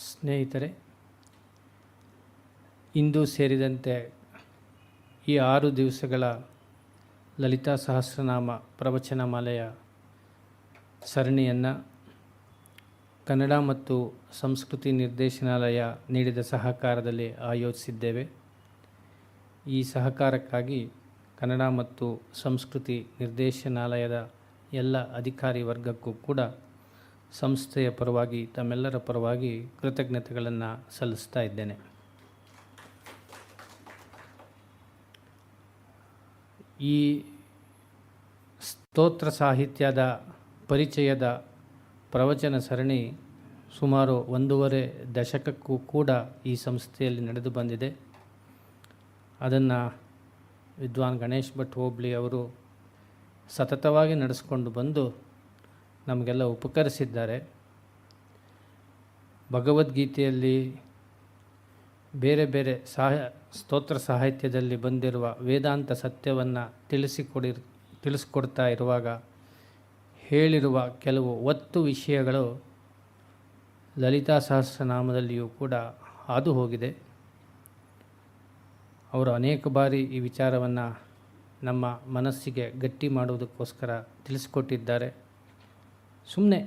ಸ್ನೇಹಿತರೆ, ಇಂದು ಸೇರಿದಂತೆ ಈ 6 ದಿವಸಗಳ ಲಲಿತಾ ಸಹಸ್ರನಾಮ ಪ್ರವಚನ ಮಾಲೆಯ ಸರಣಿಯನ್ನು ಕನ್ನಡ ಮತ್ತು ಸಂಸ್ಕೃತಿ ನಿರ್ದೇಶನಾಲಯ ನೀಡಿದ ಸಹಕಾರದಲ್ಲಿ ಆಯೋಜಿಸಿದ್ದೇವೆ. ಈ ಸಹಕಾರಕ್ಕಾಗಿ ಕನ್ನಡ ಮತ್ತು ಸಂಸ್ಕೃತಿ ನಿರ್ದೇಶನಾಲಯದ ಎಲ್ಲ ಅಧಿಕಾರಿ ವರ್ಗಕ್ಕೂ ಕೂಡ ಸಂಸ್ಥೆಯ ಪರವಾಗಿ ತಮ್ಮೆಲ್ಲರ ಪರವಾಗಿ ಕೃತಜ್ಞತೆಗಳನ್ನು ಸಲ್ಲಿಸ್ತಾ ಇದ್ದೇನೆ. ಈ ಸ್ತೋತ್ರ ಸಾಹಿತ್ಯದ ಪರಿಚಯದ ಪ್ರವಚನ ಸರಣಿ ಸುಮಾರು 1.5 ದಶಕಕ್ಕೂ ಕೂಡ ಈ ಸಂಸ್ಥೆಯಲ್ಲಿ ನಡೆದು ಬಂದಿದೆ. ಅದನ್ನು ವಿದ್ವಾನ್ ಗಣೇಶ್ ಭಟ್ ಹೋಬಳಿ ಅವರು ಸತತವಾಗಿ ನಡೆಸ್ಕೊಂಡು ಬಂದು ನಮಗೆಲ್ಲ ಉಪಕರಿಸಿದ್ದಾರೆ. ಭಗವದ್ಗೀತೆಯಲ್ಲಿ ಬೇರೆ ಬೇರೆ ಸ್ತೋತ್ರ ಸಾಹಿತ್ಯದಲ್ಲಿ ಬಂದಿರುವ ವೇದಾಂತ ಸತ್ಯವನ್ನು ತಿಳಿಸ್ಕೊಡ್ತಾ ಇರುವಾಗ ಹೇಳಿರುವ ಕೆಲವು ಒತ್ತು ವಿಷಯಗಳು ಲಲಿತಾ ಸಹಸ್ರನಾಮದಲ್ಲಿಯೂ ಕೂಡ ಹಾದು ಹೋಗಿದೆ. ಅವರು ಅನೇಕ ಬಾರಿ ಈ ವಿಚಾರವನ್ನು ನಮ್ಮ ಮನಸ್ಸಿಗೆ ಗಟ್ಟಿ ಮಾಡುವುದಕ್ಕೋಸ್ಕರ ತಿಳಿಸ್ಕೊಟ್ಟಿದ್ದಾರೆ. ಸುಮ್ಮನೆ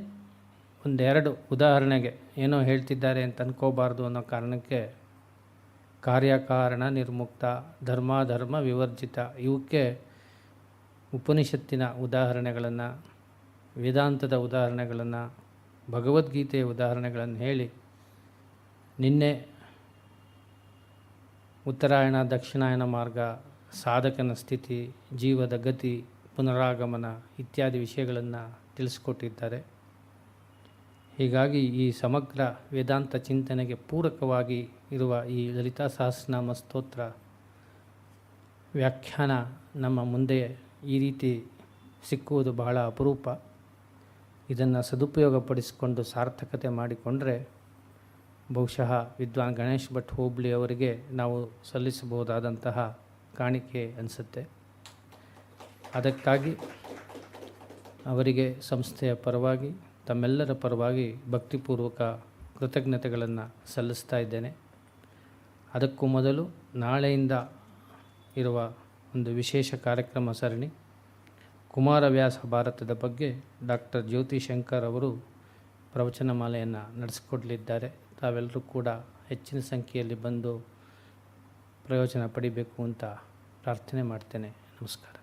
1-2 ಉದಾಹರಣೆಗೆ ಏನೋ ಹೇಳ್ತಿದ್ದಾರೆ ಅಂತ ಅನ್ಕೋಬಾರ್ದು ಅನ್ನೋ ಕಾರಣಕ್ಕೆ ಕಾರ್ಯಕಾರಣ ನಿರ್ಮುಕ್ತ, ಧರ್ಮಾಧರ್ಮ ವಿವರ್ಜಿತ, ಇವಕ್ಕೆ ಉಪನಿಷತ್ತಿನ ಉದಾಹರಣೆಗಳನ್ನು, ವೇದಾಂತದ ಉದಾಹರಣೆಗಳನ್ನು, ಭಗವದ್ಗೀತೆಯ ಉದಾಹರಣೆಗಳನ್ನು ಹೇಳಿ ನಿನ್ನೆ ಉತ್ತರಾಯಣ ದಕ್ಷಿಣಾಯನ ಮಾರ್ಗ, ಸಾಧಕನ ಸ್ಥಿತಿ, ಜೀವದ ಗತಿ, ಪುನರಾಗಮನ ಇತ್ಯಾದಿ ವಿಷಯಗಳನ್ನು ತಿಳಿಸ್ಕೊಟ್ಟಿದ್ದಾರೆ. ಹೀಗಾಗಿ ಈ ಸಮಗ್ರ ವೇದಾಂತ ಚಿಂತನೆಗೆ ಪೂರಕವಾಗಿ ಇರುವ ಈ ಲಲಿತಾ ಸಹಸ್ರನಾಮ ಸ್ತೋತ್ರ ವ್ಯಾಖ್ಯಾನ ನಮ್ಮ ಮುಂದೆ ಈ ರೀತಿ ಸಿಕ್ಕುವುದು ಬಹಳ ಅಪರೂಪ. ಇದನ್ನು ಸದುಪಯೋಗಪಡಿಸಿಕೊಂಡು ಸಾರ್ಥಕತೆ ಮಾಡಿಕೊಂಡ್ರೆ ಬಹುಶಃ ವಿದ್ವಾನ್ ಗಣೇಶ್ ಭಟ್ ಹೋಬಳಿ ಅವರಿಗೆ ನಾವು ಸಲ್ಲಿಸಬಹುದಾದಂತಹ ಕಾಣಿಕೆ ಅನಿಸುತ್ತೆ. ಅದಕ್ಕಾಗಿ ಅವರಿಗೆ ಸಂಸ್ಥೆಯ ಪರವಾಗಿ ತಮ್ಮೆಲ್ಲರ ಪರವಾಗಿ ಭಕ್ತಿಪೂರ್ವಕ ಕೃತಜ್ಞತೆಗಳನ್ನು ಸಲ್ಲಿಸ್ತಾ ಇದ್ದೇನೆ. ಅದಕ್ಕೂ ಮೊದಲು ನಾಳೆಯಿಂದ ಇರುವ ಒಂದು ವಿಶೇಷ ಕಾರ್ಯಕ್ರಮ ಸರಣಿ ಕುಮಾರವ್ಯಾಸ ಭಾರತದ ಬಗ್ಗೆ ಡಾಕ್ಟರ್ ಜ್ಯೋತಿ ಶಂಕರ್ ಅವರು ಪ್ರವಚನ ಮಾಲೆಯನ್ನು ನಡೆಸಿಕೊಡಲಿದ್ದಾರೆ. ತಾವೆಲ್ಲರೂ ಕೂಡ ಹೆಚ್ಚಿನ ಸಂಖ್ಯೆಯಲ್ಲಿ ಬಂದು ಪ್ರಯೋಜನ ಪಡಿಬೇಕು ಅಂತ ಪ್ರಾರ್ಥನೆ ಮಾಡ್ತೇನೆ. ನಮಸ್ಕಾರ.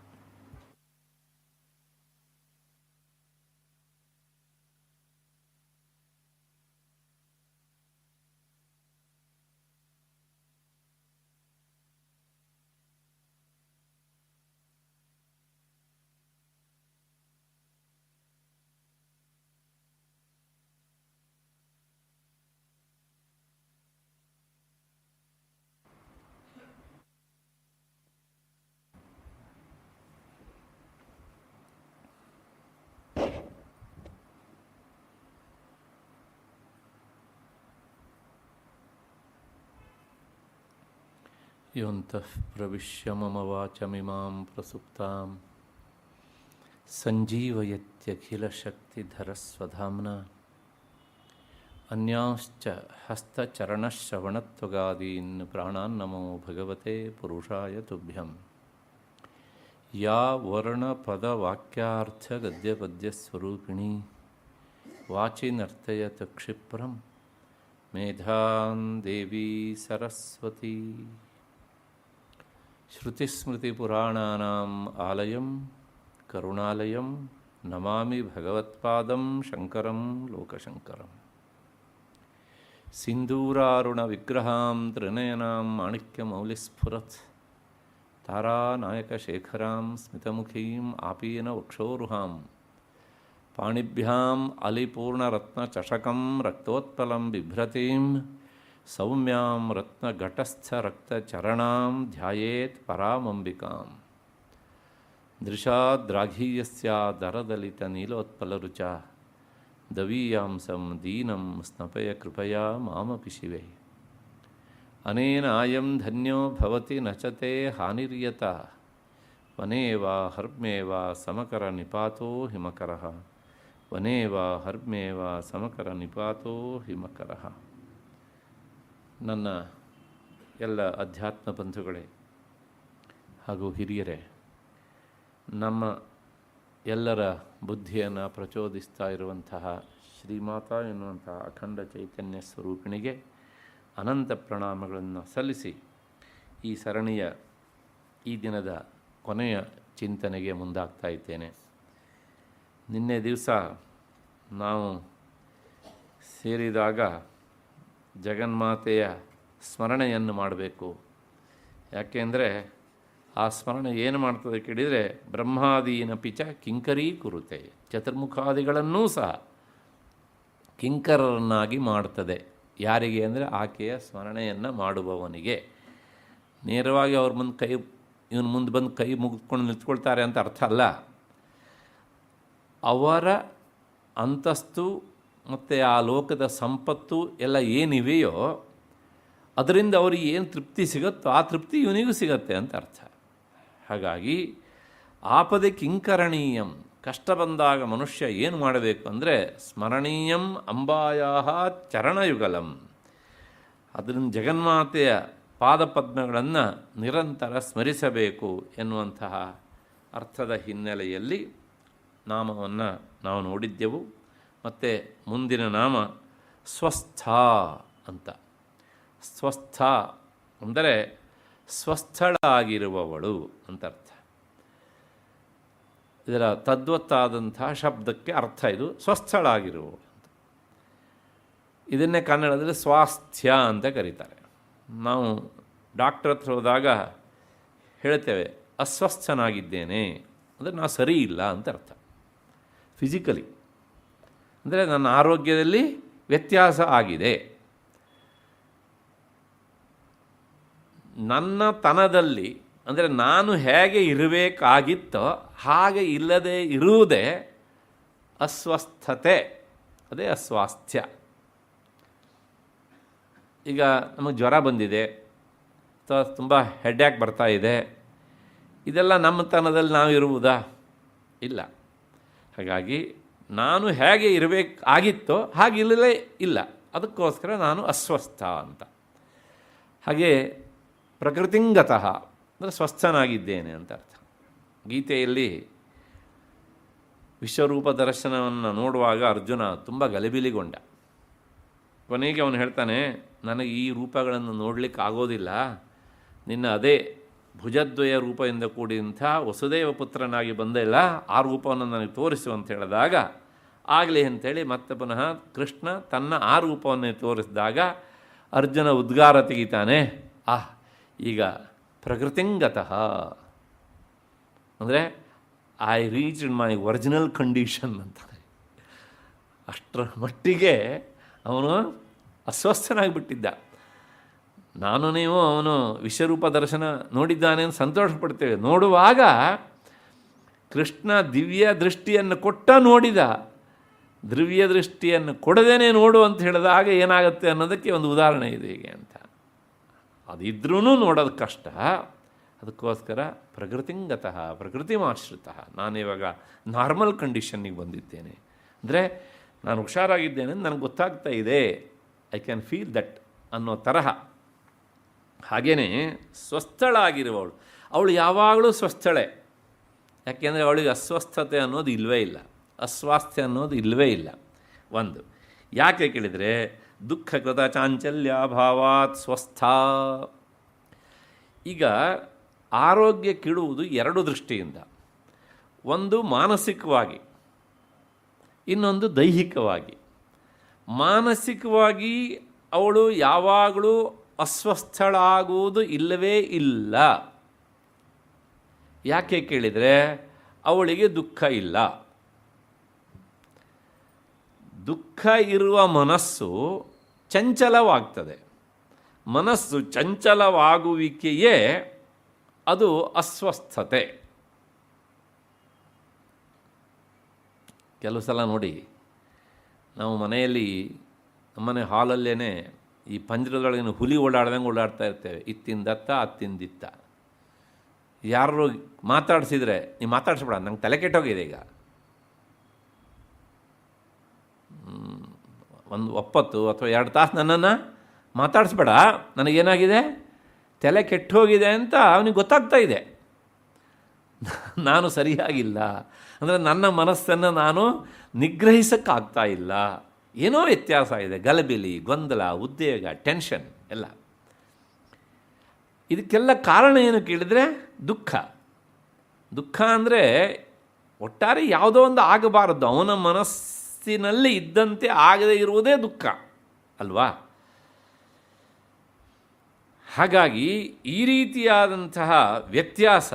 ಯೋಂತಃ ಪ್ರವಿಶ್ಯ ಮಮ ವಾಚಮಿಮಾಂ ಪ್ರಸುಪ್ತಾಂ ಸಂಜೀವಯತ್ಯಖಿಲಶಕ್ತಿಧರಸ್ವಧಾಮ್ನಾ ಅನ್ಯಾಂಶ್ಚ ಹಸ್ತಚರಣಶ್ರವಣತ್ವಗಾದೀನ್ ಪ್ರಾಣಾನ್ನಮೋ ಭಗವತೆ ಪುರುಷಾಯ ತುಭ್ಯಂ. ಯಾ ವರ್ಣಪದವಾಕ್ಯಾರ್ಥಗದ್ಯಪದ್ಯಸ್ವರೂಪಿಣೀ ವಾಚಿ ನರ್ತಯತ ಕ್ಷಿಪ್ರಂ ಮೇಧಾನ್ ದೇವಿ ಸರಸ್ವತಿ. ಶ್ರುತಿಸ್ಮೃತಿಪುರಾಣಾನಾಂ ಆಲಯಂ ಕರುಣಾಲಯಂ ನಮಾಮಿ ಭಗವತ್ಪಾದಂ ಶಂಕರಂ ಲೋಕಶಂಕರಂ. ಸಿಂಧೂರಾರುಣವಿಗ್ರಹಾಂ ತ್ರಿನಯನಾಂ ಮಾಣಿಕ್ಯಮೌಲಿಸ್ಫುರತ್ ತಾರಾನಾಯಕಶೇಖರಾಂ ಸ್ಮಿತಮುಖೀಂ ಆಪೀನ ವಕ್ಷೋರುಹಾಂ ಪಾಣಿಭ್ಯಾಂ ಅಲಿಪೂರ್ಣರತ್ನಚಷಕಂ ರಕ್ತೋತ್ಪಲಂ ಬಿಭ್ರತೀಂ ಸೌಮ್ಯಾಂ ರತ್ನಘಟಸ್ಥರಕ್ತಚರಣಾಂ ಧ್ಯಾಯೇತ್ ಪರಾಮಂಬಿಕಾಂ. ದೃಶಾದ್ರಾಘೀಯಸ್ಯಾದರದಲಿತನೀಲೋತ್ಪಲರುಚ ದವೀಯಾಂಸಂ ದೀನಂ ಸ್ನಪಯ ಕೃಪಯಾ ಮಾಮಪಿ ಶಿವೆ. ಅನೇನಾಯಂ ಧನ್ಯೋ ಭವತಿ ನಚತೆ ಹಾನಿರ್ಯತ ವನೇ ವಾ ಹರ್ಮ್ಯೇ ವಾ ಸಮಕರ ನಿಪಾತೋ ಹಿಮಕರಃ ವನೇ ವಾ ಹರ್ಮ್ಯೇ ವಾ ಸಮಕರ ನಿಪಾತೋ ಹಿಮಕರಃ. ನನ್ನ ಎಲ್ಲ ಅಧ್ಯಾತ್ಮ ಬಂಧುಗಳೇ ಹಾಗೂ ಹಿರಿಯರೇ, ನಮ್ಮ ಎಲ್ಲರ ಬುದ್ಧಿಯನ್ನು ಪ್ರಚೋದಿಸ್ತಾ ಇರುವಂತಹ ಶ್ರೀಮಾತಾ ಎನ್ನುವಂತಹ ಅಖಂಡ ಚೈತನ್ಯ ಸ್ವರೂಪಿಣಿಗೆ ಅನಂತ ಪ್ರಣಾಮಗಳನ್ನು ಸಲ್ಲಿಸಿ ಈ ಸರಣಿಯ ಈ ದಿನದ ಕೊನೆಯ ಚಿಂತನೆಗೆ ಮುಂದಾಗ್ತಾ ಇದ್ದೇನೆ. ನಿನ್ನೆ ದಿವಸ ನಾವು ಸೇರಿದಾಗ ಜಗನ್ಮಾತೆಯ ಸ್ಮರಣೆಯನ್ನು ಮಾಡಬೇಕು. ಯಾಕೆಂದರೆ ಆ ಸ್ಮರಣೆ ಏನು ಮಾಡ್ತದೆ ಕೇಳಿದರೆ, ಬ್ರಹ್ಮಾದೀನ ಪಿಚ ಕಿಂಕರೀ ಕುರುತೆ, ಚತುರ್ಮುಖಾದಿಗಳನ್ನೂ ಸಹ ಕಿಂಕರರನ್ನಾಗಿ ಮಾಡ್ತದೆ. ಯಾರಿಗೆ ಅಂದರೆ ಆಕೆಯ ಸ್ಮರಣೆಯನ್ನು ಮಾಡುವವನಿಗೆ. ನೇರವಾಗಿ ಅವ್ರ ಮುಂದೆ ಇವನು ಮುಂದೆ ಬಂದು ಕೈ ಮುಗಿದ್ಕೊಂಡು ನಿಂತ್ಕೊಳ್ತಾರೆ ಅಂತ ಅರ್ಥ ಅಲ್ಲ. ಅವರ ಅಂತಸ್ತು ಮತ್ತು ಆ ಲೋಕದ ಸಂಪತ್ತು ಎಲ್ಲ ಏನಿವೆಯೋ ಅದರಿಂದ ಅವ್ರಿಗೆ ಏನು ತೃಪ್ತಿ ಸಿಗುತ್ತೋ ಆ ತೃಪ್ತಿ ಇವನಿಗೂ ಸಿಗತ್ತೆ ಅಂತ ಅರ್ಥ. ಹಾಗಾಗಿ ಆಪದೆ ಕಿಂಕರಣೀಯಂ, ಕಷ್ಟ ಬಂದಾಗ ಮನುಷ್ಯ ಏನು ಮಾಡಬೇಕು ಅಂದರೆ ಸ್ಮರಣೀಯಂ ಅಂಬಾಯಾಹ ಚರಣಯುಗಲಂ, ಅದರಿಂದ ಜಗನ್ಮಾತೆಯ ಪಾದಪದ್ಮಗಳನ್ನು ನಿರಂತರ ಸ್ಮರಿಸಬೇಕು ಎನ್ನುವಂತಹ ಅರ್ಥದ ಹಿನ್ನೆಲೆಯಲ್ಲಿ ನಾಮವನ್ನು ನಾವು ನೋಡಿದ್ದೆವು. ಮತ್ತು ಮುಂದಿನ ನಾಮ ಸ್ವಸ್ಥ ಅಂತ. ಸ್ವಸ್ಥ ಅಂದರೆ ಸ್ವಸ್ಥಳಾಗಿರುವವಳು ಅಂತ ಅರ್ಥ. ಇದರ ತದ್ವತ್ತಾದಂತಹ ಶಬ್ದಕ್ಕೆ ಅರ್ಥ ಇದು, ಸ್ವಸ್ಥಳಾಗಿರುವವಳು ಅಂತ. ಇದನ್ನೇ ಕನ್ನಡದಲ್ಲಿ ಸ್ವಾಸ್ಥ್ಯ ಅಂತ ಕರೀತಾರೆ. ನಾವು ಡಾಕ್ಟ್ರ್ ಹತ್ರ ಹೋದಾಗ ಹೇಳ್ತೇವೆ ಅಸ್ವಸ್ಥನಾಗಿದ್ದೇನೆ ಅಂದರೆ ನಾನು ಸರಿ ಇಲ್ಲ ಅಂತ ಅರ್ಥ. ಫಿಸಿಕಲಿ ಅಂದರೆ ನನ್ನ ಆರೋಗ್ಯದಲ್ಲಿ ವ್ಯತ್ಯಾಸ ಆಗಿದೆ. ನನ್ನ ತನದಲ್ಲಿ ಅಂದರೆ ನಾನು ಹೇಗೆ ಇರಬೇಕಾಗಿತ್ತೋ ಹಾಗೆ ಇಲ್ಲದೆ ಇರುವುದೇ ಅಸ್ವಸ್ಥತೆ, ಅದೇ ಅಸ್ವಾಸ್ಥ್ಯ. ಈಗ ನಮಗೆ ಜ್ವರ ಬಂದಿದೆ ಅಥವಾ ತುಂಬ ಹೆಡ್ಯಾಕ್ ಬರ್ತಾ ಇದೆ, ಇದೆಲ್ಲ ನಮ್ಮ ತನದಲ್ಲಿ ನಾವು ಇರುವುದಾ? ಇಲ್ಲ. ಹಾಗಾಗಿ ನಾನು ಹೇಗೆ ಇರಬೇಕಾಗಿತ್ತೋ ಹಾಗೆ ಇಲ್ಲಲೇ ಇಲ್ಲ, ಅದಕ್ಕೋಸ್ಕರ ನಾನು ಅಸ್ವಸ್ಥ ಅಂತ. ಹಾಗೆ ಪ್ರಕೃತಿಂಗತಃ ಅಂದರೆ ಸ್ವಸ್ಥನಾಗಿದ್ದೇನೆ ಅಂತ ಅರ್ಥ. ಗೀತೆಯಲ್ಲಿ ವಿಶ್ವರೂಪ ದರ್ಶನವನ್ನು ನೋಡುವಾಗ ಅರ್ಜುನ ತುಂಬ ಗಲಿಬಿಲಿಗೊಂಡ. ಕೊನೆಗೆ ಅವನು ಹೇಳ್ತಾನೆ, ನನಗೆ ಈ ರೂಪಗಳನ್ನು ನೋಡಲಿಕ್ಕೆ ಆಗೋದಿಲ್ಲ, ನಿನ್ನ ಅದೇ ಭುಜದ್ವಯ ರೂಪದಿಂದ ಕೂಡಿದಂಥ ವಸುದೇವ ಪುತ್ರನಾಗಿ ಬಂದಿಲ್ಲ, ಆ ರೂಪವನ್ನು ನನಗೆ ತೋರಿಸು ಅಂತ ಹೇಳಿದಾಗ ಆಗಲಿ ಅಂಥೇಳಿ ಮತ್ತೆ ಪುನಃ ಕೃಷ್ಣ ತನ್ನ ಆ ರೂಪವನ್ನೇ ತೋರಿಸಿದಾಗ ಅರ್ಜುನ ಉದ್ಗಾರ ತೆಗಿತಾನೆ, ಈಗ ಪ್ರಕೃತಿಂಗತಃ ಅಂದರೆ I reach my original condition ಅಂತ. ಅಷ್ಟರ ಮಟ್ಟಿಗೆ ಅವನು ಅಸ್ವಸ್ಥನಾಗಿಬಿಟ್ಟಿದ್ದ. ನಾನು ನೀವು ಅವನು ವಿಶ್ವರೂಪ ದರ್ಶನ ನೋಡಿದ್ದಾನೆ ಅಂತ ಸಂತೋಷ ಪಡ್ತೇವೆ. ನೋಡುವಾಗ ಕೃಷ್ಣ ದಿವ್ಯ ದೃಷ್ಟಿಯನ್ನು ಕೊಟ್ಟ ನೋಡಿದ, ದಿವ್ಯ ದೃಷ್ಟಿಯನ್ನು ಕೊಡದೇನೆ ನೋಡು ಅಂತ ಹೇಳಿದಾಗ ಏನಾಗುತ್ತೆ ಅನ್ನೋದಕ್ಕೆ ಒಂದು ಉದಾಹರಣೆ ಇದೆ ಹೀಗೆ ಅಂತ. ಅದಿದ್ರೂ ನೋಡೋದು ಕಷ್ಟ, ಅದಕ್ಕೋಸ್ಕರ ಪ್ರಕೃತಿಂಗತಃ ಪ್ರಕೃತಿಮಾಶ್ರಿತಃ, ನಾನಿವಾಗ ನಾರ್ಮಲ್ ಕಂಡೀಷನ್ನಿಗೆ ಬಂದಿದ್ದೇನೆ ಅಂದರೆ ನಾನು ಹುಷಾರಾಗಿದ್ದೇನೆ ನನಗೆ ಗೊತ್ತಾಗ್ತಾ ಇದೆ, ಐ ಕ್ಯಾನ್ ಫೀಲ್ ದಟ್ ಅನ್ನೋ ತರಹ. ಹಾಗೆಯೇ ಸ್ವಸ್ಥಳಾಗಿರುವವಳು, ಅವಳು ಯಾವಾಗಲೂ ಸ್ವಸ್ಥಳೆ. ಯಾಕೆಂದರೆ ಅವಳಿಗೆ ಅಸ್ವಸ್ಥತೆ ಅನ್ನೋದು ಇಲ್ಲವೇ ಇಲ್ಲ, ಅಸ್ವಾಸ್ಥ್ಯ ಅನ್ನೋದು ಇಲ್ಲವೇ ಇಲ್ಲ. ಒಂದು ಯಾಕೆ ಕೇಳಿದರೆ ದುಃಖಕೃತ ಚಾಂಚಲ್ಯಾಭಾವಾತ್ ಸ್ವಸ್ಥ. ಈಗ ಆರೋಗ್ಯ ಕೆಡುವುದು ಎರಡು ದೃಷ್ಟಿಯಿಂದ, ಒಂದು ಮಾನಸಿಕವಾಗಿ, ಇನ್ನೊಂದು ದೈಹಿಕವಾಗಿ. ಮಾನಸಿಕವಾಗಿ ಅವಳು ಯಾವಾಗಲೂ ಅಸ್ವಸ್ಥಳಾಗುವುದು ಇಲ್ಲವೇ ಇಲ್ಲ. ಯಾಕೆ ಕೇಳಿದರೆ ಅವಳಿಗೆ ದುಃಖ ಇಲ್ಲ. ದುಃಖ ಇರುವ ಮನಸ್ಸು ಚಂಚಲವಾಗ್ತದೆ. ಮನಸ್ಸು ಚಂಚಲವಾಗುವಿಕೆಯೇ ಅದು ಅಸ್ವಸ್ಥತೆ. ಕೆಲವು ಸಲ ನೋಡಿ, ನಾವು ಮನೆಯಲ್ಲಿ ನಮ್ಮನೆ ಹಾಲಲ್ಲೇ ಈ ಪಂಜರದೊಳಗಿನ ಹುಲಿ ಓಡಾಡ್ದಂಗೆ ಓಡಾಡ್ತಾ ಇರ್ತೇವೆ, ಇತ್ತಿಂದತ್ತ ಅತ್ತಿಂದಿತ್ತ. ಯಾರು ಮಾತಾಡಿಸಿದರೆ ನೀವು ಮಾತಾಡಿಸ್ಬೇಡ, ನಂಗೆ ತಲೆ ಕೆಟ್ಟೋಗಿದೆ. ಈಗ ಒಂದು 9 ಅಥವಾ 2 ತಾಸು ನನ್ನನ್ನು ಮಾತಾಡಿಸ್ಬೇಡ, ನನಗೇನಾಗಿದೆ, ತಲೆ ಕೆಟ್ಟು ಹೋಗಿದೆ ಅಂತ ಅವನಿಗೆ ಗೊತ್ತಾಗ್ತಾ ಇದೆ. ನಾನು ಸರಿಯಾಗಿಲ್ಲ ಅಂದರೆ ನನ್ನ ಮನಸ್ಸನ್ನು ನಾನು ನಿಗ್ರಹಿಸೋಕ್ಕಾಗ್ತಾ ಇಲ್ಲ, ಏನೋ ವ್ಯತ್ಯಾಸ ಇದೆ, ಗಲಬಿಲಿ, ಗೊಂದಲ, ಉದ್ವೇಗ, ಟೆನ್ಷನ್ ಎಲ್ಲ. ಇದಕ್ಕೆಲ್ಲ ಕಾರಣ ಏನು ಕೇಳಿದರೆ ದುಃಖ. ದುಃಖ ಅಂದರೆ ಒಟ್ಟಾರೆ ಯಾವುದೋ ಒಂದು ಆಗಬಾರದು, ಅವನ ಮನಸ್ಸಿನಲ್ಲಿ ಇದ್ದಂತೆ ಆಗದೇ ಇರುವುದೇ ದುಃಖ ಅಲ್ವಾ? ಹಾಗಾಗಿ ಈ ರೀತಿಯಾದಂತಹ ವ್ಯತ್ಯಾಸ,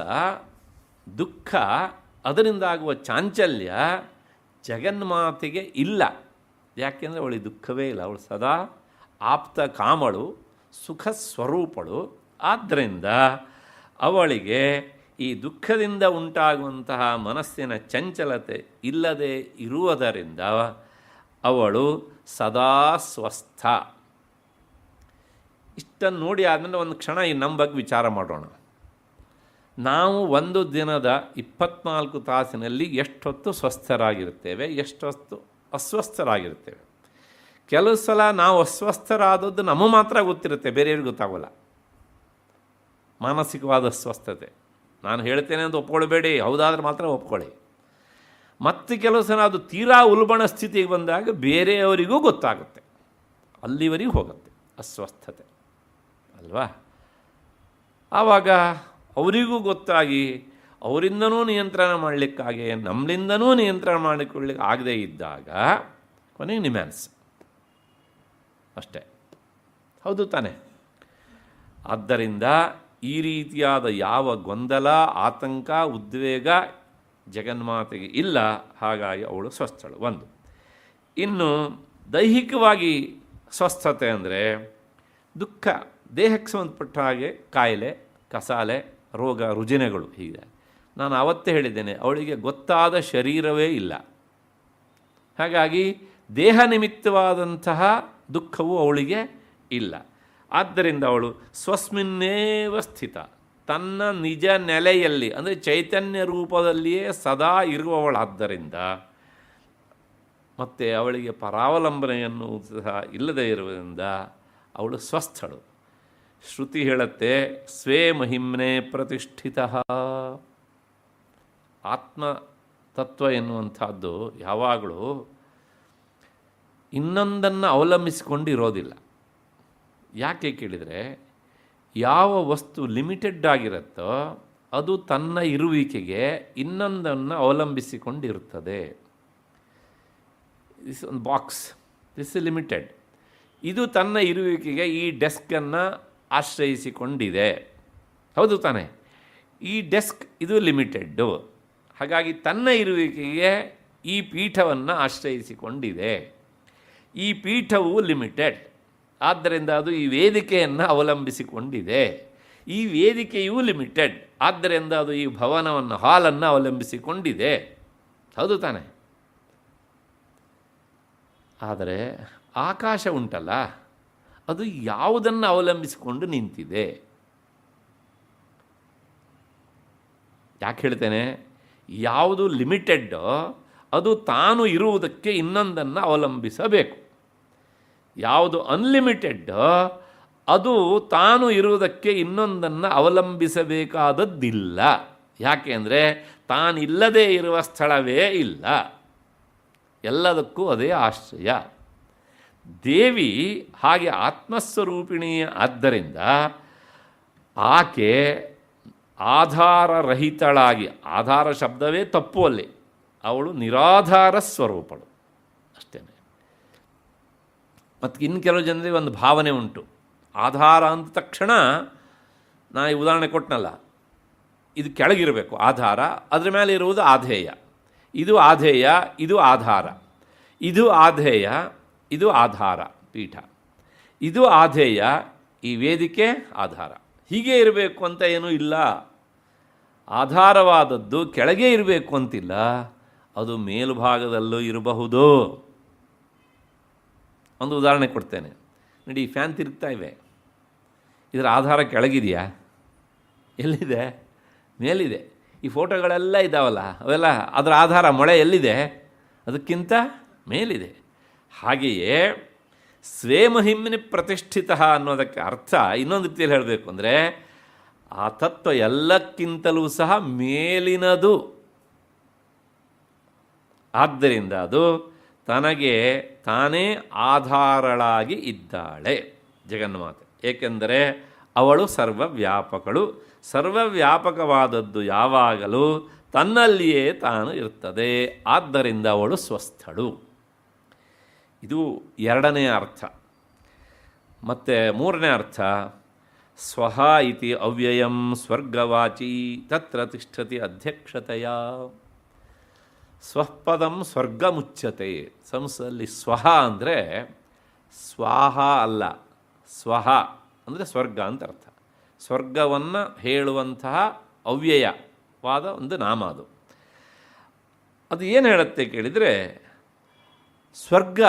ದುಃಖ, ಅದರಿಂದಾಗುವ ಚಾಂಚಲ್ಯ ಜಗನ್ಮಾತೆಗೆ ಇಲ್ಲ. ಯಾಕೆಂದರೆ ಅವಳಿಗೆ ದುಃಖವೇ ಇಲ್ಲ. ಅವಳು ಸದಾ ಆಪ್ತ ಕಾಮಳು, ಸುಖ ಸ್ವರೂಪಳು. ಆದ್ದರಿಂದ ಅವಳಿಗೆ ಈ ದುಃಖದಿಂದ ಉಂಟಾಗುವಂತಹ ಮನಸ್ಸಿನ ಚಂಚಲತೆ ಇಲ್ಲದೆ ಇರುವುದರಿಂದ ಅವಳು ಸದಾ ಸ್ವಸ್ಥ. ಇಷ್ಟನ್ನು ನೋಡಿ ಆದಮೇಲೆ ಒಂದು ಕ್ಷಣ ಈ ನಮ್ಮ ಬಗ್ಗೆ ವಿಚಾರ ಮಾಡೋಣ. ನಾವು ಒಂದು ದಿನದ 24 ತಾಸಿನಲ್ಲಿ ಎಷ್ಟೊತ್ತು ಸ್ವಸ್ಥರಾಗಿರ್ತೇವೆ, ಎಷ್ಟೊತ್ತು ಅಸ್ವಸ್ಥರಾಗಿರ್ತೇವೆ. ಕೆಲವು ಸಲ ನಾವು ಅಸ್ವಸ್ಥರಾದದ್ದು ನಮಗೆ ಮಾತ್ರ ಗೊತ್ತಿರುತ್ತೆ, ಬೇರೆಯವ್ರಿಗೆ ಗೊತ್ತಾಗೋಲ್ಲ. ಮಾನಸಿಕವಾದ ಅಸ್ವಸ್ಥತೆ ನಾನು ಹೇಳ್ತೇನೆ ಅಂತ ಒಪ್ಕೊಳ್ಬೇಡಿ, ಹೌದಾದ್ರೆ ಮಾತ್ರ ಒಪ್ಕೊಳ್ಳಿ. ಮತ್ತು ಕೆಲವು ಸಲ ಅದು ತೀರಾ ಉಲ್ಬಣ ಸ್ಥಿತಿಗೆ ಬಂದಾಗ ಬೇರೆಯವರಿಗೂ ಗೊತ್ತಾಗುತ್ತೆ, ಅಲ್ಲಿವರೆಗೂ ಹೋಗುತ್ತೆ ಅಸ್ವಸ್ಥತೆ ಅಲ್ವಾ? ಆವಾಗ ಅವರಿಗೂ ಗೊತ್ತಾಗಿ ಅವರಿಂದನೂ ನಿಯಂತ್ರಣ ಮಾಡಲಿಕ್ಕಾಗಿ ನಮ್ಮಿಂದನೂ ನಿಯಂತ್ರಣ ಮಾಡಿಕೊಳ್ಳಿಕ್ಕೆ ಆಗದೇ ಇದ್ದಾಗ ಕೊನೆಗೆ ನಿಮ್ಯಾನ್ಸ್ ಅಷ್ಟೇ. ಹೌದು ತಾನೆ? ಆದ್ದರಿಂದ ಈ ರೀತಿಯಾದ ಯಾವ ಗೊಂದಲ, ಆತಂಕ, ಉದ್ವೇಗ ಜಗನ್ಮಾತೆಗೆ ಇಲ್ಲ. ಹಾಗಾಗಿ ಅವಳು ಸ್ವಸ್ಥಳು. ಒಂದು. ಇನ್ನು ದೈಹಿಕವಾಗಿ ಸ್ವಸ್ಥತೆ ಅಂದರೆ ದುಃಖ, ದೇಹಕ್ಕೆ ಸಂಬಂಧಪಟ್ಟ ಹಾಗೆ ಕಾಯಿಲೆ, ಕಸಾಲೆ, ರೋಗ ರುಜಿನಗಳು ಹೀಗೆ. ನಾನು ಆವತ್ತೇ ಹೇಳಿದ್ದೇನೆ, ಅವಳಿಗೆ ಗೊತ್ತಾದ ಶರೀರವೇ ಇಲ್ಲ. ಹಾಗಾಗಿ ದೇಹ ನಿಮಿತ್ತವಾದಂತಹ ದುಃಖವು ಅವಳಿಗೆ ಇಲ್ಲ. ಆದ್ದರಿಂದ ಅವಳು ಸ್ವಸ್ಮಿನ್ನೇವ ಸ್ಥಿತ, ತನ್ನ ನಿಜ ನೆಲೆಯಲ್ಲಿ ಅಂದರೆ ಚೈತನ್ಯ ರೂಪದಲ್ಲಿಯೇ ಸದಾ ಇರುವವಳಾದ್ದರಿಂದ ಮತ್ತು ಅವಳಿಗೆ ಪರಾವಲಂಬನೆಯನ್ನು ಸಹ ಇಲ್ಲದೇ ಇರುವುದರಿಂದ ಅವಳು ಸ್ವಸ್ಥಳು. ಶ್ರುತಿ ಹೇಳುತ್ತೆ, ಸ್ವೇ ಮಹಿಮ್ನೆ ಪ್ರತಿಷ್ಠಿತ. ಆತ್ಮತತ್ವ ಎನ್ನುವಂಥದ್ದು ಯಾವಾಗಲೂ ಇನ್ನೊಂದನ್ನು ಅವಲಂಬಿಸಿಕೊಂಡು ಇರೋದಿಲ್ಲ. ಯಾಕೆ ಕೇಳಿದರೆ, ಯಾವ ವಸ್ತು ಲಿಮಿಟೆಡ್ ಆಗಿರುತ್ತೋ ಅದು ತನ್ನ ಇರುವಿಕೆಗೆ ಇನ್ನೊಂದನ್ನು ಅವಲಂಬಿಸಿಕೊಂಡಿರುತ್ತದೆ. ದಿಸ್ ಒಂದು ಬಾಕ್ಸ್, ದಿಸ್ ಇಸ್ ಲಿಮಿಟೆಡ್. ಇದು ತನ್ನ ಇರುವಿಕೆಗೆ ಈ ಡೆಸ್ಕನ್ನು ಆಶ್ರಯಿಸಿಕೊಂಡಿದೆ. ಹೌದು ತಾನೆ? ಈ ಡೆಸ್ಕ್ ಇದು ಲಿಮಿಟೆಡ್ಡು. ಹಾಗಾಗಿ ತನ್ನ ಇರುವಿಕೆಗೆ ಈ ಪೀಠವನ್ನು ಆಶ್ರಯಿಸಿಕೊಂಡಿದೆ. ಈ ಪೀಠವು ಲಿಮಿಟೆಡ್, ಆದ್ದರಿಂದ ಅದು ಈ ವೇದಿಕೆಯನ್ನು ಅವಲಂಬಿಸಿಕೊಂಡಿದೆ. ಈ ವೇದಿಕೆಯೂ ಲಿಮಿಟೆಡ್, ಆದ್ದರಿಂದ ಅದು ಈ ಭವನವನ್ನು, ಹಾಲನ್ನು ಅವಲಂಬಿಸಿಕೊಂಡಿದೆ. ಹೌದು ತಾನೆ? ಆದರೆ ಆಕಾಶ ಉಂಟಲ್ಲ, ಅದು ಯಾವುದನ್ನು ಅವಲಂಬಿಸಿಕೊಂಡು ನಿಂತಿದೆ? ಯಾಕೆ ಹೇಳ್ತೇನೆ? ಯಾವುದು ಲಿಮಿಟೆಡ್ಡೋ ಅದು ತಾನು ಇರುವುದಕ್ಕೆ ಇನ್ನೊಂದನ್ನು ಅವಲಂಬಿಸಬೇಕು. ಯಾವುದು ಅನ್ಲಿಮಿಟೆಡ್ಡೋ ಅದು ತಾನು ಇರುವುದಕ್ಕೆ ಇನ್ನೊಂದನ್ನು ಅವಲಂಬಿಸಬೇಕಾದದ್ದಿಲ್ಲ. ಯಾಕೆ ಅಂದರೆ ತಾನಿಲ್ಲದೇ ಇರುವ ಸ್ಥಳವೇ ಇಲ್ಲ, ಎಲ್ಲದಕ್ಕೂ ಅದೇ ಆಶ್ರಯ. ದೇವಿ ಹಾಗೆ ಆತ್ಮಸ್ವರೂಪಿಣಿ. ಆದ್ದರಿಂದ ಆಕೆ ಆಧಾರರಹಿತಳಾಗಿ, ಆಧಾರ ಶಬ್ದವೇ ತಪ್ಪು ಅಲ್ಲಿ, ಅವಳು ನಿರಾಧಾರ ಸ್ವರೂಪಳು ಅಷ್ಟೇ. ಮತ್ತು ಇನ್ನು ಕೆಲವು ಜನರಿಗೆ ಒಂದು ಭಾವನೆ ಉಂಟು, ಆಧಾರ ಅಂದ ತಕ್ಷಣ, ನಾನು ಈ ಉದಾಹರಣೆ ಕೊಟ್ಟನಲ್ಲ, ಇದು ಕೆಳಗಿರಬೇಕು ಆಧಾರ, ಅದರ ಮೇಲೆ ಇರುವುದು ಆಧೇಯ. ಇದು ಆಧೇಯ, ಇದು ಆಧಾರ. ಇದು ಆಧೇಯ, ಇದು ಆಧಾರ ಪೀಠ. ಇದು ಆಧೇಯ, ಈ ವೇದಿಕೆ ಆಧಾರ. ಹೀಗೆ ಇರಬೇಕು ಅಂತ ಏನೂ ಇಲ್ಲ. ಆಧಾರವಾದದ್ದು ಕೆಳಗೆ ಇರಬೇಕು ಅಂತಿಲ್ಲ, ಅದು ಮೇಲುಭಾಗದಲ್ಲೂ ಇರಬಹುದು. ಒಂದು ಉದಾಹರಣೆ ಕೊಡ್ತೇನೆ ನೋಡಿ. ಈ ಫ್ಯಾನ್ ತಿರುಗ್ತಾ ಇವೆ, ಇದರ ಆಧಾರ ಕೆಳಗಿದೆಯಾ? ಎಲ್ಲಿದೆ? ಮೇಲಿದೆ. ಈ ಫೋಟೋಗಳೆಲ್ಲ ಇದ್ದಾವಲ್ಲ, ಅವೆಲ್ಲ ಅದರ ಆಧಾರ ಮೊಳೆ ಎಲ್ಲಿದೆ? ಅದಕ್ಕಿಂತ ಮೇಲಿದೆ. ಹಾಗೆಯೇ ಸ್ವೇ ಮಹಿಮ್ನಿ ಪ್ರತಿಷ್ಠಿತ ಅನ್ನೋದಕ್ಕೆ ಅರ್ಥ ಇನ್ನೊಂದು ರೀತಿಯಲ್ಲಿ ಹೇಳಬೇಕು ಅಂದರೆ ಆ ತತ್ವ ಎಲ್ಲಕ್ಕಿಂತಲೂ ಸಹ ಮೇಲಿನದು. ಆದ್ದರಿಂದ ಅದು ತನಗೆ ತಾನೇ ಆಧಾರಳಾಗಿ ಇದ್ದಾಳೆ ಜಗನ್ಮಾತೆ. ಏಕೆಂದರೆ ಅವಳು ಸರ್ವವ್ಯಾಪಕಳು. ಸರ್ವವ್ಯಾಪಕವಾದದ್ದು ಯಾವಾಗಲೂ ತನ್ನಲ್ಲಿಯೇ ತಾನು ಇರ್ತದೆ. ಆದ್ದರಿಂದ ಅವಳು ಸ್ವಸ್ಥಳು. ಇದು ಎರಡನೆಯ ಅರ್ಥ. ಮತ್ತು ಮೂರನೇ ಅರ್ಥ, ಸ್ವಹ ಇತಿ ಅವ್ಯಯಂ ಸ್ವರ್ಗವಾಚಿ ತತ್ರ ತಿಷ್ಠತಿ ಅಧ್ಯಕ್ಷತೆಯ. ಸ್ವಪದಂ ಸ್ವರ್ಗ ಮುಚ್ಚತೆ. ಸಂಸ್ಕೃತದಲ್ಲಿ ಸ್ವಹ ಅಂದರೆ ಸ್ವಾಹ ಅಲ್ಲ, ಸ್ವಹ ಅಂದರೆ ಸ್ವರ್ಗ ಅಂತ ಅರ್ಥ. ಸ್ವರ್ಗವನ್ನು ಹೇಳುವಂತಹ ಅವ್ಯಯವಾದ ಒಂದು ನಾಮ ಅದು. ಅದು ಏನು ಹೇಳುತ್ತೆ ಕೇಳಿದರೆ, ಸ್ವರ್ಗ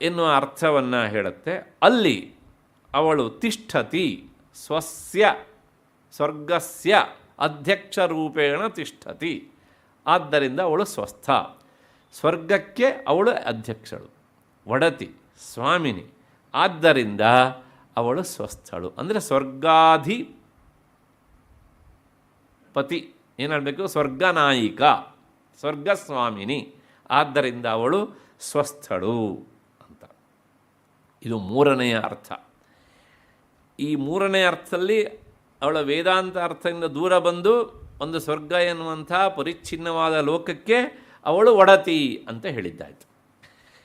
ಎನ್ನುವ ಅರ್ಥವನ್ನು ಹೇಳುತ್ತೆ. ಅಲ್ಲಿ ಅವಳು ತಿಷ್ಠತಿ ಸ್ವಸ್ಯ ಸ್ವರ್ಗಸ್ಯ ಅಧ್ಯಕ್ಷ ರೂಪೇಣ ತಿಷ್ಠತಿ. ಆದ್ದರಿಂದ ಅವಳು ಸ್ವಸ್ಥ. ಸ್ವರ್ಗಕ್ಕೆ ಅವಳು ಅಧ್ಯಕ್ಷಳು, ಒಡತಿ, ಸ್ವಾಮಿನಿ. ಆದ್ದರಿಂದ ಅವಳು ಸ್ವಸ್ಥಳು. ಅಂದರೆ ಸ್ವರ್ಗಾಧಿಪತಿ ಏನು ಹೇಳಬೇಕು, ಸ್ವರ್ಗನಾಯಿಕ, ಸ್ವರ್ಗಸ್ವಾಮಿನಿ. ಆದ್ದರಿಂದ ಅವಳು ಸ್ವಸ್ಥಳು ಅಂತ. ಇದು ಮೂರನೆಯ ಅರ್ಥ. ಈ ಮೂರನೇ ಅರ್ಥದಲ್ಲಿ ಅವಳ ವೇದಾಂತ ಅರ್ಥದಿಂದ ದೂರ ಬಂದು ಒಂದು ಸ್ವರ್ಗ ಎನ್ನುವಂಥ ಪರಿಚ್ಛಿನ್ನವಾದ ಲೋಕಕ್ಕೆ ಅವಳು ಒಡತಿ ಅಂತ ಹೇಳಿದ್ದಾಯಿತು.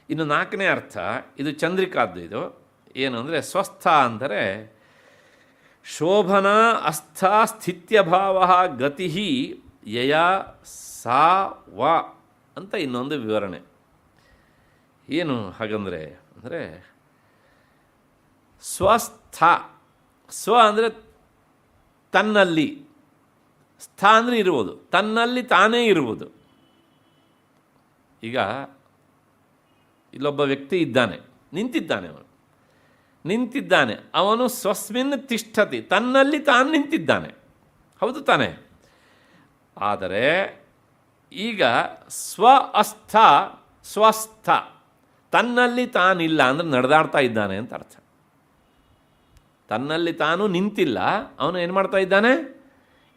ಇನ್ನು ನಾಲ್ಕನೇ ಅರ್ಥ, ಇದು ಚಂದ್ರಿಕಾದ್ದು. ಇದು ಏನು ಅಂದರೆ, ಸ್ವಸ್ಥ ಅಂದರೆ ಶೋಭನಾ ಅಸ್ಥಾ ಸ್ಥಿತ್ಯಭಾವ ಗತಿ ಯಯ ಸಾ ವ ಅಂತ ಇನ್ನೊಂದು ವಿವರಣೆ. ಏನು ಹಾಗಂದರೆ ಅಂದರೆ ಸ್ವಸ್ಥ. ಸ್ವ ಅಂದರೆ ತನ್ನಲ್ಲಿ, ಸ್ಥ ಅಂದರೆ ಇರುವುದು, ತನ್ನಲ್ಲಿ ತಾನೇ ಇರುವುದು. ಈಗ ಇಲ್ಲೊಬ್ಬ ವ್ಯಕ್ತಿ ಇದ್ದಾನೆ, ನಿಂತಿದ್ದಾನೆ. ಅವನು ಸ್ವಸ್ಮಿನ್ ತಿಷ್ಠತಿ, ತನ್ನಲ್ಲಿ ತಾನು ನಿಂತಿದ್ದಾನೆ. ಹೌದು ತಾನೆ? ಆದರೆ ಈಗ ಸ್ವ ಅಸ್ಥ ಸ್ವಸ್ಥ, ತನ್ನಲ್ಲಿ ತಾನಿಲ್ಲ ಅಂದರೆ ನಡೆದಾಡ್ತಾ ಇದ್ದಾನೆ ಅಂತ ಅರ್ಥ. ತನ್ನಲ್ಲಿ ತಾನು ನಿಂತಿಲ್ಲ, ಅವನು ಏನು ಮಾಡ್ತಾ ಇದ್ದಾನೆ?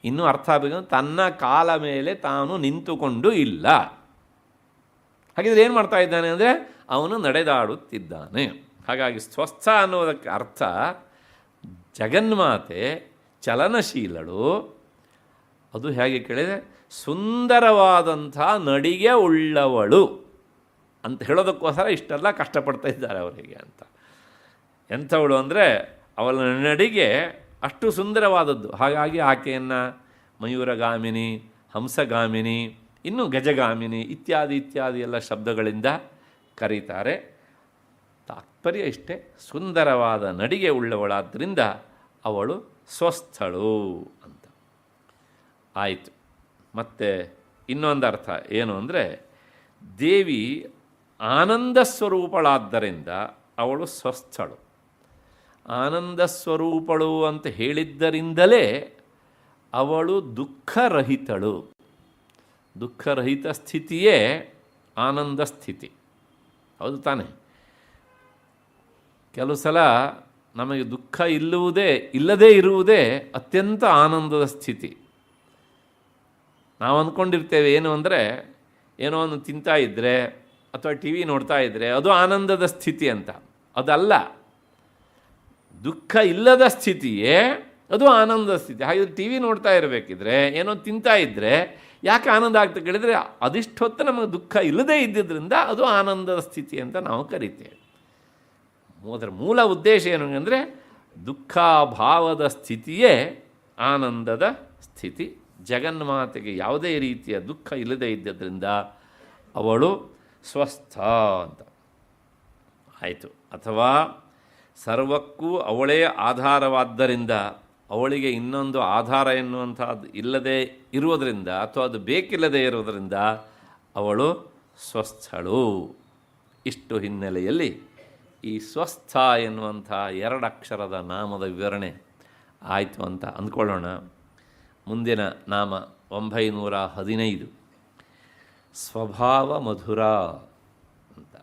ಇನ್ನೂ ಅರ್ಥ ಆಗಬೇಕು, ತನ್ನ ಕಾಲ ಮೇಲೆ ತಾನು ನಿಂತುಕೊಂಡು ಇಲ್ಲ. ಹಾಗಿದ್ರೆ ಏನು ಮಾಡ್ತಾ ಇದ್ದಾನೆ ಅಂದರೆ ಅವನು ನಡೆದಾಡುತ್ತಿದ್ದಾನೆ. ಹಾಗಾಗಿ ಸ್ವಸ್ಥ ಅನ್ನೋದಕ್ಕೆ ಅರ್ಥ ಜಗನ್ಮಾತೆ ಚಲನಶೀಲಳು. ಅದು ಹೇಗೆ ಕೇಳಿದರೆ, ಸುಂದರವಾದಂಥ ನಡಿಗೆ ಉಳ್ಳವಳು ಅಂತ ಹೇಳೋದಕ್ಕೋಸ್ಕರ ಇಷ್ಟೆಲ್ಲ ಕಷ್ಟಪಡ್ತಾ ಇದ್ದಾರೆ ಅವರಿಗೆ ಅಂತ. ಎಂಥವಳು ಅಂದರೆ ಅವಳ ನಡಿಗೆ ಅಷ್ಟು ಸುಂದರವಾದದ್ದು. ಹಾಗಾಗಿ ಆಕೆಯನ್ನು ಮಯೂರಗಾಮಿನಿ, ಹಂಸಗಾಮಿನಿ, ಇನ್ನು ಗಜಗಾಮಿನಿ ಇತ್ಯಾದಿ ಎಲ್ಲ ಶಬ್ದಗಳಿಂದ ಕರೀತಾರೆ. ತಾತ್ಪರ್ಯ ಇಷ್ಟೇ, ಸುಂದರವಾದ ನಡಿಗೆ ಉಳ್ಳವಳಾದ್ದರಿಂದ ಅವಳು ಸ್ವಸ್ಥಳು ಅಂತ ಆಯಿತು. ಮತ್ತು ಇನ್ನೊಂದು ಅರ್ಥ ಏನು ಅಂದರೆ, ದೇವಿ ಆನಂದ ಸ್ವರೂಪಳಾದ್ದರಿಂದ ಅವಳು ಸ್ವಸ್ಥಳು. ಆನಂದ ಸ್ವರೂಪಳು ಅಂತ ಹೇಳಿದ್ದರಿಂದಲೇ ಅವಳು ದುಃಖರಹಿತಳು. ದುಃಖರಹಿತ ಸ್ಥಿತಿಯೇ ಆನಂದ ಸ್ಥಿತಿ. ಹೌದು ತಾನೆ? ಕೆಲವು ಸಲ ನಮಗೆ ದುಃಖ ಇಲ್ಲದೇ ಇರುವುದೇ ಅತ್ಯಂತ ಆನಂದದ ಸ್ಥಿತಿ. ನಾವು ಅಂದ್ಕೊಂಡಿರ್ತೇವೆ ಏನು ಅಂದರೆ, ಏನೋ ಒಂದು ತಿಂತಾ ಇದ್ದರೆ ಅಥವಾ ಟಿ ವಿ ನೋಡ್ತಾ ಇದ್ದರೆ ಅದು ಆನಂದದ ಸ್ಥಿತಿ ಅಂತ. ಅದಲ್ಲ, ದುಃಖ ಇಲ್ಲದ ಸ್ಥಿತಿಯೇ ಅದು ಆನಂದದ ಸ್ಥಿತಿ. ಹಾಗೆ ಟಿ ವಿ ನೋಡ್ತಾ ಇರಬೇಕಿದ್ರೆ, ಏನೋ ತಿಂತಾ ಇದ್ದರೆ ಯಾಕೆ ಆನಂದ ಆಗ್ತಾ ಕೇಳಿದರೆ, ಅದಿಷ್ಟೊತ್ತು ನಮಗೆ ದುಃಖ ಇಲ್ಲದೇ ಇದ್ದಿದ್ದರಿಂದ ಅದು ಆನಂದದ ಸ್ಥಿತಿ ಅಂತ ನಾವು ಕರಿತೇವೆ. ಅದರ ಮೂಲ ಉದ್ದೇಶ ಏನು ಅಂದರೆ, ದುಃಖಾಭಾವದ ಸ್ಥಿತಿಯೇ ಆನಂದದ ಸ್ಥಿತಿ. ಜಗನ್ಮಾತೆಗೆ ಯಾವುದೇ ರೀತಿಯ ದುಃಖ ಇಲ್ಲದೇ ಇದ್ದರಿಂದ ಅವಳು ಸ್ವಸ್ಥ ಅಂತ ಆಯಿತು. ಅಥವಾ ಸರ್ವಕ್ಕೂ ಅವಳೇ ಆಧಾರವಾದ್ದರಿಂದ ಅವಳಿಗೆ ಇನ್ನೊಂದು ಆಧಾರ ಎನ್ನುವಂಥದ್ದು ಇಲ್ಲದೆ ಇರುವುದರಿಂದ ಅಥವಾ ಅದು ಬೇಕಿಲ್ಲದೆ ಇರುವುದರಿಂದ ಅವಳು ಸ್ವಸ್ಥಳು. ಇಷ್ಟು ಹಿನ್ನೆಲೆಯಲ್ಲಿ ಈ ಸ್ವಸ್ಥ ಎನ್ನುವಂಥ 2 ಅಕ್ಷರದ ನಾಮದ ವಿವರಣೆ ಆಯಿತು ಅಂತ ಅಂದ್ಕೊಳ್ಳೋಣ. ಮುಂದಿನ ನಾಮ 915 ಸ್ವಭಾವ ಮಧುರ ಅಂತ.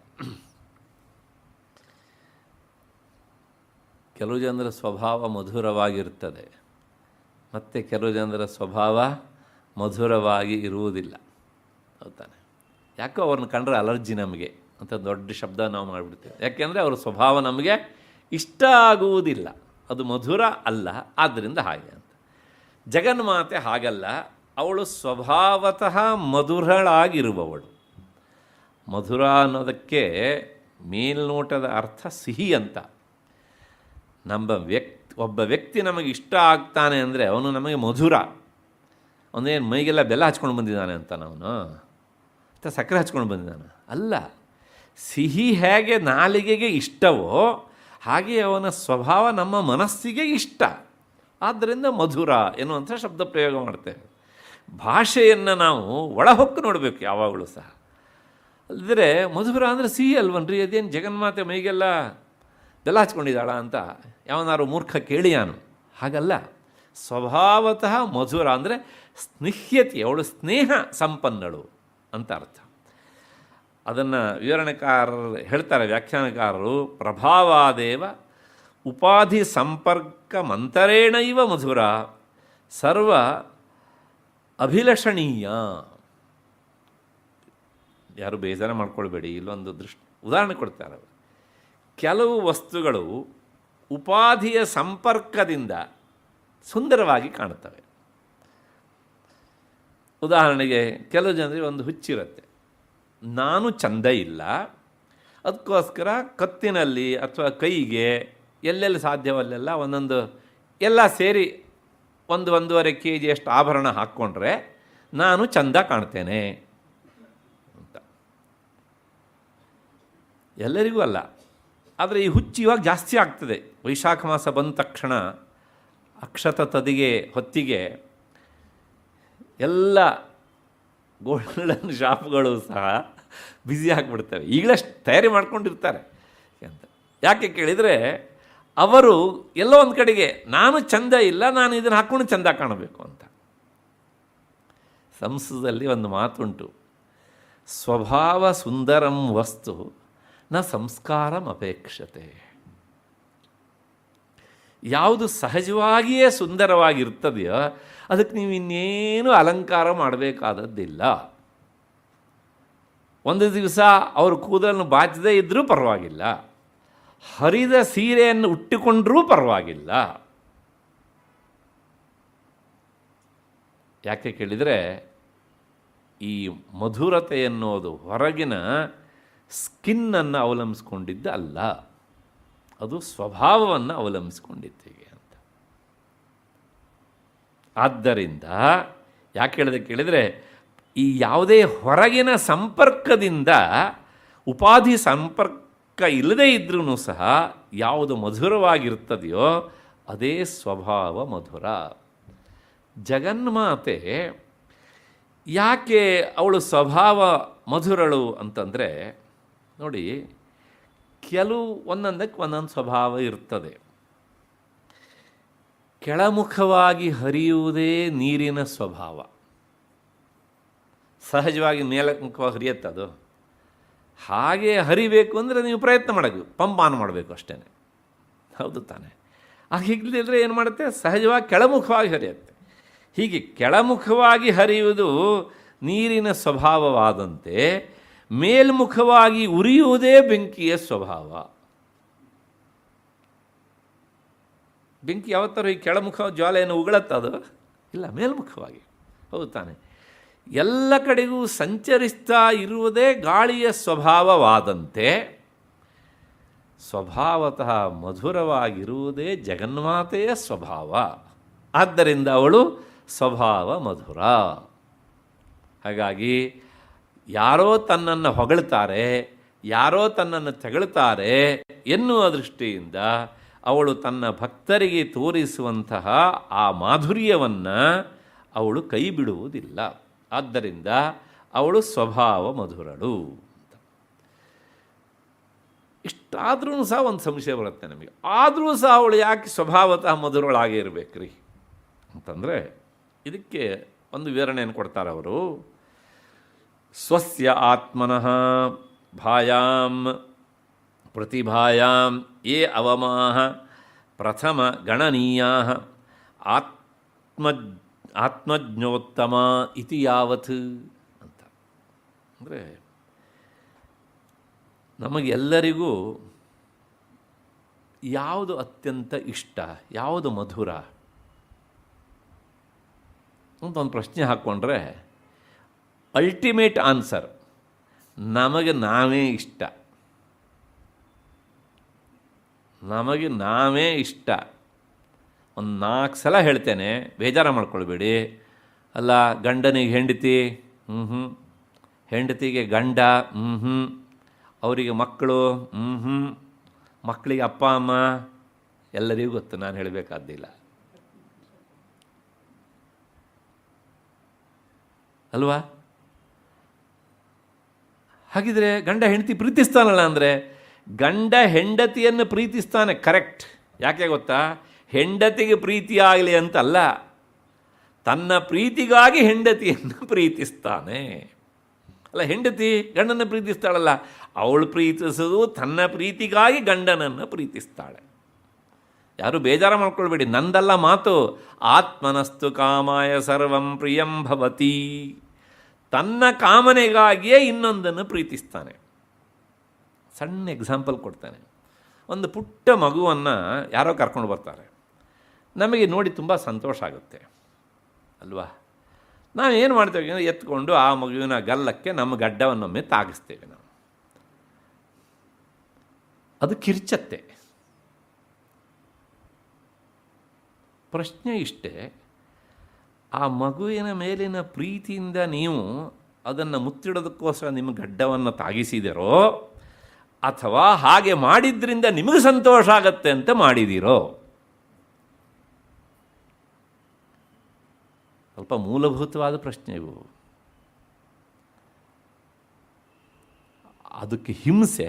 ಕೆಲವು ಜನರ ಸ್ವಭಾವ ಮಧುರವಾಗಿರ್ತದೆ, ಮತ್ತು ಕೆಲವು ಜನರ ಸ್ವಭಾವ ಮಧುರವಾಗಿ ಇರುವುದಿಲ್ಲ. ಹೌದಾನೆ? ಯಾಕೋ ಅವ್ರನ್ನ ಕಂಡ್ರೆ ಅಲರ್ಜಿ ನಮಗೆ ಅಂತ ದೊಡ್ಡ ಶಬ್ದ ನಾವು ಮಾಡಿಬಿಡ್ತೇವೆ. ಯಾಕೆಂದರೆ ಅವ್ರ ಸ್ವಭಾವ ನಮಗೆ ಇಷ್ಟ ಆಗುವುದಿಲ್ಲ, ಅದು ಮಧುರ ಅಲ್ಲ, ಆದ್ದರಿಂದ ಹಾಗೆ ಅಂತ. ಜಗನ್ಮಾತೆ ಹಾಗಲ್ಲ, ಅವಳು ಸ್ವಭಾವತಃ ಮಧುರಳಾಗಿರುವವಳು. ಮಧುರ ಅನ್ನೋದಕ್ಕೆ ಮೇಲ್ನೋಟದ ಅರ್ಥ ಸಿಹಿ ಅಂತ. ಒಬ್ಬ ವ್ಯಕ್ತಿ ನಮಗೆ ಇಷ್ಟ ಆಗ್ತಾನೆ ಅಂದರೆ ಅವನು ನಮಗೆ ಮಧುರ. ಅವನೇನು ಮೈಗೆಲ್ಲ ಬೆಲ್ಲ ಹಚ್ಕೊಂಡು ಬಂದಿದ್ದಾನೆ ಅಂತ ಅವನು, ಅಥವಾ ಸಕ್ಕರೆ ಹಚ್ಕೊಂಡು ಬಂದಿದ್ದಾನೆ ಅಲ್ಲ. ಸಿಹಿ ಹೇಗೆ ನಾಲಿಗೆಗೆ ಇಷ್ಟವೋ ಹಾಗೆ ಅವನ ಸ್ವಭಾವ ನಮ್ಮ ಮನಸ್ಸಿಗೆ ಇಷ್ಟ. ಆದ್ದರಿಂದ ಮಧುರ ಎನ್ನುವಂಥ ಶಬ್ದ ಪ್ರಯೋಗ ಮಾಡ್ತೇವೆ. ಭಾಷೆಯನ್ನು ನಾವು ಒಳಹೊಕ್ಕು ನೋಡಬೇಕು ಯಾವಾಗಲೂ ಸಹ. ಅಲ್ಲದ್ರೆ ಮಧುರ ಅಂದರೆ ಸಿಹಿ ಅಲ್ವನ್ರಿ, ಅದೇನು ಜಗನ್ಮಾತೆ ಮೈಗೆಲ್ಲ ಬೆಲ್ಲ ಹಚ್ಕೊಂಡಿದ್ದಾಳ ಅಂತ ಯಾವನಾರು ಮೂರ್ಖ ಕೇಳಿಯಾನು? ಹಾಗಲ್ಲ. ಸ್ವಭಾವತಃ ಮಧುರ ಅಂದರೆ ಸ್ನಿಹ್ಯತೆ, ಅವಳು ಸ್ನೇಹ ಸಂಪನ್ನಳು ಅಂತ ಅರ್ಥ. ಅದನ್ನು ವಿವರಣೆಕಾರರು ಹೇಳ್ತಾರೆ, ವ್ಯಾಖ್ಯಾನಕಾರರು, ಪ್ರಭಾವಾದೇವ ಉಪಾಧಿ ಸಂಪರ್ಕ ಮಂತರೇಣೈವ ಮಧುರ ಸರ್ವ ಅಭಿಲಷಣೀಯ. ಯಾರು ಬೇಜಾರು ಮಾಡ್ಕೊಳ್ಬೇಡಿ, ಇಲ್ಲೊಂದು ಉದಾಹರಣೆ ಕೊಡ್ತಾರೆ. ಕೆಲವು ವಸ್ತುಗಳು ಉಪಾಧಿಯ ಸಂಪರ್ಕದಿಂದ ಸುಂದರವಾಗಿ ಕಾಣುತ್ತವೆ. ಉದಾಹರಣೆಗೆ ಕೆಲವು ಜನರಿಗೆ ಒಂದು ಹುಚ್ಚಿರುತ್ತೆ, ನಾನು ಚಂದ ಇಲ್ಲ, ಅದಕ್ಕೋಸ್ಕರ ಕತ್ತಿನಲ್ಲಿ ಅಥವಾ ಕೈಗೆ ಎಲ್ಲೆಲ್ಲಿ ಸಾಧ್ಯವಲ್ಲೆಲ್ಲ ಒಂದೊಂದು ಎಲ್ಲ ಸೇರಿ 1-1.5 kg ಅಷ್ಟು ಆಭರಣ ಹಾಕ್ಕೊಂಡ್ರೆ ನಾನು ಚಂದ ಕಾಣ್ತೇನೆ ಅಂತ. ಎಲ್ಲರಿಗೂ ಅಲ್ಲ, ಆದರೆ ಈ ಹುಚ್ಚು ಇವಾಗ ಜಾಸ್ತಿ ಆಗ್ತದೆ. ವೈಶಾಖ ಮಾಸ ಬಂದ ತಕ್ಷಣ ಅಕ್ಷತ ತದಿಗೆ ಹೊತ್ತಿಗೆ ಎಲ್ಲ ಗೋಲ್ಡನ್ ಶಾಪ್ಗಳು ಸಹ ಬ್ಯುಸಿ ಆಗಿಬಿಡ್ತವೆ. ಈಗಲಷ್ಟು ತಯಾರಿ ಮಾಡ್ಕೊಂಡಿರ್ತಾರೆ ಅಂತ. ಯಾಕೆ ಕೇಳಿದರೆ ಅವರು ಎಲ್ಲೋ ಒಂದು ಕಡೆಗೆ ನಾನು ಚಂದ ಇಲ್ಲ, ನಾನು ಇದನ್ನು ಹಾಕ್ಕೊಂಡು ಚಂದ ಕಾಣಬೇಕು ಅಂತ. ಸಂಸ್ಕೃತದಲ್ಲಿ ಒಂದು ಮಾತುಂಟು, ಸ್ವಭಾವ ಸುಂದರಂ ವಸ್ತು ನ ಸಂಸ್ಕಾರಂ ಅಪೇಕ್ಷತೆ. ಯಾವುದು ಸಹಜವಾಗಿಯೇ ಸುಂದರವಾಗಿರ್ತದೆಯೋ ಅದಕ್ಕೆ ನೀವು ಇನ್ನೇನು ಅಲಂಕಾರ ಮಾಡಬೇಕಾದದ್ದಿಲ್ಲ. ಒಂದು ದಿವಸ ಅವರು ಕೂದಲನ್ನು ಬಾಚದೇ ಇದ್ದರೂ ಪರವಾಗಿಲ್ಲ, ಹರಿದ ಸೀರೆಯನ್ನು ಉಟ್ಟುಕೊಂಡ್ರೂ ಪರವಾಗಿಲ್ಲ. ಯಾಕೆ ಕೇಳಿದರೆ ಈ ಮಧುರತೆ ಎನ್ನುವುದು ಹೊರಗಿನ ಸ್ಕಿನ್ನನ್ನು ಅವಲಂಬಿಸ್ಕೊಂಡಿದ್ದ ಅಲ್ಲ, ಅದು ಸ್ವಭಾವವನ್ನು ಅವಲಂಬಿಸ್ಕೊಂಡಿದ್ದೇವೆ ಅಂತ. ಆದ್ದರಿಂದ ಯಾಕೆ ಹೇಳಿದೆ ಕೇಳಿದರೆ ಈ ಯಾವುದೇ ಹೊರಗಿನ ಸಂಪರ್ಕದಿಂದ ಉಪಾಧಿ ಸಂಪರ್ಕ ಇಲ್ಲದೇ ಇದ್ರೂ ಸಹ ಯಾವುದು ಮಧುರವಾಗಿರ್ತದೆಯೋ ಅದೇ ಸ್ವಭಾವ ಮಧುರ. ಜಗನ್ಮಾತೆ ಯಾಕೆ ಅವಳು ಸ್ವಭಾವ ಮಧುರಳು ಅಂತಂದರೆ ನೋಡಿ, ಕೆಲವು ಒಂದೊಂದಕ್ಕೆ ಒಂದೊಂದು ಸ್ವಭಾವ ಇರ್ತದೆ. ಕೆಳಮುಖವಾಗಿ ಹರಿಯುವುದೇ ನೀರಿನ ಸ್ವಭಾವ. ಸಹಜವಾಗಿ ಮೇಲಮುಖವಾಗಿ ಹರಿಯುತ್ತದು. ಹಾಗೆ ಹರಿಬೇಕು ಅಂದರೆ ನೀವು ಪ್ರಯತ್ನ ಮಾಡಬೇಕು, ಪಂಪ್ ಆನ್ ಮಾಡಬೇಕು ಅಷ್ಟೇ. ಹೌದು ತಾನೆ? ಹೀಗಿಲ್ಲದಿದ್ದರೆ ಏನು ಮಾಡುತ್ತೆ, ಸಹಜವಾಗಿ ಕೆಳಮುಖವಾಗಿ ಹರಿಯುತ್ತೆ. ಹೀಗೆ ಕೆಳಮುಖವಾಗಿ ಹರಿಯುವುದು ನೀರಿನ ಸ್ವಭಾವವಾದಂತೆ ಮೇಲ್ಮುಖವಾಗಿ ಉರಿಯುವುದೇ ಬೆಂಕಿಯ ಸ್ವಭಾವ. ಬೆಂಕಿ ಯಾವತ್ತಾರು ಈ ಕೆಳಮುಖ ಜ್ವಾಲೆಯನ್ನು ಉಗುಳತ್ತದು ಇಲ್ಲ, ಮೇಲ್ಮುಖವಾಗಿ. ಹೌದು ತಾನೆ? ಎಲ್ಲ ಕಡೆಗೂ ಸಂಚರಿಸ್ತಾ ಇರುವುದೇ ಗಾಳಿಯ ಸ್ವಭಾವವಾದಂತೆ ಸ್ವಭಾವತಃ ಮಧುರವಾಗಿರುವುದೇ ಜಗನ್ಮಾತೆಯ ಸ್ವಭಾವ. ಆದ್ದರಿಂದ ಅವಳು ಸ್ವಭಾವ ಮಧುರ. ಹಾಗಾಗಿ ಯಾರೋ ತನ್ನನ್ನು ಹೊಗಳ್ತಾರೆ, ಯಾರೋ ತನ್ನನ್ನು ತೆಗಳ್ತಾರೆ ಎನ್ನುವ ದೃಷ್ಟಿಯಿಂದ ಅವಳು ತನ್ನ ಭಕ್ತರಿಗೆ ತೋರಿಸುವಂತಹ ಆ ಮಾಧುರ್ಯವನ್ನು ಅವಳು ಕೈ ಬಿಡುವುದಿಲ್ಲ. ಆದ್ದರಿಂದ ಅವಳು ಸ್ವಭಾವ ಮಧುರಳು. ಇಷ್ಟಾದ್ರೂ ಸಹ ಒಂದು ಸಂಶಯ ಬರುತ್ತೆ ನಮಗೆ, ಆದರೂ ಸಹ ಅವಳು ಯಾಕೆ ಸ್ವಭಾವತಃ ಮಧುರಳಾಗೇ ಇರಬೇಕ್ರಿ ಅಂತಂದರೆ ಇದಕ್ಕೆ ಒಂದು ವಿವರಣೆಯನ್ನು ಕೊಡ್ತಾರೆ ಅವರು. ಸ್ವಸ್ಯ ಆತ್ಮನಃ ಭಾಯಾಂ ಪ್ರತಿಭಾಯಾಂ ಯೇ ಅವಮಾಹ ಪ್ರಥಮ ಗಣನೀಯಾ ಆತ್ಮಜ್ಞೋತ್ತಮ ಇತಿ ಯಾವತ್ ಅಂತ. ಅಂದರೆ ನಮಗೆಲ್ಲರಿಗೂ ಯಾವುದು ಅತ್ಯಂತ ಇಷ್ಟ, ಯಾವುದು ಮಧುರ ಅಂತ ಒಂದು ಪ್ರಶ್ನೆ ಹಾಕ್ಕೊಂಡ್ರೆ ಅಲ್ಟಿಮೇಟ್ ಆನ್ಸರ್ ನಮಗೆ ನಾವೇ ಇಷ್ಟ. ನಮಗೆ ನಾವೇ ಇಷ್ಟ. ಒಂದು 4 ಸಲ ಹೇಳ್ತೇನೆ, ಬೇಜಾರು ಮಾಡ್ಕೊಳ್ಬೇಡಿ. ಅಲ್ಲ, ಗಂಡನಿಗೆ ಹೆಂಡತಿ, ಹೆಂಡತಿಗೆ ಗಂಡ, ಅವರಿಗೆ ಮಕ್ಕಳು, ಮಕ್ಕಳಿಗೆ ಅಪ್ಪ ಅಮ್ಮ, ಎಲ್ಲರಿಗೂ ಗೊತ್ತು, ನಾನು ಹೇಳಬೇಕಾದ್ದಿಲ್ಲ ಅಲ್ವಾ? ಹಾಗಿದ್ರೆ ಗಂಡ ಹೆಂಡತಿ ಪ್ರೀತಿಸ್ತಾನಲ್ಲ ಅಂದರೆ ಗಂಡ ಹೆಂಡತಿಯನ್ನು ಪ್ರೀತಿಸ್ತಾನೆ, ಕರೆಕ್ಟ್. ಯಾಕೆ ಗೊತ್ತಾ? ಹೆಂಡತಿಗೆ ಪ್ರೀತಿ ಆಗಲಿ ಅಂತಲ್ಲ, ತನ್ನ ಪ್ರೀತಿಗಾಗಿ ಹೆಂಡತಿಯನ್ನು ಪ್ರೀತಿಸ್ತಾನೆ. ಅಲ್ಲ, ಹೆಂಡತಿ ಗಂಡನ ಪ್ರೀತಿಸ್ತಾಳಲ್ಲ, ಅವಳು ಪ್ರೀತಿಸೋದು ತನ್ನ ಪ್ರೀತಿಗಾಗಿ ಗಂಡನನ್ನು ಪ್ರೀತಿಸ್ತಾಳೆ. ಯಾರು ಬೇಜಾರು ಮಾಡ್ಕೊಳ್ಬೇಡಿ, ನಂದಲ್ಲ ಮಾತು. ಆತ್ಮನಸ್ತು ಕಾಮಾಯ ಸರ್ವಂ ಪ್ರಿಯಂ ಭವತಿ. ತನ್ನ ಕಾಮನೆಗಾಗಿಯೇ ಇನ್ನೊಂದನ್ನು ಪ್ರೀತಿಸ್ತಾನೆ. ಸಣ್ಣ ಎಕ್ಸಾಂಪಲ್ ಕೊಡ್ತಾನೆ. ಒಂದು ಪುಟ್ಟ ಮಗುವನ್ನು ಯಾರೋ ಕರ್ಕೊಂಡು ಬರ್ತಾರೆ, ನಮಗೆ ನೋಡಿ ತುಂಬ ಸಂತೋಷ ಆಗುತ್ತೆ ಅಲ್ವಾ? ನಾವು ಏನು ಮಾಡ್ತೇವೆ ಅಂದರೆ ಎತ್ಕೊಂಡು ಆ ಮಗುವಿನ ಗಲ್ಲಕ್ಕೆ ನಮ್ಮ ಗಡ್ಡವನ್ನೊಮ್ಮೆ ತಾಗಿಸ್ತೇವೆ. ನಾವು ಅದು ಕಿರ್ಚತ್ತೆ. ಪ್ರಶ್ನೆ ಇಷ್ಟೇ, ಆ ಮಗುವಿನ ಮೇಲಿನ ಪ್ರೀತಿಯಿಂದ ನೀವು ಅದನ್ನು ಮುತ್ತಿಡೋದಕ್ಕೋಸ್ಕರ ನಿಮ್ಮ ಗಡ್ಡವನ್ನು ತಾಗಿಸಿದಿರೋ ಅಥವಾ ಹಾಗೆ ಮಾಡಿದ್ರಿಂದ ನಿಮಗೆ ಸಂತೋಷ ಆಗತ್ತೆ ಅಂತ ಮಾಡಿದಿರೋ? ಸ್ವಲ್ಪ ಮೂಲಭೂತವಾದ ಪ್ರಶ್ನೆ ಇವು. ಅದಕ್ಕೆ ಹಿಂಸೆ,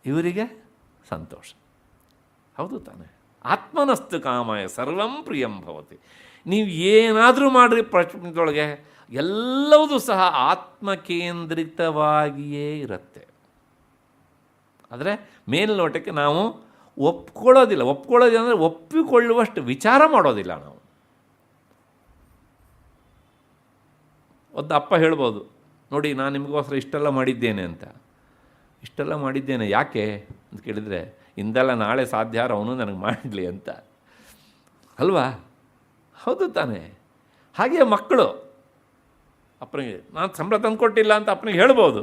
ಇವರಿಗೆ ಸಂತೋಷ. ಹೌದು ತಾನೆ? ಆತ್ಮನಸ್ತು ಕಾಮಾಯ ಸರ್ವಂ ಪ್ರಿಯಂ ಭವತಿ. ನೀವು ಏನಾದರೂ ಮಾಡಿರಿ ಪ್ರಪಂಚದೊಳಗೆ ಎಲ್ಲವೂ ಸಹ ಆತ್ಮಕೇಂದ್ರಿತವಾಗಿಯೇ ಇರುತ್ತೆ. ಆದರೆ ಮೇಲ್ನೋಟಕ್ಕೆ ನಾವು ಒಪ್ಕೊಳ್ಳೋದಿಲ್ಲ. ಅಂದರೆ ಒಪ್ಪಿಕೊಳ್ಳುವಷ್ಟು ವಿಚಾರ ಮಾಡೋದಿಲ್ಲ ನಾವು. ಒಂದು ಅಪ್ಪ ಹೇಳ್ಬೋದು, ನೋಡಿ ನಾನು ನಿಮಗೋಸ್ಕರ ಇಷ್ಟೆಲ್ಲ ಮಾಡಿದ್ದೇನೆ ಅಂತ. ಇಷ್ಟೆಲ್ಲ ಮಾಡಿದ್ದೇನೆ ಯಾಕೆ ಅಂತ ಕೇಳಿದರೆ, ಇಂದೆಲ್ಲ ನಾಳೆ ಸಾಧ್ಯಾರ ಅವನು ನನಗೆ ಮಾಡಲಿ ಅಂತ ಅಲ್ವಾ? ಹೌದು ತಾನೆ? ಹಾಗೆ ಮಕ್ಕಳು ಅಪ್ಪನಿಗೆ ನಾನು ಸಂಬಳ ತಂದುಕೊಟ್ಟಿಲ್ಲ ಅಂತ ಅಪ್ಪನಿಗೆ ಹೇಳ್ಬೋದು.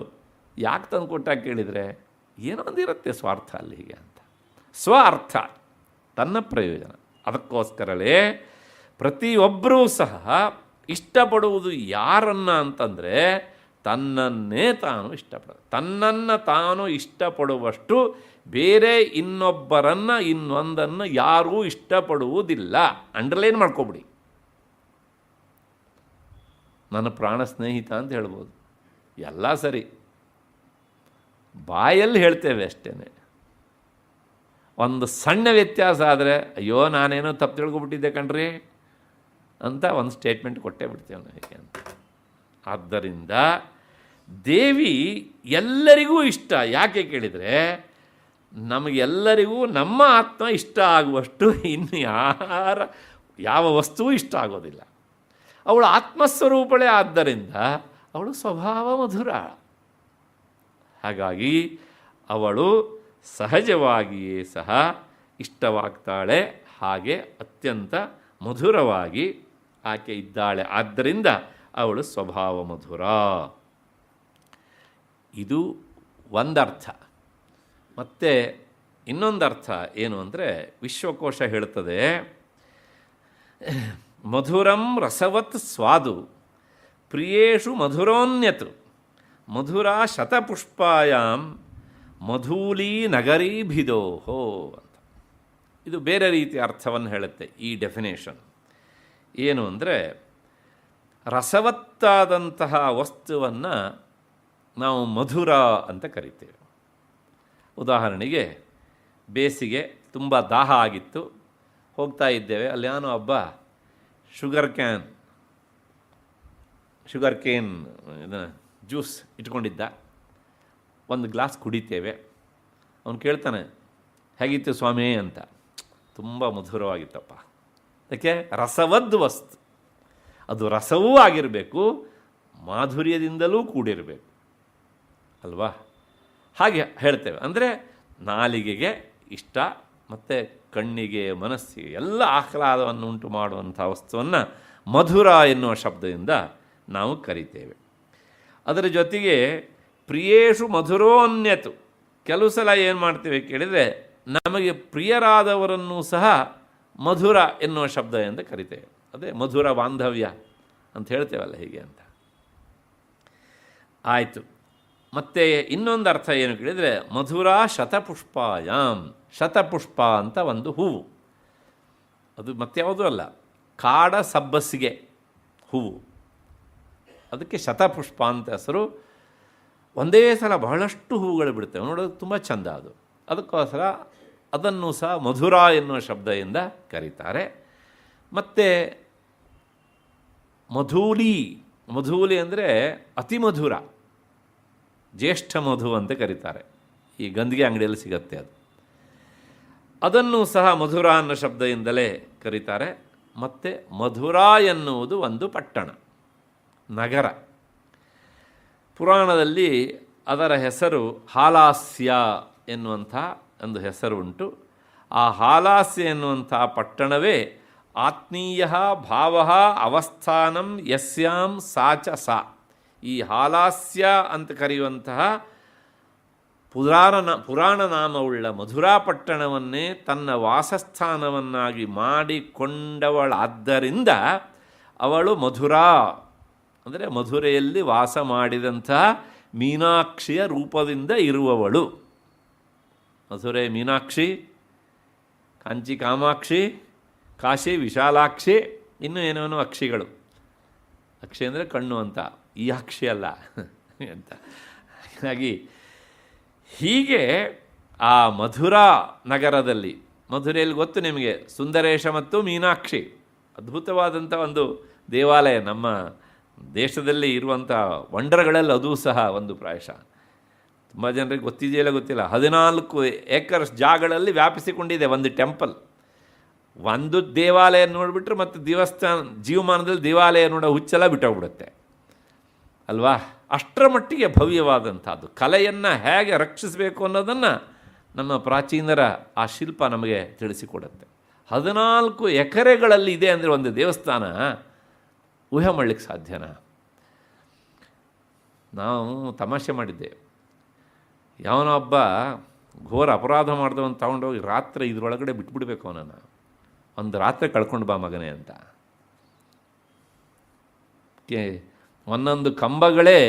ಯಾಕೆ ತಂದುಕೊಟ್ಟಾಗ ಕೇಳಿದರೆ ಏನೋ ಒಂದಿರುತ್ತೆ ಸ್ವಾರ್ಥ ಅಲ್ಲಿಗೆ ಅಂತ. ಸ್ವಾರ್ಥ, ತನ್ನ ಪ್ರಯೋಜನ. ಅದಕ್ಕೋಸ್ಕರಲೇ ಪ್ರತಿಯೊಬ್ಬರೂ ಸಹ ಇಷ್ಟಪಡುವುದು ಯಾರನ್ನು ಅಂತಂದರೆ ತನ್ನನ್ನೇ ತಾನು ಇಷ್ಟಪಡೋದು. ತನ್ನನ್ನು ತಾನು ಇಷ್ಟಪಡುವಷ್ಟು ಬೇರೆ ಇನ್ನೊಬ್ಬರನ್ನು ಇನ್ನೊಂದನ್ನು ಯಾರೂ ಇಷ್ಟಪಡುವುದಿಲ್ಲ. ಅಂಡರ್ಲೈನ್ ಮಾಡ್ಕೊಬಿಡಿ. ನನ್ನ ಪ್ರಾಣ ಸ್ನೇಹಿತ ಅಂತ ಹೇಳ್ಬೋದು, ಎಲ್ಲ ಸರಿ, ಬಾಯಲ್ಲಿ ಹೇಳ್ತೇವೆ ಅಷ್ಟೇ. ಒಂದು ಸಣ್ಣ ವ್ಯತ್ಯಾಸ ಆದರೆ ಅಯ್ಯೋ ನಾನೇನೋ ತಪ್ಪು ತಿಳ್ಕೊಬಿಟ್ಟಿದ್ದೆ ಕಣ್ರಿ ಅಂತ ಒಂದು ಸ್ಟೇಟ್ಮೆಂಟ್ ಕೊಟ್ಟೇ ಬಿಡ್ತೇವೆ ನನಗೆ ಅಂತ. ಆದ್ದರಿಂದ ದೇವಿ ಎಲ್ಲರಿಗೂ ಇಷ್ಟ. ಯಾಕೆ ಕೇಳಿದರೆ ನಮಗೆಲ್ಲರಿಗೂ ನಮ್ಮ ಆತ್ಮ ಇಷ್ಟ ಆಗುವಷ್ಟು ಇನ್ನು ಯಾವ ವಸ್ತುವು ಇಷ್ಟ ಆಗೋದಿಲ್ಲ. ಅವಳು ಆತ್ಮಸ್ವರೂಪಳೇ, ಆದ್ದರಿಂದ ಅವಳು ಸ್ವಭಾವ ಮಧುರ. ಹಾಗಾಗಿ ಅವಳು ಸಹಜವಾಗಿಯೇ ಸಹ ಇಷ್ಟವಾಗ್ತಾಳೆ. ಹಾಗೆ ಅತ್ಯಂತ ಮಧುರವಾಗಿ ಆಕೆ ಇದ್ದಾಳೆ. ಆದ್ದರಿಂದ ಅವಳು ಸ್ವಭಾವ ಮಧುರ. ಇದು ಒಂದರ್ಥ. ಮತ್ತು ಇನ್ನೊಂದರ್ಥ ಏನು ಅಂದರೆ, ವಿಶ್ವಕೋಶ ಹೇಳ್ತದೆ, ಮಧುರಂ ರಸವತ್ ಸ್ವಾದು ಪ್ರಿಯೇಷು ಮಧುರೋನ್ಯತ್ ಮಧುರಾ ಶತಪುಷ್ಪಾಯಾಂ ಮಧೂಲೀ ನಗರೀಭಿದೋಹೋ ಅಂತ. ಇದು ಬೇರೆ ರೀತಿಯ ಅರ್ಥವನ್ನು ಹೇಳುತ್ತೆ ಈ ಡೆಫಿನೇಷನ್. ಏನು ಅಂದರೆ, ರಸವತ್ತಾದಂತಹ ವಸ್ತುವನ್ನು ನಾವು ಮಧುರ ಅಂತ ಕರಿತೇವೆ. ಉದಾಹರಣೆಗೆ ಬೇಸಿಗೆ, ತುಂಬ ದಾಹ ಆಗಿತ್ತು, ಹೋಗ್ತಾ ಇದ್ದೇವೆ, ಅಲ್ಲಿ ಏನೋ ಒಬ್ಬ ಶುಗರ್ ಕೇನ್ ಜ್ಯೂಸ್ ಇಟ್ಕೊಂಡಿದ್ದ. ಒಂದು ಗ್ಲಾಸ್ ಕುಡಿತೇವೆ. ಅವನು ಕೇಳ್ತಾನೆ, ಹೇಗಿತ್ತು ಸ್ವಾಮಿ ಅಂತ. ತುಂಬ ಮಧುರವಾಗಿತ್ತಪ್ಪ. ಯಾಕೆ? ರಸವದ್ ವಸ್ತು, ಅದು ರಸವೂ ಆಗಿರಬೇಕು, ಮಾಧುರ್ಯದಿಂದಲೂ ಕೂಡಿರಬೇಕು ಅಲ್ವಾ? ಹಾಗೆ ಹೇಳ್ತೇವೆ. ಅಂದರೆ ನಾಲಿಗೆಗೆ ಇಷ್ಟ ಮತ್ತು ಕಣ್ಣಿಗೆ ಮನಸ್ಸಿಗೆ ಎಲ್ಲ ಆಹ್ಲಾದವನ್ನು ಉಂಟು ಮಾಡುವಂಥ ವಸ್ತುವನ್ನು ಮಧುರ ಎನ್ನುವ ಶಬ್ದದಿಂದ ನಾವು ಕರಿತೇವೆ. ಅದರ ಜೊತೆಗೆ ಪ್ರಿಯೇಷು ಮಧುರೋನ್ಯತು, ಕೆಲವು ಸಲ ಏನು ಮಾಡ್ತೇವೆ ಕೇಳಿದರೆ ನಮಗೆ ಪ್ರಿಯರಾದವರನ್ನು ಸಹ ಮಧುರ ಎನ್ನುವ ಶಬ್ದದಿಂದ ಕರಿತೇವೆ. ಅದೇ ಮಧುರ ಬಾಂಧವ್ಯ ಅಂತ ಹೇಳ್ತೇವಲ್ಲ, ಹೀಗೆ ಅಂತ ಆಯಿತು. ಮತ್ತು ಇನ್ನೊಂದು ಅರ್ಥ ಏನು ಕೇಳಿದರೆ ಮಧುರ ಶತಪುಷ್ಪಾಯಾಮ್, ಶತಪುಷ್ಪ ಅಂತ ಒಂದು ಹೂವು, ಅದು ಮತ್ಯಾವುದೂ ಅಲ್ಲ, ಕಾಡ ಸಬ್ಬಸಿಗೆ ಹೂವು, ಅದಕ್ಕೆ ಶತಪುಷ್ಪ ಅಂತ ಹೆಸರು. ಒಂದೇ ಸಲ ಬಹಳಷ್ಟು ಹೂಗಳು ಬಿಡ್ತೇವೆ, ನೋಡೋದಕ್ಕೆ ತುಂಬ ಚೆಂದ ಅದು. ಅದಕ್ಕೋಸ್ಕರ ಅದನ್ನು ಸಹ ಮಧುರ ಎನ್ನುವ ಶಬ್ದದಿಂದ ಕರೀತಾರೆ. ಮತ್ತು ಮಧೂಲಿ, ಮಧೂಲಿ ಅಂದರೆ ಅತಿ ಮಧುರ, ಜ್ಯೇಷ್ಠ ಮಧು ಅಂತ ಕರೀತಾರೆ. ಈ ಗಂಧಿಗೆ ಅಂಗಡಿಯಲ್ಲಿ ಸಿಗತ್ತೆ ಅದು, ಅದನ್ನು ಸಹ ಮಧುರ ಅನ್ನೋ ಶಬ್ದದಿಂದಲೇ ಕರೀತಾರೆ. ಮತ್ತು ಮಧುರ ಎನ್ನುವುದು ಒಂದು ಪಟ್ಟಣ, ನಗರ. ಪುರಾಣದಲ್ಲಿ ಅದರ ಹೆಸರು ಹಾಲಾಸ್ಯ ಎನ್ನುವಂಥ ಒಂದು ಹೆಸರು ಉಂಟು. ಆ ಹಾಲಾಸ್ಯ ಎನ್ನುವಂಥ ಪಟ್ಟಣವೇ ಆತ್ಮೀಯ ಭಾವ ಅವಸ್ಥಾನಂ ಯಸ್ಯಾಂ ಸಾಚ ಸಾ. ಈ ಹಾಲಾಸ್ಯ ಅಂತ ಕರೆಯುವಂತಹ ಪುರಾಣ ನಾಮವುಳ್ಳ ಮಧುರಾ ಪಟ್ಟಣವನ್ನೇ ತನ್ನ ವಾಸಸ್ಥಾನವನ್ನಾಗಿ ಮಾಡಿಕೊಂಡವಳಾದ್ದರಿಂದ ಅವಳು ಮಧುರಾ, ಅಂದರೆ ಮಧುರೆಯಲ್ಲಿ ವಾಸ ಮಾಡಿದಂತಹ ಮೀನಾಕ್ಷಿಯ ರೂಪದಿಂದ ಇರುವವಳು. ಮಧುರೆ ಮೀನಾಕ್ಷಿ, ಕಾಂಚಿ ಕಾಮಾಕ್ಷಿ, ಕಾಶಿ ವಿಶಾಲಾಕ್ಷಿ, ಇನ್ನೂ ಏನೇನೋ ಅಕ್ಷಿಗಳು. ಅಕ್ಷಿ ಅಂದರೆ ಕಣ್ಣು ಅಂತ, ಈ ಅಕ್ಷಿ ಅಲ್ಲ ಅಂತ. ಹಾಗಾಗಿ ಹೀಗೆ ಆ ಮಧುರಾ ನಗರದಲ್ಲಿ, ಮಧುರೆಯಲ್ಲಿ ಗೊತ್ತು ನಿಮಗೆ ಸುಂದರೇಶ ಮತ್ತು ಮೀನಾಕ್ಷಿ, ಅದ್ಭುತವಾದಂಥ ಒಂದು ದೇವಾಲಯ. ನಮ್ಮ ದೇಶದಲ್ಲಿ ಇರುವಂಥ ವಂಡರ್ಗಳಲ್ಲಿ ಅದೂ ಸಹ ಒಂದು ಪ್ರಾಯಶಃ. ತುಂಬ ಜನರಿಗೆ ಗೊತ್ತಿದೆಯಲ್ಲ ಗೊತ್ತಿಲ್ಲ, 14 ಏಕರ್ಸ್ ಜಾಗಗಳಲ್ಲಿ ವ್ಯಾಪಿಸಿಕೊಂಡಿದೆ ಒಂದು ಟೆಂಪಲ್. ಒಂದು ದೇವಾಲಯ ನೋಡಿಬಿಟ್ರೆ ಮತ್ತು ದೇವಸ್ಥಾನ ಜೀವಮಾನದಲ್ಲಿ ದೇವಾಲಯ ನೋಡೋ ಹುಚ್ಚೆಲ್ಲ ಬಿಟ್ಟೋಗ್ಬಿಡುತ್ತೆ ಅಲ್ವಾ? ಅಷ್ಟರ ಮಟ್ಟಿಗೆ ಭವ್ಯವಾದಂಥದ್ದು. ಕಲೆಯನ್ನು ಹೇಗೆ ರಕ್ಷಿಸಬೇಕು ಅನ್ನೋದನ್ನು ನಮ್ಮ ಪ್ರಾಚೀನರ ಆ ಶಿಲ್ಪ ನಮಗೆ ತಿಳಿಸಿಕೊಡುತ್ತೆ. 14 ಎಕರೆಗಳಲ್ಲಿ ಇದೆ ಅಂದರೆ ಒಂದು ದೇವಸ್ಥಾನ, ಊಹೆ ಮಾಡಲಿಕ್ಕೆ ಸಾಧ್ಯನಾ? ನಾವು ತಮಾಷೆ ಮಾಡಿದ್ದೆ, ಯಾವನೋ ಒಬ್ಬ ಘೋರ ಅಪರಾಧ ಮಾಡಿದವನು ತಗೊಂಡೋಗಿ ರಾತ್ರಿ ಇದರೊಳಗಡೆ ಬಿಟ್ಬಿಡ್ಬೇಕು ಅವನನ್ನು, ಒಂದು ರಾತ್ರಿ ಕಳ್ಕೊಂಡು ಬಾ ಮಗನೇ ಅಂತ. ಒಂದೊಂದು ಕಂಬಗಳೇ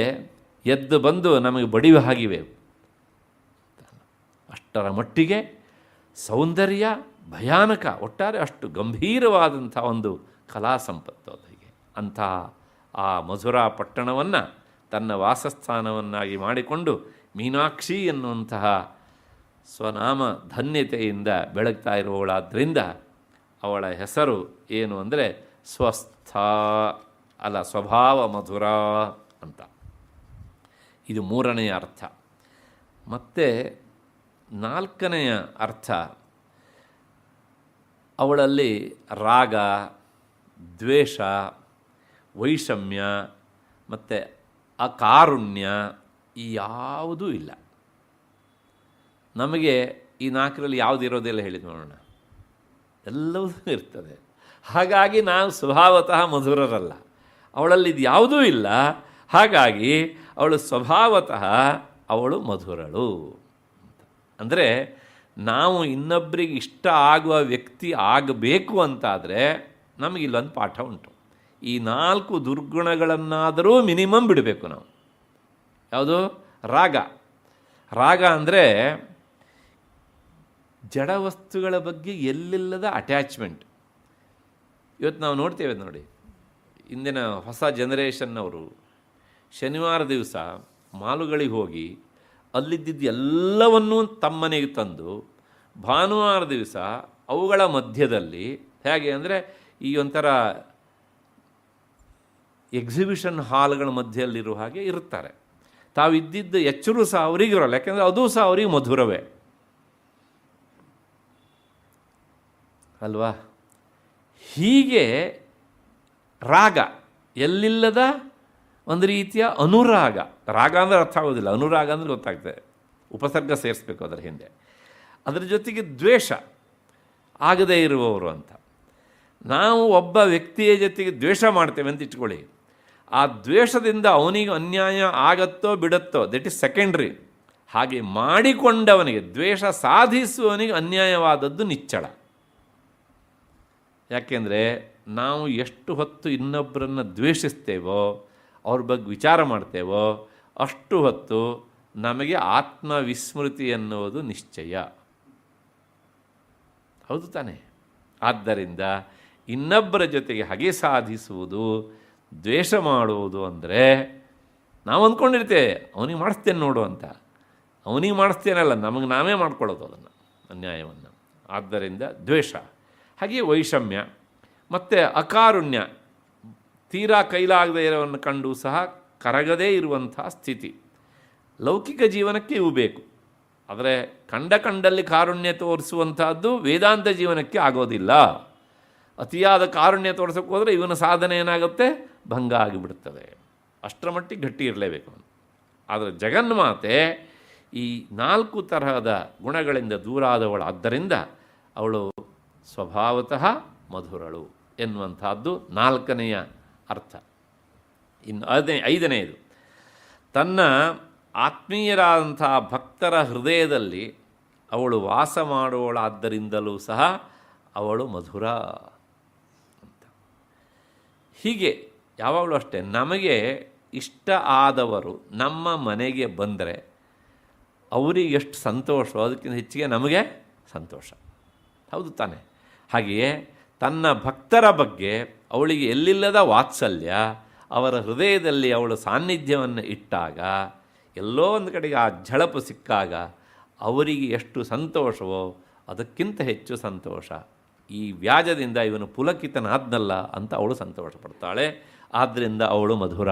ಎದ್ದು ಬಂದು ನಮಗೆ ಬಡಿವೆ ಆಗಿವೆ. ಅಷ್ಟರ ಮಟ್ಟಿಗೆ ಸೌಂದರ್ಯ ಭಯಾನಕ, ಒಟ್ಟಾರೆ ಅಷ್ಟು ಗಂಭೀರವಾದಂಥ ಒಂದು ಕಲಾ ಸಂಪತ್ತು ಅದರಿಗೆ. ಅಂಥ ಆ ಮಧುರಾ ಪಟ್ಟಣವನ್ನು ತನ್ನ ವಾಸಸ್ಥಾನವನ್ನಾಗಿ ಮಾಡಿಕೊಂಡು ಮೀನಾಕ್ಷಿ ಎನ್ನುವಂತಹ ಸ್ವನಾಮ ಧನ್ಯತೆಯಿಂದ ಬೆಳಗ್ತಾ ಇರುವವಳಾದ್ದರಿಂದ ಅವಳ ಹೆಸರು ಏನು ಅಂದರೆ ಸ್ವಸ್ಥ ಅಲ್ಲ, ಸ್ವಭಾವ ಮಧುರ ಅಂತ. ಇದು 3ನೆಯ ಅರ್ಥ. ಮತ್ತು 4ನೆಯ ಅರ್ಥ, ಅವಳಲ್ಲಿ ರಾಗ, ದ್ವೇಷ, ವೈಷಮ್ಯ ಮತ್ತು ಅಕಾರುಣ್ಯ ಈ ಯಾವುದೂ ಇಲ್ಲ. ನಮಗೆ ಈ 4ರಲ್ಲಿ ಯಾವುದು ಇರೋದಿಲ್ಲ ಹೇಳಿದ್ ನೋಡೋಣ, ಎಲ್ಲವೂ ಇರ್ತದೆ. ಹಾಗಾಗಿ ನಾವು ಸ್ವಭಾವತಃ ಮಧುರರಲ್ಲ, ಅವಳಲ್ಲಿ ಇದು ಯಾವುದೂ ಇಲ್ಲ. ಹಾಗಾಗಿ ಅವಳು ಸ್ವಭಾವತಃ ಅವಳು ಮಧುರಳು. ಅಂದರೆ ನಾವು ಇನ್ನೊಬ್ಬರಿಗೆ ಇಷ್ಟ ಆಗುವ ವ್ಯಕ್ತಿ ಆಗಬೇಕು ಅಂತಾದರೆ ನಮಗಿಲ್ಲೊಂದು ಪಾಠ ಉಂಟು. ಈ 4 ದುರ್ಗುಣಗಳನ್ನಾದರೂ ಮಿನಿಮಮ್ ಬಿಡಬೇಕು ನಾವು. ಯಾವುದು? ರಾಗ. ರಾಗ ಅಂದರೆ ಜಡ ವಸ್ತುಗಳ ಬಗ್ಗೆ ಎಲ್ಲಿಲ್ಲದ ಅಟ್ಯಾಚ್ಮೆಂಟ್. ಇವತ್ತು ನಾವು ನೋಡ್ತೇವೆ ನೋಡಿ, ಇಂದಿನ ಹೊಸ ಜನರೇಷನ್ನವರು ಶನಿವಾರ ದಿವಸ ಮಾಲುಗಳಿಗೆ ಹೋಗಿ ಅಲ್ಲಿದ್ದಿದ್ದು ಎಲ್ಲವನ್ನೂ ತಮ್ಮನೆಗೆ ತಂದು ಭಾನುವಾರ ದಿವಸ ಅವುಗಳ ಮಧ್ಯದಲ್ಲಿ ಹೇಗೆ ಅಂದರೆ ಈ ಒಂಥರ ಎಕ್ಸಿಬಿಷನ್ ಹಾಲ್ಗಳ ಮಧ್ಯದಲ್ಲಿರೋ ಹಾಗೆ ಇರುತ್ತಾರೆ. ತಾವಿದ್ದಿದ್ದು ಎಚ್ಚರೂ ಸಹ ಅವರಿಗೆ ಇರೋಲ್ಲ, ಯಾಕೆಂದರೆ ಅದು ಸಹ ಅವರಿಗೆ ಮಧುರವೇ. ಅಲ್ವಾ? ಹೀಗೆ ರಾಗ ಎಲ್ಲಿಲ್ಲದ ಒಂದು ರೀತಿಯ ಅನುರಾಗ. ರಾಗ ಅಂದರೆ ಅರ್ಥ ಆಗೋದಿಲ್ಲ, ಅನುರಾಗ ಅಂದರೆ ಗೊತ್ತಾಗ್ತದೆ, ಉಪಸರ್ಗ ಸೇರಿಸ್ಬೇಕು ಅದರ ಹಿಂದೆ. ಅದರ ಜೊತೆಗೆ ದ್ವೇಷ ಆಗದೇ ಇರುವವರು ಅಂತ. ನಾವು ಒಬ್ಬ ವ್ಯಕ್ತಿಯ ಜೊತೆಗೆ ದ್ವೇಷ ಮಾಡ್ತೇವೆ ಅಂತ ಇಟ್ಕೊಳ್ಳಿ, ಆ ದ್ವೇಷದಿಂದ ಅವನಿಗೆ ಅನ್ಯಾಯ ಆಗತ್ತೋ ಬಿಡುತ್ತೋ ದಟ್ ಈಸ್ ಸೆಕೆಂಡ್ರಿ. ಹಾಗೆ ಮಾಡಿಕೊಂಡವನಿಗೆ, ದ್ವೇಷ ಸಾಧಿಸುವವನಿಗೆ ಅನ್ಯಾಯವಾದದ್ದು ನಿಚ್ಚಳ. ಯಾಕೆಂದರೆ ನಾವು ಎಷ್ಟು ಹೊತ್ತು ಇನ್ನೊಬ್ಬರನ್ನು ದ್ವೇಷಿಸ್ತೇವೋ, ಅವ್ರ ಬಗ್ಗೆ ವಿಚಾರ ಮಾಡ್ತೇವೋ, ಅಷ್ಟು ಹೊತ್ತು ನಮಗೆ ಆತ್ಮವಿಸ್ಮೃತಿ ಎನ್ನುವುದು ನಿಶ್ಚಯ. ಹೌದು ತಾನೆ? ಆದ್ದರಿಂದ ಇನ್ನೊಬ್ಬರ ಜೊತೆಗೆ ಹಗೆ ಸಾಧಿಸುವುದು, ದ್ವೇಷ ಮಾಡುವುದು ಅಂದರೆ ನಾವು ಅಂದ್ಕೊಂಡಿರ್ತೇವೆ ಅವನಿಗೆ ಮಾಡಿಸ್ತೇನೆ ನೋಡು ಅಂತ. ಅವನಿಗೆ ಮಾಡಿಸ್ತೇನಲ್ಲ, ನಮಗೆ ನಾವೇ ಮಾಡ್ಕೊಳ್ಳೋದು ಅದನ್ನು, ಅನ್ಯಾಯವನ್ನು. ಆದ್ದರಿಂದ ದ್ವೇಷ. ಹಾಗೆ ವೈಷಮ್ಯ ಮತ್ತು ಅಕಾರುಣ್ಯ, ತೀರಾ ಕೈಲಾಗದೇ ಇರೋವನ್ನು ಕಂಡು ಸಹ ಕರಗದೇ ಇರುವಂಥ ಸ್ಥಿತಿ. ಲೌಕಿಕ ಜೀವನಕ್ಕೆ ಇವು ಬೇಕು. ಆದರೆ ಕಂಡಲ್ಲಿ ಕಾರುಣ್ಯ ತೋರಿಸುವಂಥದ್ದು ವೇದಾಂತ ಜೀವನಕ್ಕೆ ಆಗೋದಿಲ್ಲ. ಅತಿಯಾದ ಕಾರುಣ್ಯ ತೋರಿಸೋಕೆ ಹೋದರೆ ಇವನ ಸಾಧನೆ ಏನಾಗುತ್ತೆ, ಭಂಗ ಆಗಿಬಿಡುತ್ತದೆ. ಅಷ್ಟರ ಮಟ್ಟಿಗೆ ಗಟ್ಟಿ ಇರಲೇಬೇಕು. ಆದರೆ ಜಗನ್ಮಾತೆ ಈ 4 ತರಹದ ಗುಣಗಳಿಂದ ದೂರ ಆದವಳಾದ್ದರಿಂದ ಅವಳು ಸ್ವಭಾವತಃ ಮಧುರಳು ಎನ್ನುವಂಥದ್ದು 4ನೆಯ ಅರ್ಥ. ಇನ್ನು 5ನೆಯದು, ತನ್ನ ಆತ್ಮೀಯರಾದಂಥ ಭಕ್ತರ ಹೃದಯದಲ್ಲಿ ಅವಳು ವಾಸ ಮಾಡುವಳಾದ್ದರಿಂದಲೂ ಸಹ ಅವಳು ಮಧುರ ಅಂತ. ಹೀಗೆ ಯಾವಾಗಲೂ ಅಷ್ಟೇ, ನಮಗೆ ಇಷ್ಟ ಆದವರು ನಮ್ಮ ಮನೆಗೆ ಬಂದರೆ ಅವರಿಗೆ ಎಷ್ಟು ಸಂತೋಷವೋ ಅದಕ್ಕಿಂತ ಹೆಚ್ಚಿಗೆ ನಮಗೆ ಸಂತೋಷ. ಹೌದು ತಾನೆ? ಹಾಗೆಯೇ ತನ್ನ ಭಕ್ತರ ಬಗ್ಗೆ ಅವಳಿಗೆ ಎಲ್ಲಿಲ್ಲದ ವಾತ್ಸಲ್ಯ, ಅವರ ಹೃದಯದಲ್ಲಿ ಅವಳು ಸಾನ್ನಿಧ್ಯವನ್ನು ಇಟ್ಟಾಗ, ಎಲ್ಲೋ ಒಂದು ಕಡೆಗೆ ಆ ಝಳಪು ಸಿಕ್ಕಾಗ ಅವರಿಗೆ ಎಷ್ಟು ಸಂತೋಷವೋ ಅದಕ್ಕಿಂತ ಹೆಚ್ಚು ಸಂತೋಷ. ಈ ವ್ಯಾಜದಿಂದ ಇವನು ಪುಲಕಿತನಾದ್ನಲ್ಲ ಅಂತ ಅವಳು ಸಂತೋಷ ಪಡ್ತಾಳೆ. ಆದ್ದರಿಂದ ಅವಳು ಮಧುರ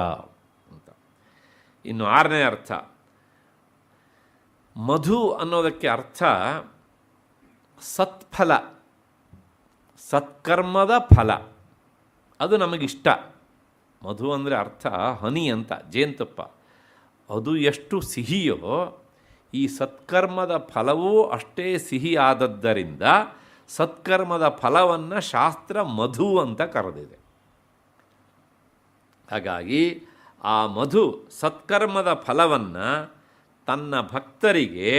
ಅಂತ. ಇನ್ನು 6ನೇ ಅರ್ಥ, ಮಧು ಅನ್ನೋದಕ್ಕೆ ಅರ್ಥ ಸತ್ಫಲ, ಸತ್ಕರ್ಮದ ಫಲ. ಅದು ನಮಗಿಷ್ಟ. ಮಧು ಅಂದರೆ ಅರ್ಥ ಹನಿ ಅಂತ, ಜೇನುತುಪ್ಪ. ಅದು ಎಷ್ಟು ಸಿಹಿಯೋ ಈ ಸತ್ಕರ್ಮದ ಫಲವೂ ಅಷ್ಟೇ ಸಿಹಿ ಆದದ್ದರಿಂದ ಸತ್ಕರ್ಮದ ಫಲವನ್ನು ಶಾಸ್ತ್ರ ಮಧು ಅಂತ ಕರೆದಿದೆ. ಹಾಗಾಗಿ ಆ ಮಧು ಸತ್ಕರ್ಮದ ಫಲವನ್ನು ತನ್ನ ಭಕ್ತರಿಗೆ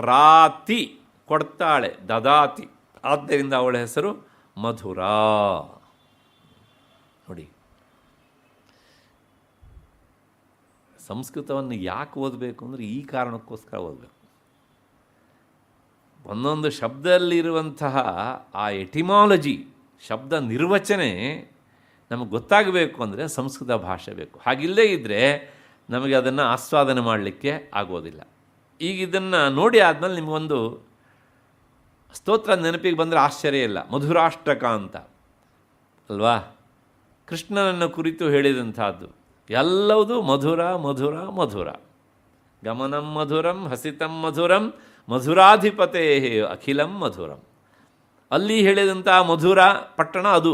ರಾತಿ ಕೊಡ್ತಾಳೆ, ದದಾತಿ. ಆದ್ದರಿಂದ ಅವಳ ಹೆಸರು ಮಧುರ. ನೋಡಿ, ಸಂಸ್ಕೃತವನ್ನು ಯಾಕೆ ಓದಬೇಕು ಅಂದರೆ ಈ ಕಾರಣಕ್ಕೋಸ್ಕರ ಓದಬೇಕು. ಒಂದೊಂದು ಶಬ್ದದಲ್ಲಿರುವಂತಹ ಆ ಎಟಿಮಾಲಜಿ, ಶಬ್ದ ನಿರ್ವಚನೆ ನಮಗೆ ಗೊತ್ತಾಗಬೇಕು ಅಂದರೆ ಸಂಸ್ಕೃತ ಭಾಷೆ ಬೇಕು. ಹಾಗಿಲ್ಲದೇ ಇದ್ದರೆ ನಮಗೆ ಅದನ್ನು ಆಸ್ವಾದನೆ ಮಾಡಲಿಕ್ಕೆ ಆಗೋದಿಲ್ಲ. ಈಗ ಇದನ್ನು ನೋಡಿ ಆದಮೇಲೆ ನಿಮಗೊಂದು ಸ್ತೋತ್ರ ನೆನಪಿಗೆ ಬಂದರೆ ಆಶ್ಚರ್ಯ ಇಲ್ಲ, ಮಧುರಾಷ್ಟಕ ಅಂತ ಅಲ್ವಾ? ಕೃಷ್ಣನನ್ನು ಕುರಿತು ಹೇಳಿದಂಥದ್ದು ಎಲ್ಲವೂ ಮಧುರ ಮಧುರ ಮಧುರ. ಗಮನಂ ಮಧುರಂ ಹಸಿತಂ ಮಧುರಂ ಮಧುರಾಧಿಪತೇ ಅಖಿಲಂ ಮಧುರಂ. ಅಲ್ಲಿ ಹೇಳಿದಂಥ ಮಧುರ ಪಟ್ಟಣ ಅದು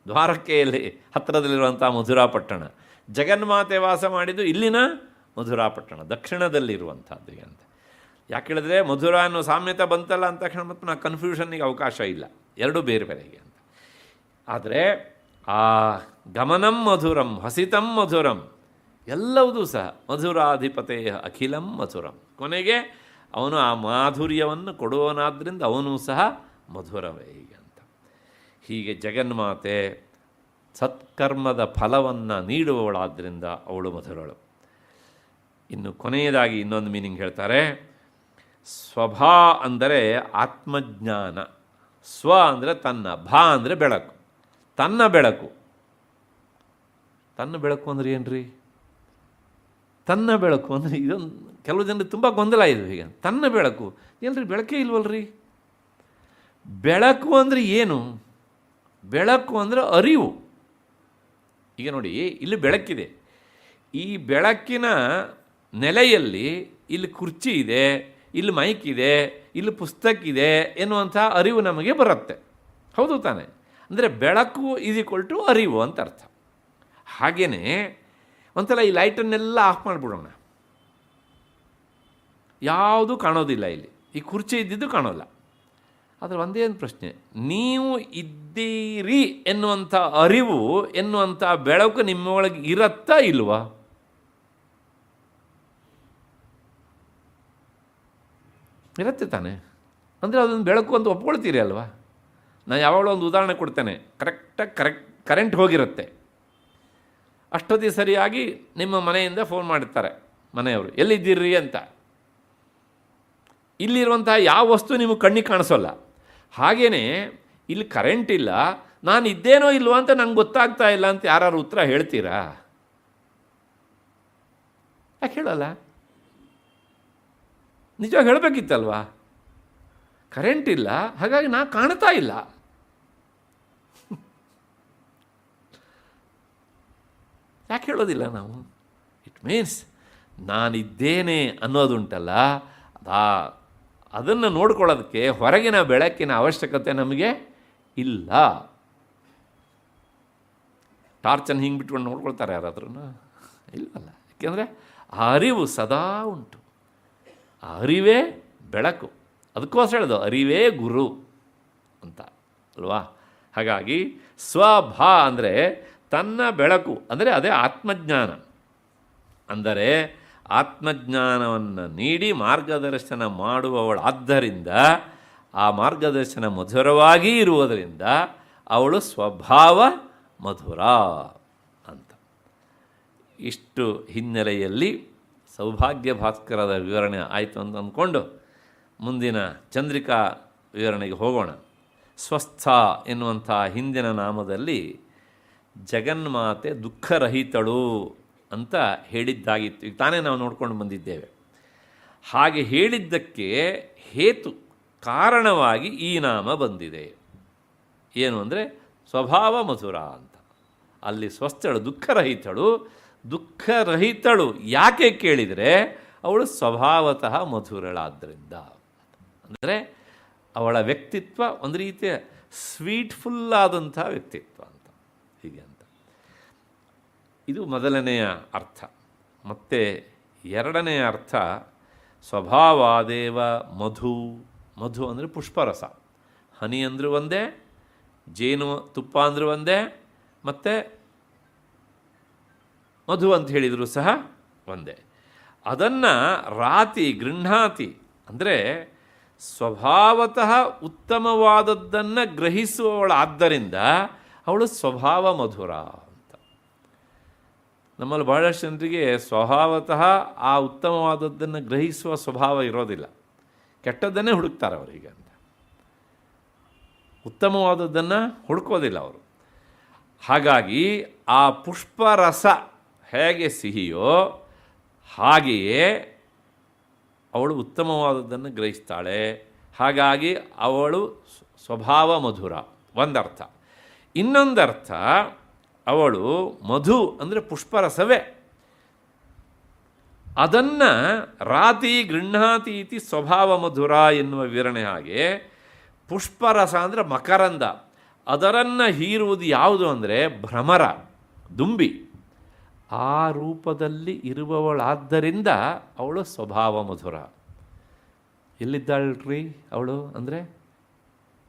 ದ್ವಾರಕೆಯಲ್ಲಿ ಹತ್ತಿರದಲ್ಲಿರುವಂಥ ಮಧುರಾ ಪಟ್ಟಣ. ಜಗನ್ಮಾತೆ ವಾಸ ಮಾಡಿದ್ದು ಇಲ್ಲಿನ ಮಧುರಾ ಪಟ್ಟಣ, ದಕ್ಷಿಣದಲ್ಲಿರುವಂಥದ್ದು ಅಂತ. ಯಾಕೆ ಹೇಳಿದ್ರೆ ಮಧುರ ಅನ್ನೋ ಸಾಮ್ಯತೆ ಬಂತಲ್ಲ ಅಂತ ತಕ್ಷಣ ಮತ್ತು ನಾ ಕನ್ಫ್ಯೂಷನ್ನಿಗೆ ಅವಕಾಶ ಇಲ್ಲ, ಎರಡೂ ಬೇರೆ ಬೇರೆಗೆ ಅಂತ. ಆದರೆ ಆ ಗಮನಂ ಮಧುರಂ ಹಸಿತಂ ಮಧುರಂ ಎಲ್ಲವೂ ಸಹ ಮಧುರಾಧಿಪತೇ ಅಖಿಲಂ ಮಧುರಂ. ಕೊನೆಗೆ ಅವನು ಆ ಮಾಧುರ್ಯವನ್ನು ಕೊಡುವನಾದ್ದರಿಂದ ಅವನು ಸಹ ಮಧುರವೇ ಹೀಗೆ ಅಂತ. ಹೀಗೆ ಜಗನ್ಮಾತೆ ಸತ್ಕರ್ಮದ ಫಲವನ್ನು ನೀಡುವವಳಾದ್ದರಿಂದ ಅವಳು ಮಧುರಳು. ಇನ್ನು ಕೊನೆಯದಾಗಿ ಇನ್ನೊಂದು ಮೀನಿಂಗ್ ಹೇಳ್ತಾರೆ, ಸ್ವಭಾ ಅಂದರೆ ಆತ್ಮಜ್ಞಾನ, ಸ್ವ ಅಂದರೆ ತನ್ನ, ಭಾ ಅಂದರೆ ಬೆಳಕು, ತನ್ನ ಬೆಳಕು. ತನ್ನ ಬೆಳಕು ಅಂದರೆ ಏನ್ರಿ? ತನ್ನ ಬೆಳಕು ಅಂದರೆ ಇದೊಂದು ಕೆಲವು ಜನರಿಗೆ ತುಂಬ ಗೊಂದಲ ಇದು. ಹೀಗೆ ತನ್ನ ಬೆಳಕು ಏನ್ರಿ? ಬೆಳಕೇ ಇಲ್ವಲ್ರಿ. ಬೆಳಕು ಅಂದರೆ ಏನು? ಬೆಳಕು ಅಂದರೆ ಅರಿವು. ಈಗ ನೋಡಿ, ಇಲ್ಲಿ ಬೆಳಕಿದೆ, ಈ ಬೆಳಕಿನ ನೆಲೆಯಲ್ಲಿ ಇಲ್ಲಿ ಕುರ್ಚಿ ಇದೆ, ಇಲ್ಲಿ ಮೈಕ್ ಇದೆ, ಇಲ್ಲಿ ಪುಸ್ತಕ ಇದೆ ಎನ್ನುವಂಥ ಅರಿವು ನಮಗೆ ಬರುತ್ತೆ. ಹೌದು ತಾನೆ? ಅಂದರೆ ಬೆಳಕು ಈಕ್ವಲ್ ಅರಿವು ಅಂತ ಅರ್ಥ. ಹಾಗೆಯೇ ಒಂದ್ಸಲ ಈ ಲೈಟನ್ನೆಲ್ಲ ಆಫ್ ಮಾಡಿಬಿಡೋಣ. ಯಾವುದೂ ಕಾಣೋದಿಲ್ಲ, ಇಲ್ಲಿ ಈ ಕುರ್ಚಿ ಇದ್ದಿದ್ದು ಕಾಣೋಲ್ಲ. ಆದರೆ ಒಂದೇ ಒಂದು ಪ್ರಶ್ನೆ, ನೀವು ಇದ್ದೀರಿ ಎನ್ನುವಂಥ ಅರಿವು ಎನ್ನುವಂಥ ಬೆಳಕು ನಿಮ್ಮೊಳಗೆ ಇರತ್ತಾ ಇಲ್ವಾ? ಇರುತ್ತೆ ತಾನೆ? ಅಂದರೆ ಅದೊಂದು ಬೆಳಕು ಅಂತ ಒಪ್ಕೊಳ್ತೀರಿ ಅಲ್ವಾ? ನಾನು ಯಾವಾಗಲೂ ಒಂದು ಉದಾಹರಣೆ ಕೊಡ್ತೇನೆ. ಕರೆಕ್ಟಾಗಿ ಕರೆಂಟ್ ಹೋಗಿರುತ್ತೆ. ಅಷ್ಟೊತ್ತಿಗೆ ಸರಿಯಾಗಿ ನಿಮ್ಮ ಮನೆಯಿಂದ ಫೋನ್ ಮಾಡಿರ್ತಾರೆ ಮನೆಯವರು, ಎಲ್ಲಿದ್ದೀರಿ ಅಂತ. ಇಲ್ಲಿರುವಂಥ ಯಾವ ವಸ್ತು ನಿಮಗೆ ಕಣ್ಣಿಗೆ ಕಾಣಿಸೋಲ್ಲ. ಹಾಗೆಯೇ ಇಲ್ಲಿ ಕರೆಂಟ್ ಇಲ್ಲ, ನಾನು ಇದ್ದೇನೋ ಇಲ್ವೋ ಅಂತ ನಂಗೆ ಗೊತ್ತಾಗ್ತಾ ಇಲ್ಲ ಅಂತ ಯಾರು ಉತ್ತರ ಹೇಳ್ತೀರಾ? ಯಾಕೆ ಹೇಳಲ್ಲ? ನಿಜವಾಗಿ ಹೇಳಬೇಕಿತ್ತಲ್ವಾ? ಕರೆಂಟ್ ಇಲ್ಲ, ಹಾಗಾಗಿ ನಾ ಕಾಣ್ತಾ ಇಲ್ಲ. ಯಾಕೆ ಹೇಳೋದಿಲ್ಲ ನಾವು? ಇಟ್ ಮೀನ್ಸ್ ನಾನಿದ್ದೇನೆ ಅನ್ನೋದುಂಟಲ್ಲ, ಅದನ್ನು ನೋಡ್ಕೊಳ್ಳೋದಕ್ಕೆ ಹೊರಗಿನ ಬೆಳಕಿನ ಅವಶ್ಯಕತೆ ನಮಗೆ ಇಲ್ಲ. ಟಾರ್ಚನ್ನು ಹಿಂಗೆ ಬಿಟ್ಕೊಂಡು ನೋಡ್ಕೊಳ್ತಾರೆ ಯಾರಾದ್ರೂ? ಇಲ್ಲವಲ್ಲ. ಯಾಕೆಂದರೆ ಆ ಅರಿವು ಸದಾ ಉಂಟು. ಆ ಅರಿವೇ ಬೆಳಕು. ಅದಕ್ಕೋಸ್ಕರ ಹೇಳೋದು ಅರಿವೇ ಗುರು ಅಂತ ಅಲ್ವಾ? ಹಾಗಾಗಿ ಸ್ವಭ ಅಂದರೆ ತನ್ನ ಬೆಳಕು, ಅಂದರೆ ಅದೇ ಆತ್ಮಜ್ಞಾನ. ಅಂದರೆ ಆತ್ಮಜ್ಞಾನವನ್ನು ನೀಡಿ ಮಾರ್ಗದರ್ಶನ ಮಾಡುವವಳಾದ್ದರಿಂದ, ಆ ಮಾರ್ಗದರ್ಶನ ಮಧುರವಾಗಿ ಇರುವುದರಿಂದ ಅವಳು ಸ್ವಭಾವ ಮಧುರ ಅಂತ. ಇಷ್ಟು ಹಿನ್ನೆಲೆಯಲ್ಲಿ ಸೌಭಾಗ್ಯ ಭಾಸ್ಕರದ ವಿವರಣೆ ಆಯಿತು ಅಂತ ಅಂದ್ಕೊಂಡು ಮುಂದಿನ ಚಂದ್ರಿಕಾ ವಿವರಣೆಗೆ ಹೋಗೋಣ. ಸ್ವಸ್ಥ ಎನ್ನುವಂಥ ಹಿಂದಿನ ನಾಮದಲ್ಲಿ ಜಗನ್ಮಾತೆ ದುಃಖರಹಿತಳು ಅಂತ ಹೇಳಿದ್ದಾಗಿತ್ತು. ಈಗ ತಾನೇ ನಾವು ನೋಡ್ಕೊಂಡು ಬಂದಿದ್ದೇವೆ. ಹಾಗೆ ಹೇಳಿದ್ದಕ್ಕೆ ಹೇತು ಕಾರಣವಾಗಿ ಈ ನಾಮ ಬಂದಿದೆ. ಏನು ಅಂದರೆ ಸ್ವಭಾವ ಮಧುರ ಅಂತ. ಅಲ್ಲಿ ಸ್ವಸ್ಥಳು, ದುಃಖರಹಿತಳು. ದುಃಖರಹಿತಳು ಯಾಕೆ ಕೇಳಿದರೆ ಅವಳು ಸ್ವಭಾವತಃ ಮಧುರಳಾದ್ದರಿಂದ. ಅಂದರೆ ಅವಳ ವ್ಯಕ್ತಿತ್ವ ಒಂದು ರೀತಿಯ ಸ್ವೀಟ್ಫುಲ್ಲಾದಂಥ ವ್ಯಕ್ತಿತ್ವ ಅಂತ, ಹೀಗೆ ಅಂತ. ಇದು ಮೊದಲನೆಯ ಅರ್ಥ. ಮತ್ತು ಎರಡನೆಯ ಅರ್ಥ ಸ್ವಭಾವಾದೇವ ಮಧು. ಮಧು ಅಂದರೆ ಪುಷ್ಪರಸ. ಹನಿ ಅಂದರೂ ಒಂದೇ, ಜೇನು ತುಪ್ಪ ಅಂದರೂ ಒಂದೇ, ಮತ್ತು ಮಧು ಅಂತ ಹೇಳಿದರೂ ಸಹ ಒಂದೇ. ಅದನ್ನು ರಾತಿ ಗೃಹಾತಿ ಅಂದರೆ ಸ್ವಭಾವತಃ ಉತ್ತಮವಾದದ್ದನ್ನು ಗ್ರಹಿಸುವವಳಾದ್ದರಿಂದ ಅವಳು ಸ್ವಭಾವ ಮಧುರ ಅಂತ. ನಮ್ಮಲ್ಲಿ ಬಹಳಷ್ಟು ಜನರಿಗೆ ಸ್ವಭಾವತಃ ಆ ಉತ್ತಮವಾದದ್ದನ್ನು ಗ್ರಹಿಸುವ ಸ್ವಭಾವ ಇರೋದಿಲ್ಲ. ಕೆಟ್ಟದ್ದನ್ನೇ ಹುಡುಕ್ತಾರೆ ಅವರಿಗೆ ಅಂತ. ಉತ್ತಮವಾದದ್ದನ್ನು ಹುಡುಕೋದಿಲ್ಲ ಅವರು. ಹಾಗಾಗಿ ಆ ಪುಷ್ಪರಸ ಹೇಗೆ ಸಿಹಿಯೋ ಹಾಗೆಯೇ ಅವಳು ಉತ್ತಮವಾದದ್ದನ್ನು ಗ್ರಹಿಸ್ತಾಳೆ. ಹಾಗಾಗಿ ಅವಳು ಸ್ವಭಾವ ಮಧುರ ಒಂದರ್ಥ. ಇನ್ನೊಂದರ್ಥ ಅವಳು ಮಧು ಅಂದರೆ ಪುಷ್ಪರಸವೇ. ಅದನ್ನು ರಾತಿ ಗೃಹಾತಿ ಇತಿ ಸ್ವಭಾವ ಮಧುರ ಎನ್ನುವ ವಿವರಣೆ ಹಾಗೆ ಪುಷ್ಪರಸ ಅಂದರೆ ಮಕರಂದ. ಅದರನ್ನು ಹೀರುವುದು ಯಾವುದು ಅಂದರೆ ಭ್ರಮರ, ದುಂಬಿ. ಆ ರೂಪದಲ್ಲಿ ಇರುವವಳಾದ್ದರಿಂದ ಅವಳು ಸ್ವಭಾವ ಮಧುರ. ಎಲ್ಲಿದ್ದಾಳ್ರಿ ಅವಳು ಅಂದರೆ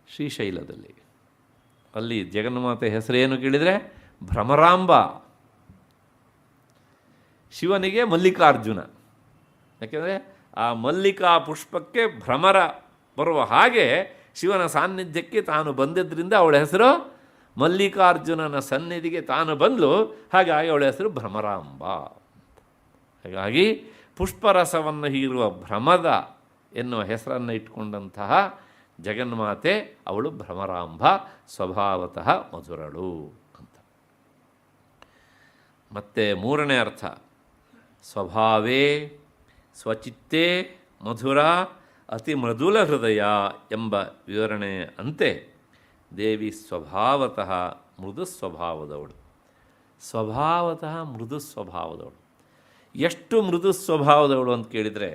ಶ್ರೀಶೈಲದಲ್ಲಿ. ಅಲ್ಲಿ ಜಗನ್ಮಾತೆ ಹೆಸರೇನು ಕೇಳಿದರೆ ಭ್ರಮರಾಂಬ. ಶಿವನಿಗೆ ಮಲ್ಲಿಕಾರ್ಜುನ. ಯಾಕೆಂದರೆ ಆ ಮಲ್ಲಿಕಾ ಪುಷ್ಪಕ್ಕೆ ಭ್ರಮರ ಬರುವ ಹಾಗೆ ಶಿವನ ಸಾನ್ನಿಧ್ಯಕ್ಕೆ ತಾನು ಬಂದಿದ್ದರಿಂದ ಅವಳ ಹೆಸರು ಮಲ್ಲಿಕಾರ್ಜುನನ ಸನ್ನಿಧಿಗೆ ತಾನು ಬಂದಳು. ಹಾಗಾಗಿ ಅವಳ ಹೆಸರು ಭ್ರಮರಾಂಬ. ಹಾಗಾಗಿ ಪುಷ್ಪರಸವನ್ನು ಹೀರುವ ಭ್ರಮದ ಎನ್ನುವ ಹೆಸರನ್ನು ಇಟ್ಕೊಂಡಂತಹ ಜಗನ್ಮಾತೆ ಅವಳು ಭ್ರಮರಾಂಬ, ಸ್ವಭಾವತಃ ಮಧುರಳು ಅಂತ. ಮತ್ತು ಮೂರನೇ ಅರ್ಥ ಸ್ವಭಾವೇ ಸ್ವಚಿತ್ತೇ ಮಧುರ ಅತಿ ಮೃದುಲ ಹೃದಯ ಎಂಬ ವಿವರಣೆ ಅಂತೆ ದೇವಿ ಸ್ವಭಾವತಃ ಮೃದು ಸ್ವಭಾವದವಳು. ಸ್ವಭಾವತಃ ಮೃದು ಸ್ವಭಾವದವಳು. ಎಷ್ಟು ಮೃದು ಸ್ವಭಾವದವಳು ಅಂತ ಕೇಳಿದರೆ,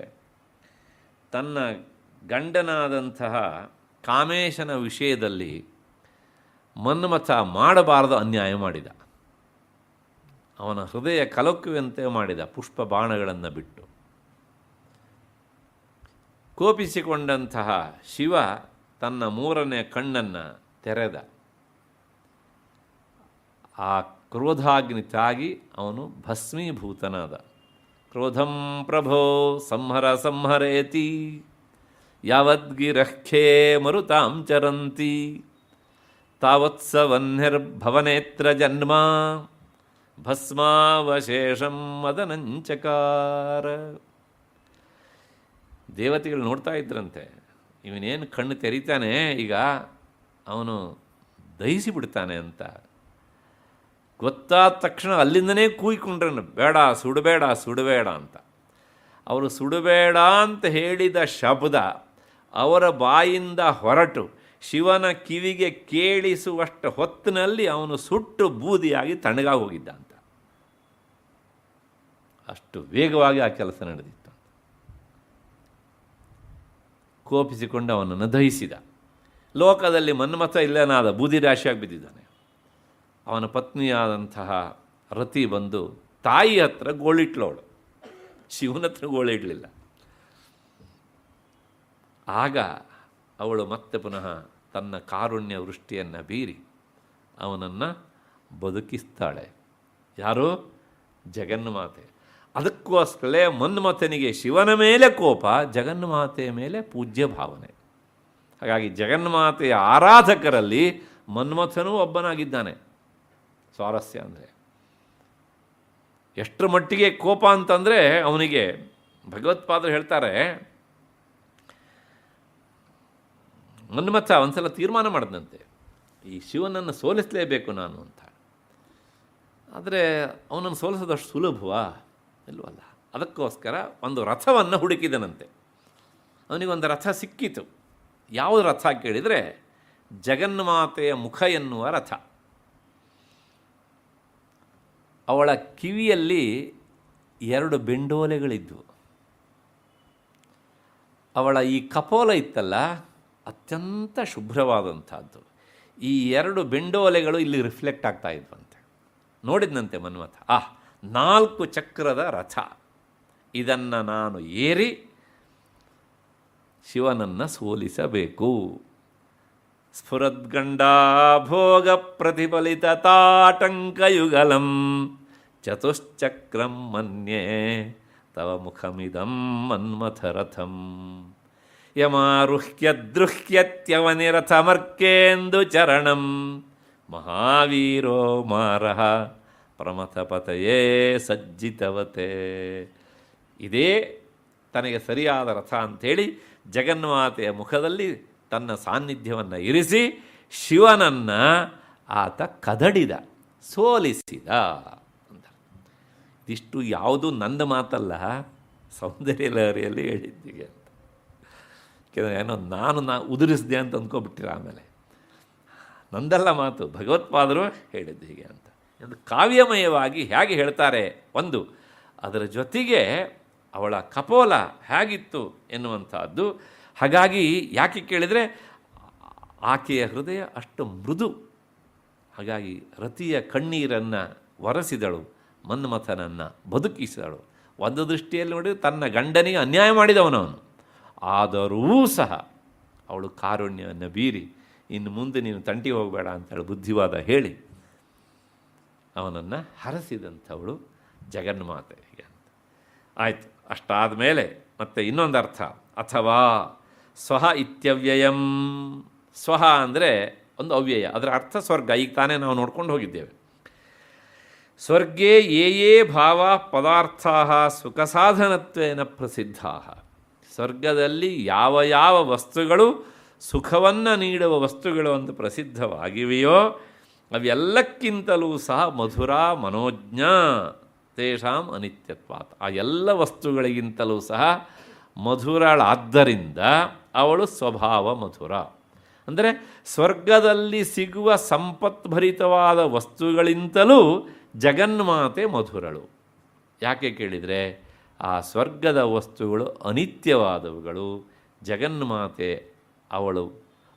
ತನ್ನ ಗಂಡನಾದಂತಹ ಕಾಮೇಶನ ವಿಷಯದಲ್ಲಿ ಮನ್ಮಥ ಮಾಡಬಾರದು ಅನ್ಯಾಯ ಮಾಡಿದ. ಅವನ ಹೃದಯ ಕಲಕುವಂತೆ ಮಾಡಿದ ಪುಷ್ಪ ಬಾಣಗಳನ್ನು ಬಿಟ್ಟು. ಕೋಪಿಸಿಕೊಂಡಂತಹ ಶಿವ ತನ್ನ ಮೂರನೇ ಕಣ್ಣನ್ನು ತೆರೆದ. ಆ ಕ್ರೋಧಾಗ್ನಿ ತಾಗಿ ಅವನು ಭಸ್ಮೀಭೂತನಾದ. ಕ್ರೋಧಂ ಪ್ರಭೋ ಸಂಹರ ಸಂಹರೇತಿ ಯಾವದ್ಗಿರಃಖೇ ಮರುತಾಂ ಚರಂತಿ ತಾವತ್ಸ ವನ್ನಿರ್ಭವನೇತ್ರ ಜನ್ಮ ಭಸ್ಮಾವಶೇಷಂ ಮದನಂಚಕಾರ. ದೇವತೆಗಳು ನೋಡ್ತಾ ಇದ್ರಂತೆ, ಇವನೇನು ಕಣ್ಣು ತೆರೀತಾನೆ ಈಗ ಅವನು ದಹಿಸಿಬಿಡ್ತಾನೆ ಅಂತ. ಗೊತ್ತಾದ ತಕ್ಷಣ ಅಲ್ಲಿಂದನೇ ಕೂಯ್ಕೊಂಡ್ರನು, ಬೇಡ ಸುಡಬೇಡ ಸುಡಬೇಡ ಅಂತ. ಅವರು ಸುಡಬೇಡ ಅಂತ ಹೇಳಿದ ಶಬ್ದ ಅವರ ಬಾಯಿಂದ ಹೊರಟು ಶಿವನ ಕಿವಿಗೆ ಕೇಳಿಸುವಷ್ಟು ಹೊತ್ತಿನಲ್ಲಿ ಅವನು ಸುಟ್ಟು ಬೂದಿಯಾಗಿ ತಣ್ಣಗಾಗಿ ಹೋಗಿದ್ದ ಅಂತ. ಅಷ್ಟು ವೇಗವಾಗಿ ಆ ಕೆಲಸ ನಡೆದಿತ್ತು. ಕೋಪಿಸಿಕೊಂಡು ಅವನನ್ನು ದಹಿಸಿದ. ಲೋಕದಲ್ಲಿ ಮನ್ಮಥ ಇಲ್ಲನಾದ, ಬೂದಿ ರಾಶಿಯಾಗಿ ಬಿದ್ದಿದ್ದಾನೆ. ಅವನ ಪತ್ನಿಯಾದಂತಹ ರತಿ ಬಂದು ತಾಯಿ ಹತ್ರ ಗೋಳಿಟ್ಲವಳು, ಶಿವನ ಹತ್ರ ಗೋಳಿಡಲಿಲ್ಲ. ಆಗ ಅವಳು ಮತ್ತೆ ಪುನಃ ತನ್ನ ಕಾರುಣ್ಯ ವೃಷ್ಟಿಯನ್ನು ಬೀರಿ ಅವನನ್ನು ಬದುಕಿಸ್ತಾಳೆ. ಯಾರು? ಜಗನ್ಮಾತೆ. ಅದಕ್ಕೋಸ್ಕರಲೇ ಮನ್ಮಥನಿಗೆ ಶಿವನ ಮೇಲೆ ಕೋಪ, ಜಗನ್ಮಾತೆಯ ಮೇಲೆ ಪೂಜ್ಯ ಭಾವನೆ. ಹಾಗಾಗಿ ಜಗನ್ಮಾತೆಯ ಆರಾಧಕರಲ್ಲಿ ಮನ್ಮಥನೂ ಒಬ್ಬನಾಗಿದ್ದಾನೆ. ಸ್ವಾರಸ್ಯ ಅಂದರೆ ಎಷ್ಟರ ಮಟ್ಟಿಗೆ ಕೋಪ ಅಂತಂದರೆ ಅವನಿಗೆ ಭಗವತ್ಪಾದರು ಹೇಳ್ತಾರೆ, ಮನ್ಮಥ ಒಂದ್ಸಲ ತೀರ್ಮಾನ ಮಾಡಿದಂತೆ ಈ ಶಿವನನ್ನು ಸೋಲಿಸಲೇಬೇಕು ನಾನು ಅಂತ. ಆದರೆ ಅವನನ್ನು ಸೋಲಿಸೋದಷ್ಟು ಸುಲಭವಾ? ಇಲ್ವಲ್ಲ. ಅದಕ್ಕೋಸ್ಕರ ಒಂದು ರಥವನ್ನು ಹುಡುಕಿದನಂತೆ. ಅವನಿಗೊಂದು ರಥ ಸಿಕ್ಕಿತು. ಯಾವುದು ರಥ ಕೇಳಿದರೆ ಜಗನ್ಮಾತೆಯ ಮುಖ ಎನ್ನುವ ರಥ. ಅವಳ ಕಿವಿಯಲ್ಲಿ 2 ಬೆಂಡೋಲೆಗಳಿದ್ವು. ಅವಳ ಈ ಕಪೋಲ ಇತ್ತಲ್ಲ, ಅತ್ಯಂತ ಶುಭ್ರವಾದಂಥದ್ದು. ಈ 2 ಬೆಂಡೋಲೆಗಳು ಇಲ್ಲಿ ರಿಫ್ಲೆಕ್ಟ್ ಆಗ್ತಾ ಇದ್ವಂತೆ. ನೋಡಿದ್ನಂತೆ ಮನ್ಮಥ, 4 ಚಕ್ರದ ರಥ, ಇದನ್ನು ನಾನು ಏರಿ ಶಿವನನ್ನು ಸೋಲಿಸಬೇಕು. ಸ್ಫುರದ್ಗಂಡಾ ಭೋಗ ಪ್ರತಿಫಲಿತ ತಾಟಂಕಯುಗಲಂ ಚತುಶ್ಚಕ್ರಂ ಮನ್ಯೇ ತವ ಮುಖಮಿದಂ ಮನ್ಮಥರಥಂ ಯಮಾರುಹ್ಯದೃಹ್ಯತ್ಯವನಿರಥಮರ್ಕೇಂದು ಚರಣಂ ಮಹಾವೀರೋ ಮಾರಃ ಪ್ರಮಥಪತಯೇ ಸಜ್ಜಿತವತೆ. ಇದೇ ತನಗೆ ಸರಿಯಾದ ರಥ ಅಂಥೇಳಿ ಜಗನ್ಮಾತೆಯ ಮುಖದಲ್ಲಿ ತನ್ನ ಸಾನ್ನಿಧ್ಯವನ್ನು ಇರಿಸಿ ಶಿವನನ್ನು ಆತ ಕದಡಿದ, ಸೋಲಿಸಿದ ಅಂತ. ಇದಿಷ್ಟು ಯಾವುದು ನಂದು ಮಾತಲ್ಲ, ಸೌಂದರ್ಯ ಲಹರಿಯಲ್ಲಿ ಹೇಳಿದ್ದೀಗೆ ಅಂತ. ಏನೋ ನಾನು ಉದುರಿಸಿದೆ ಅಂತ ಅಂದ್ಕೊಬಿಟ್ಟಿರ. ಆಮೇಲೆ ನಂದಲ್ಲ ಮಾತು, ಭಗವತ್ಪಾದರು ಹೇಳಿದ್ದು ಹೀಗೆ ಅಂತ. ಎಂದು ಕಾವ್ಯಮಯವಾಗಿ ಹೇಗೆ ಹೇಳ್ತಾರೆ ಒಂದು, ಅದರ ಜೊತೆಗೆ ಅವಳ ಕಪೋಲ ಹೇಗಿತ್ತು ಎನ್ನುವಂಥದ್ದು. ಹಾಗಾಗಿ ಯಾಕೆ ಕೇಳಿದರೆ ಆಕೆಯ ಹೃದಯ ಅಷ್ಟು ಮೃದು. ಹಾಗಾಗಿ ರತಿಯ ಕಣ್ಣೀರನ್ನು ಒರೆಸಿದಳು, ಮನ್ಮಥನನ್ನು ಬದುಕಿಸಿದಳು. ಒಂದು ದೃಷ್ಟಿಯಲ್ಲಿ ನೋಡಿ ತನ್ನ ಗಂಡನಿಗೆ ಅನ್ಯಾಯ ಮಾಡಿದವನವನು, ಆದರೂ ಸಹ ಅವಳು ಕಾರುಣ್ಯವನ್ನು ಬೀರಿ ಇನ್ನು ಮುಂದೆ ನೀನು ತಂಟಿ ಹೋಗಬೇಡ ಅಂತೇಳಿ ಬುದ್ಧಿವಾದ ಹೇಳಿ ಅವನನ್ನು ಹರಸಿದಂಥವಳು ಜಗನ್ಮಾತೆ ಅಂತ ಆಯಿತು. ಅಷ್ಟಾದ ಮೇಲೆ ಮತ್ತೆ ಇನ್ನೊಂದು ಅರ್ಥ, ಅಥವಾ ಸ್ವಹ ಇತ್ಯವ್ಯಯಂ. ಸ್ವಹ ಅಂದರೆ ಒಂದು ಅವ್ಯಯ, ಅದರ ಅರ್ಥ ಸ್ವರ್ಗ. ಈಗ ತಾನೇ ನಾವು ನೋಡ್ಕೊಂಡು ಹೋಗಿದ್ದೇವೆ. ಸ್ವರ್ಗೇ ಯೇ ಭಾವ ಪದಾರ್ಥಾ ಸುಖಸಾಧನತ್ವೇನ ಪ್ರಸಿದ್ಧಾ. ಸ್ವರ್ಗದಲ್ಲಿ ಯಾವ ಯಾವ ವಸ್ತುಗಳು ಸುಖವನ್ನು ನೀಡುವ ವಸ್ತುಗಳು ಅಂತ ಪ್ರಸಿದ್ಧವಾಗಿವೆಯೋ ಅವೆಲ್ಲಕ್ಕಿಂತಲೂ ಸಹ ಮಧುರ ಮನೋಜ್ಞ ತೇಷಾಂ ಅನಿತ್ಯತ್ವಾತ್. ಆ ಎಲ್ಲ ವಸ್ತುಗಳಿಗಿಂತಲೂ ಸಹ ಮಧುರಳಾದ್ದರಿಂದ ಅವಳು ಸ್ವಭಾವ ಮಧುರ. ಅಂದರೆ ಸ್ವರ್ಗದಲ್ಲಿ ಸಿಗುವ ಸಂಪತ್ಭರಿತವಾದ ವಸ್ತುಗಳಿಂತಲೂ ಜಗನ್ಮಾತೆ ಮಧುರಳು. ಯಾಕೆ ಕೇಳಿದರೆ ಆ ಸ್ವರ್ಗದ ವಸ್ತುಗಳು ಅನಿತ್ಯವಾದವುಗಳು, ಜಗನ್ಮಾತೆ ಅವಳು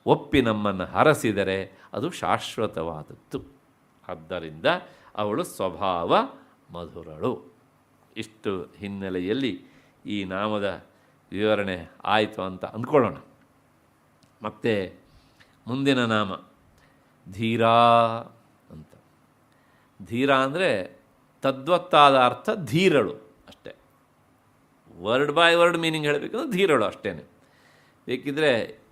ಒಪ್ಪಿ ನಮ್ಮನ್ನು ಹರಸಿದರೆ ಅದು ಶಾಶ್ವತವಾದದ್ದು. ಆದ್ದರಿಂದ ಅವಳು ಸ್ವಭಾವ ಮಧುರಳು. ಇಷ್ಟು ಹಿನ್ನೆಲೆಯಲ್ಲಿ ಈ ನಾಮದ ವಿವರಣೆ ಆಯಿತು ಅಂತ ಅಂದ್ಕೊಳ್ಳೋಣ. ಮತ್ತು ಮುಂದಿನ ನಾಮ ಧೀರಾ ಅಂತ. ಧೀರ ಅಂದರೆ ತದ್ವತ್ತಾದ ಅರ್ಥ ಧೀರಳು ಅಷ್ಟೇ. ವರ್ಡ್ ಬೈ ವರ್ಡ್ ಮೀನಿಂಗ್ ಹೇಳಬೇಕಂದ್ರೆ ಧೀರಳು ಅಷ್ಟೇ. ಬೇಕಿದ್ದರೆ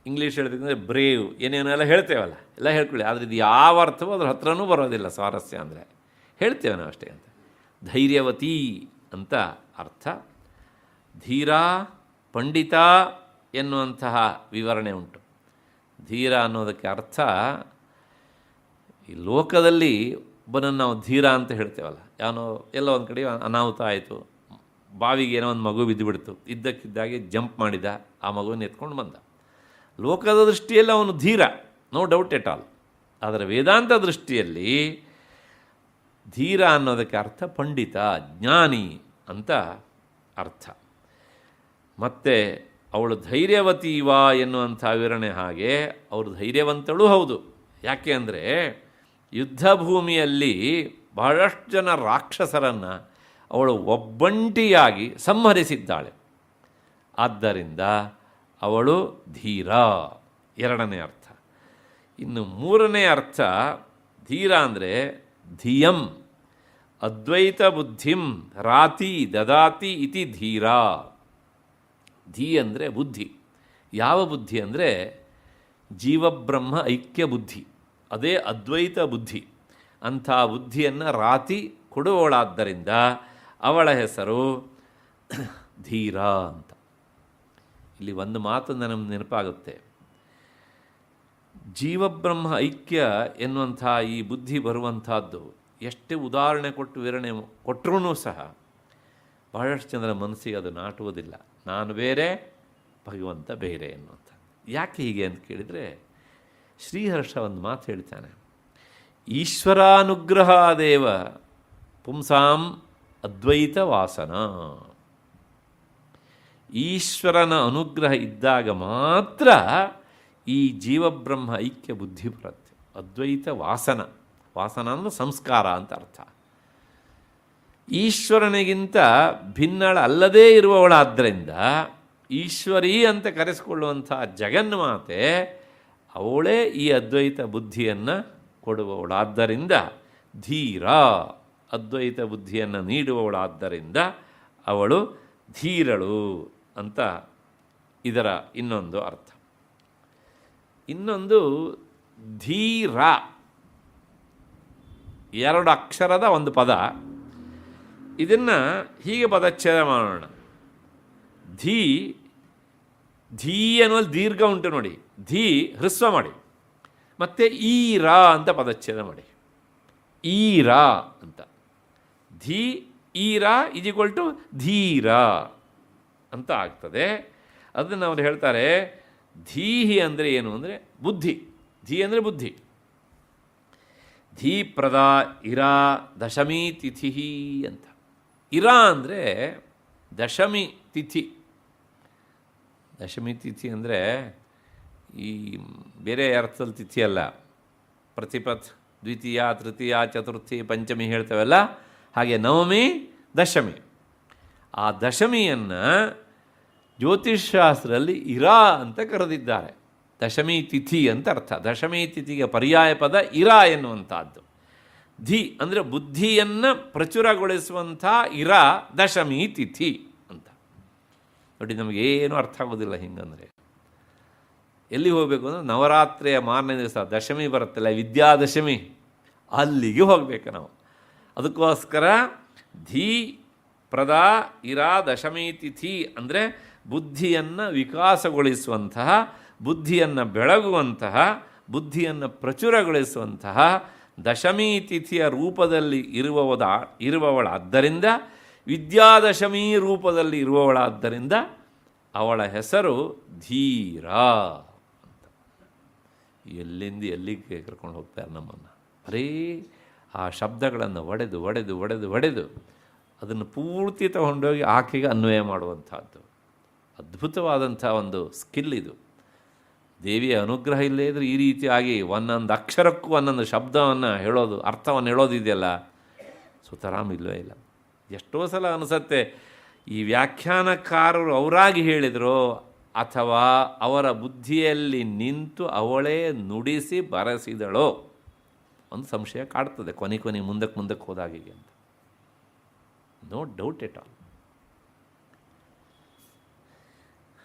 ಇಂಗ್ಲೀಷ್ ಹೇಳಬೇಕಂದ್ರೆ ಬ್ರೇವ್ ಏನೇನೆಲ್ಲ ಹೇಳ್ತೇವಲ್ಲ ಎಲ್ಲ ಹೇಳ್ಕೊಳ್ಳಿ. ಆದರೆ ಇದು ಯಾವ ಅರ್ಥವೋ ಅದ್ರ ಹತ್ರನೂ ಬರೋದಿಲ್ಲ. ಸ್ವಾರಸ್ಯ ಅಂದರೆ ಹೇಳ್ತೇವೆ ನಾವು ಅಷ್ಟೇ ಅಂತ. ಧೈರ್ಯವತಿ ಅಂತ ಅರ್ಥ. ಧೀರ, ಪಂಡಿತ ಎನ್ನುವಂತಹ ವಿವರಣೆ ಉಂಟು. ಧೀರ ಅನ್ನೋದಕ್ಕೆ ಅರ್ಥ, ಈ ಲೋಕದಲ್ಲಿ ಒಬ್ಬನನ್ನು ನಾವು ಧೀರ ಅಂತ ಹೇಳ್ತೇವಲ್ಲ. ಯಾವನೋ ಎಲ್ಲ ಒಂದು ಕಡೆ ಅನಾಹುತ ಆಯಿತು, ಬಾವಿಗೆ ಏನೋ ಒಂದು ಮಗು ಬಿದ್ದುಬಿಡ್ತು, ಇದ್ದಕ್ಕಿದ್ದಾಗೆ ಜಂಪ್ ಮಾಡಿದ, ಆ ಮಗುವನ್ನು ಎತ್ಕೊಂಡು ಬಂದ. ಲೋಕದ ದೃಷ್ಟಿಯಲ್ಲಿ ಅವನು ಧೀರ, ನೋ ಡೌಟ್ ಎಟ್ ಆಲ್. ಆದರೆ ವೇದಾಂತ ದೃಷ್ಟಿಯಲ್ಲಿ ಧೀರ ಅನ್ನೋದಕ್ಕೆ ಅರ್ಥ ಪಂಡಿತ, ಜ್ಞಾನಿ ಅಂತ ಅರ್ಥ. ಮತ್ತು ಅವಳು ಧೈರ್ಯವತೀವಾ ಎನ್ನುವಂಥ ವಿವರಣೆ ಹಾಗೆ ಅವರು ಧೈರ್ಯವಂತಳೂ ಹೌದು. ಯಾಕೆ ಅಂದರೆ ಯುದ್ಧ ಭೂಮಿಯಲ್ಲಿ ಬಹಳಷ್ಟು ಜನ ರಾಕ್ಷಸರನ್ನು ಅವಳು ಒಬ್ಬಂಟಿಯಾಗಿ ಸಂಹರಿಸಿದ್ದಾಳೆ. ಆದ್ದರಿಂದ ಅವಳು ಧೀರ, ಎರಡನೇ ಅರ್ಥ. ಇನ್ನು ಮೂರನೇ ಅರ್ಥ, ಧೀರ ಅಂದರೆ ಧಿಯಂ ಅದ್ವೈತ ಬುದ್ಧಿಂ ರಾತಿ ದದಾತಿ ಇತಿ ಧೀರ. ಧೀ ಅಂದರೆ ಬುದ್ಧಿ. ಯಾವ ಬುದ್ಧಿ ಅಂದರೆ ಜೀವಬ್ರಹ್ಮ ಐಕ್ಯ ಬುದ್ಧಿ, ಅದೇ ಅದ್ವೈತ ಬುದ್ಧಿ. ಅಂಥ ಬುದ್ಧಿಯನ್ನು ರಾತಿ ಕೊಡುವವಳಾದ್ದರಿಂದ ಅವಳ ಹೆಸರು ಧೀರ ಅಂತ. ಇಲ್ಲಿ ಒಂದು ಮಾತು ನನಗೆ ನೆನಪಾಗುತ್ತೆ. ಜೀವಬ್ರಹ್ಮ ಐಕ್ಯ ಎನ್ನುವಂಥ ಈ ಬುದ್ಧಿ ಬರುವಂಥದ್ದು ಎಷ್ಟೇ ಉದಾಹರಣೆ ಕೊಟ್ಟು ವಿವರಣೆ ಕೊಟ್ಟರೂ ಸಹ ಬಹಳಷ್ಟು ಜನರ ಮನಸ್ಸಿಗೆ ಅದು ನಾಟುವುದಿಲ್ಲ. ನಾನು ಬೇರೆ, ಭಗವಂತ ಬೇರೆ ಎನ್ನುವಂಥ. ಯಾಕೆ ಹೀಗೆ ಅಂತ ಕೇಳಿದರೆ, ಶ್ರೀಹರ್ಷ ಒಂದು ಮಾತು ಹೇಳ್ತಾನೆ, ಈಶ್ವರಾನುಗ್ರಹಾದೇವ ಪುಂಸಾಂ ಅದ್ವೈತ ವಾಸನ. ಈಶ್ವರನ ಅನುಗ್ರಹ ಇದ್ದಾಗ ಮಾತ್ರ ಈ ಜೀವಬ್ರಹ್ಮ ಐಕ್ಯ ಬುದ್ಧಿ ಬರುತ್ತೆ. ಅದ್ವೈತ ವಾಸನ, ವಾಸನ ಅಂದರೆ ಸಂಸ್ಕಾರ ಅಂತ ಅರ್ಥ. ಈಶ್ವರನಿಗಿಂತ ಭಿನ್ನಳಲ್ಲದೇ ಇರುವವಳಾದ್ದರಿಂದ ಈಶ್ವರಿ ಅಂತ ಕರೆಸಿಕೊಳ್ಳುವಂಥ ಜಗನ್ಮಾತೆ ಅವಳೇ ಈ ಅದ್ವೈತ ಬುದ್ಧಿಯನ್ನು ಕೊಡುವವಳಾದ್ದರಿಂದ ಧೀರ, ಅದ್ವೈತ ಬುದ್ಧಿಯನ್ನು ನೀಡುವವಳಾದ್ದರಿಂದ ಅವಳು ಧೀರಳು ಅಂತ ಇದರ ಇನ್ನೊಂದು ಅರ್ಥ. ಇನ್ನೊಂದು ಧೀರ, ಎರಡು ಅಕ್ಷರದ ಒಂದು ಪದ. ಇದನ್ನು ಹೀಗೆ ಪದಚ್ಛೇದ ಮಾಡೋಣ. ಧೀ, ಧೀ ಅನ್ನೋದು ದೀರ್ಘ ಉಂಟು ನೋಡಿ, ಧೀ ಹ್ರಸ್ವ ಮಾಡಿ, ಮತ್ತು ಈರ ಅಂತ ಪದಚ್ಛೇದ ಮಾಡಿ. ಈರ ಅಂತ, ಧೀ ಈರ ಈಜಿಕ್ವಲ್ ಟು ಧೀರ ಅಂತ ಆಗ್ತದೆ. ಅದನ್ನು ಅವರು ಹೇಳ್ತಾರೆ, ಧೀಹಿ ಅಂದರೆ ಏನು ಅಂದರೆ ಬುದ್ಧಿ. ಧೀ ಅಂದರೆ ಬುದ್ಧಿ. ಧೀ ಪ್ರದ ಇರಾ ದಶಮಿ ತಿಥಿ ಅಂತ. ಇರಾ ಅಂದರೆ ದಶಮಿ ತಿಥಿ. ದಶಮಿ ತಿಥಿ ಅಂದರೆ ಈ ಬೇರೆ ಅರ್ಥದಲ್ಲಿ ತಿಥಿ ಅಲ್ಲ. ಪ್ರತಿಪತ್, ದ್ವಿತೀಯ, ತೃತೀಯ, ಚತುರ್ಥಿ, ಪಂಚಮಿ ಹೇಳ್ತೇವಲ್ಲ, ಹಾಗೆ ನವಮಿ, ದಶಮಿ. ಆ ದಶಮಿಯನ್ನು ಜ್ಯೋತಿಷ್ಶಾಸ್ತ್ರದಲ್ಲಿ ಇರಾ ಅಂತ ಕರೆದಿದ್ದಾರೆ. ದಶಮಿ ತಿಥಿ ಅಂತ ಅರ್ಥ. ದಶಮಿ ತಿಥಿಗೆ ಪರ್ಯಾಯ ಪದ ಇರಾ ಎನ್ನುವಂಥದ್ದು. ಧಿ ಅಂದರೆ ಬುದ್ಧಿಯನ್ನು ಪ್ರಚುರಗೊಳಿಸುವಂಥ ಇರ ದಶಮಿ ತಿಥಿ ಅಂತ. ನೋಡಿ, ನಮಗೇನು ಅರ್ಥ ಆಗೋದಿಲ್ಲ ಹಿಂಗಂದರೆ. ಎಲ್ಲಿ ಹೋಗಬೇಕು ಅಂದರೆ ನವರಾತ್ರಿಯ ಮಾರನೇ ದಿವಸ ದಶಮಿ ಬರುತ್ತಲ್ಲ, ವಿದ್ಯಾದಶಮಿ, ಅಲ್ಲಿಗೆ ಹೋಗಬೇಕು ನಾವು. ಅದಕ್ಕೋಸ್ಕರ ಧೀ ಪ್ರದ ಇರಾ ದಶಮಿ ತಿಥಿ ಅಂದರೆ ಬುದ್ಧಿಯನ್ನು ವಿಕಾಸಗೊಳಿಸುವಂತಹ, ಬುದ್ಧಿಯನ್ನು ಬೆಳಗುವಂತಹ, ಬುದ್ಧಿಯನ್ನು ಪ್ರಚುರಗೊಳಿಸುವಂತಹ ದಶಮಿ ತಿಥಿಯ ರೂಪದಲ್ಲಿ ಇರುವವಳಾದ್ದರಿಂದ, ವಿದ್ಯಾದಶಮಿ ರೂಪದಲ್ಲಿ ಇರುವವಳಾದ್ದರಿಂದ ಅವಳ ಹೆಸರು ಧೀರ ಅಂತ. ಎಲ್ಲಿಂದ ಎಲ್ಲಿಗೆ ಕರ್ಕೊಂಡು ಹೋಗ್ತಾರೆ ನಮ್ಮನ್ನು. ಬರೀ ಆ ಶಬ್ದಗಳನ್ನು ಒಡೆದು ಒಡೆದು ಒಡೆದು ಒಡೆದು ಅದನ್ನು ಪೂರ್ತಿ ತಗೊಂಡೋಗಿ ಆಕೆಗೆ ಅನ್ವಯ ಮಾಡುವಂಥದ್ದು. ಅದ್ಭುತವಾದಂಥ ಒಂದು ಸ್ಕಿಲ್ ಇದು. ದೇವಿಯ ಅನುಗ್ರಹ ಇಲ್ಲದೇ ಇದ್ದರೆ ಈ ರೀತಿಯಾಗಿ ಒಂದೊಂದು ಅಕ್ಷರಕ್ಕೂ ಒಂದೊಂದು ಶಬ್ದವನ್ನು ಹೇಳೋದು, ಅರ್ಥವನ್ನು ಹೇಳೋದಿದೆಯಲ್ಲ, ಸುತರಾಮ್ ಇಲ್ಲವೇ ಇಲ್ಲ. ಎಷ್ಟೋ ಸಲ ಅನಿಸುತ್ತೆ ಈ ವ್ಯಾಖ್ಯಾನಕಾರರು ಅವರಾಗಿ ಹೇಳಿದರೋ ಅಥವಾ ಅವರ ಬುದ್ಧಿಯಲ್ಲಿ ನಿಂತು ಅವಳೇ ನುಡಿಸಿ ಬರೆಸಿದಳೋ ಒಂದು ಸಂಶಯ ಕಾಡ್ತದೆ ಕೊನೆ ಮುಂದಕ್ಕೆ ಹೋದಾಗಿಗೆ ಅಂತ. No doubt at all.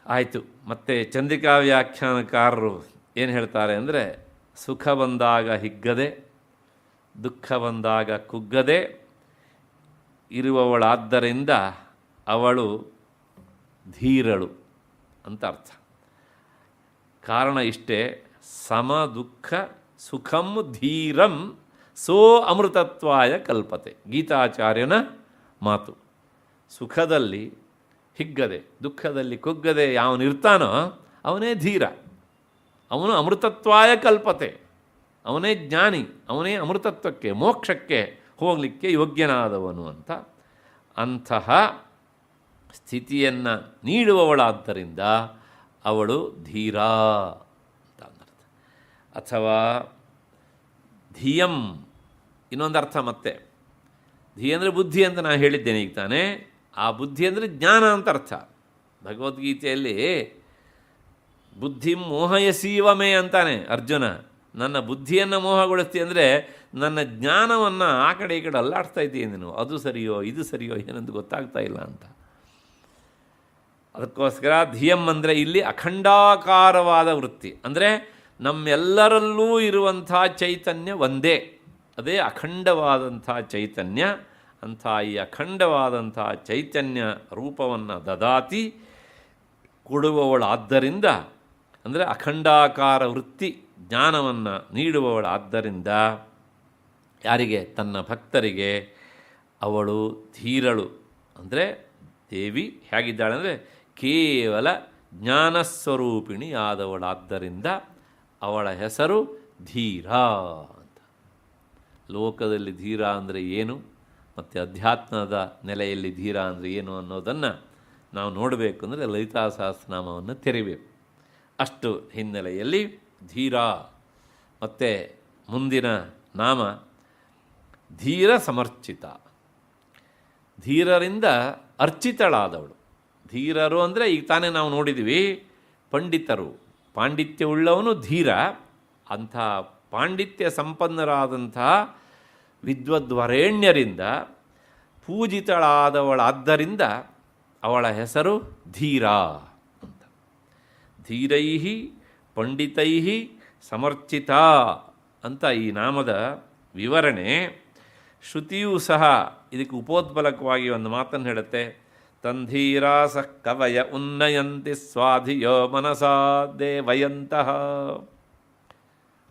ಆಯಿತು, ಮತ್ತು ಚಂದ್ರಿಕಾ ವ್ಯಾಖ್ಯಾನಕಾರರು ಏನು ಹೇಳ್ತಾರೆ ಅಂದರೆ, ಸುಖ ಬಂದಾಗ ಹಿಗ್ಗದೆ, ದುಃಖ ಬಂದಾಗ ಕುಗ್ಗದೆ ಇರುವವಳಾದ್ದರಿಂದ ಅವಳು ಧೀರಳು ಅಂತ ಅರ್ಥ. ಕಾರಣ ಇಷ್ಟೇ, ಸಮ ದುಃಖ ಸುಖಂ ಧೀರಂ ಸೋ ಅಮೃತತ್ವಾಯ ಕಲ್ಪತೆ, ಗೀತಾಚಾರ್ಯನ ಮಾತು. ಸುಖದಲ್ಲಿ ಹಿಗ್ಗದೆ ದುಃಖದಲ್ಲಿ ಕುಗ್ಗದೆ ಯಾವನಿರ್ತಾನೋ ಅವನೇ ಧೀರ, ಅವನು ಅಮೃತತ್ವಾಯ ಕಲ್ಪತೆ, ಅವನೇ ಜ್ಞಾನಿ, ಅವನೇ ಅಮೃತತ್ವಕ್ಕೆ ಮೋಕ್ಷಕ್ಕೆ ಹೋಗಲಿಕ್ಕೆ ಯೋಗ್ಯನಾದವನು ಅಂತ. ಅಂತಹ ಸ್ಥಿತಿಯನ್ನು ನೀಡುವವಳಾದ್ದರಿಂದ ಅವಳು ಧೀರ ಅಂತ ಅಂದರ್ಥ. ಅಥವಾ ಧಿಯಂ ಇನ್ನೊಂದು ಅರ್ಥ. ಮತ್ತೆ ಧಿ ಅಂದರೆ ಬುದ್ಧಿ ಅಂತ ನಾನು ಹೇಳಿದ್ದೇನೆ ಈಗ ತಾನೇ. ಆ ಬುದ್ಧಿ ಅಂದರೆ ಜ್ಞಾನ ಅಂತ ಅರ್ಥ. ಭಗವದ್ಗೀತೆಯಲ್ಲಿ ಬುದ್ಧಿಂ ಮೋಹಯಸೀವಮೇ ಅಂತಾನೆ ಅರ್ಜುನ. ನನ್ನ ಬುದ್ಧಿಯನ್ನು ಮೋಹಗೊಳಿಸ್ತಿ ಅಂದರೆ ನನ್ನ ಜ್ಞಾನವನ್ನು ಆ ಕಡೆ ಈ ಕಡೆ ಅಲ್ಲಾಡ್ತಾ ಇದ್ದೀನಿ ನೀನು, ಅದು ಸರಿಯೋ ಇದು ಸರಿಯೋ ಏನಂತ ಗೊತ್ತಾಗ್ತಾ ಇಲ್ಲ ಅಂತ. ಅದಕ್ಕೋಸ್ಕರ ಧಿಯಂ ಅಂದರೆ ಇಲ್ಲಿ ಅಖಂಡಾಕಾರವಾದ ವೃತ್ತಿ, ಅಂದರೆ ನಮ್ಮೆಲ್ಲರಲ್ಲೂ ಇರುವಂಥ ಚೈತನ್ಯ ಒಂದೇ, ಅದೇ ಅಖಂಡವಾದಂಥ ಚೈತನ್ಯ. ಅಂಥ ಈ ಅಖಂಡವಾದಂಥ ಚೈತನ್ಯ ರೂಪವನ್ನು ದದಾತಿ ಕೊಡುವವಳಾದ್ದರಿಂದ, ಅಂದರೆ ಅಖಂಡಾಕಾರ ವೃತ್ತಿ ಜ್ಞಾನವನ್ನು ನೀಡುವವಳಾದ್ದರಿಂದ ಯಾರಿಗೆ? ತನ್ನ ಭಕ್ತರಿಗೆ ಅವಳು ಧೀರಳು. ಅಂದರೆ ದೇವಿ ಹೇಗಿದ್ದಾಳೆ ಅಂದರೆ ಕೇವಲ ಜ್ಞಾನಸ್ವರೂಪಿಣಿ ಆದವಳಾದ್ದರಿಂದ ಅವಳ ಹೆಸರು ಧೀರ ಅಂತ. ಲೋಕದಲ್ಲಿ ಧೀರ ಅಂದರೆ ಏನು ಮತ್ತು ಅಧ್ಯಾತ್ಮದ ನೆಲೆಯಲ್ಲಿ ಧೀರ ಅಂದರೆ ಏನು ಅನ್ನೋದನ್ನು ನಾವು ನೋಡಬೇಕು ಅಂದರೆ ಲಲಿತಾ ಸಹಸ್ರನಾಮವನ್ನು ತೆರಿಬೇಕು. ಅಷ್ಟು ಹಿನ್ನೆಲೆಯಲ್ಲಿ ಧೀರ. ಮತ್ತು ಮುಂದಿನ ನಾಮ ಧೀರ ಸಮರ್ಚಿತ, ಧೀರರಿಂದ ಅರ್ಚಿತಳಾದವಳು. ಧೀರರು ಅಂದರೆ ಈಗ ತಾನೇ ನಾವು ನೋಡಿದ್ವಿ ಪಂಡಿತರು, ಪಾಂಡಿತ್ಯವುಳ್ಳವನು ಧೀರ. ಅಂಥ ಪಾಂಡಿತ್ಯ ಸಂಪನ್ನರಾದಂಥ ವಿದ್ವದ್ವರೇಣ್ಯರಿಂದ ಪೂಜಿತಳಾದವಳಾದ್ದರಿಂದ ಅವಳ ಹೆಸರು ಧೀರ ಅಂತ. ಧೀರೈ ಪಂಡಿತೈ ಸಮರ್ಚಿತ ಅಂತ ಈ ನಾಮದ ವಿವರಣೆ. ಶ್ರುತಿಯೂ ಸಹ ಇದಕ್ಕೆ ಉಪೋದ್ಬಲಕವಾಗಿ ಒಂದು ಮಾತನ್ನು ಹೇಳುತ್ತೆ. ತಂಧೀರಾಸ ಕವಯ ಉನ್ನಯಂತಿ ಸ್ವಾಧಿಯೋ ಮನಸಾ ದೇವಯಂತಹ.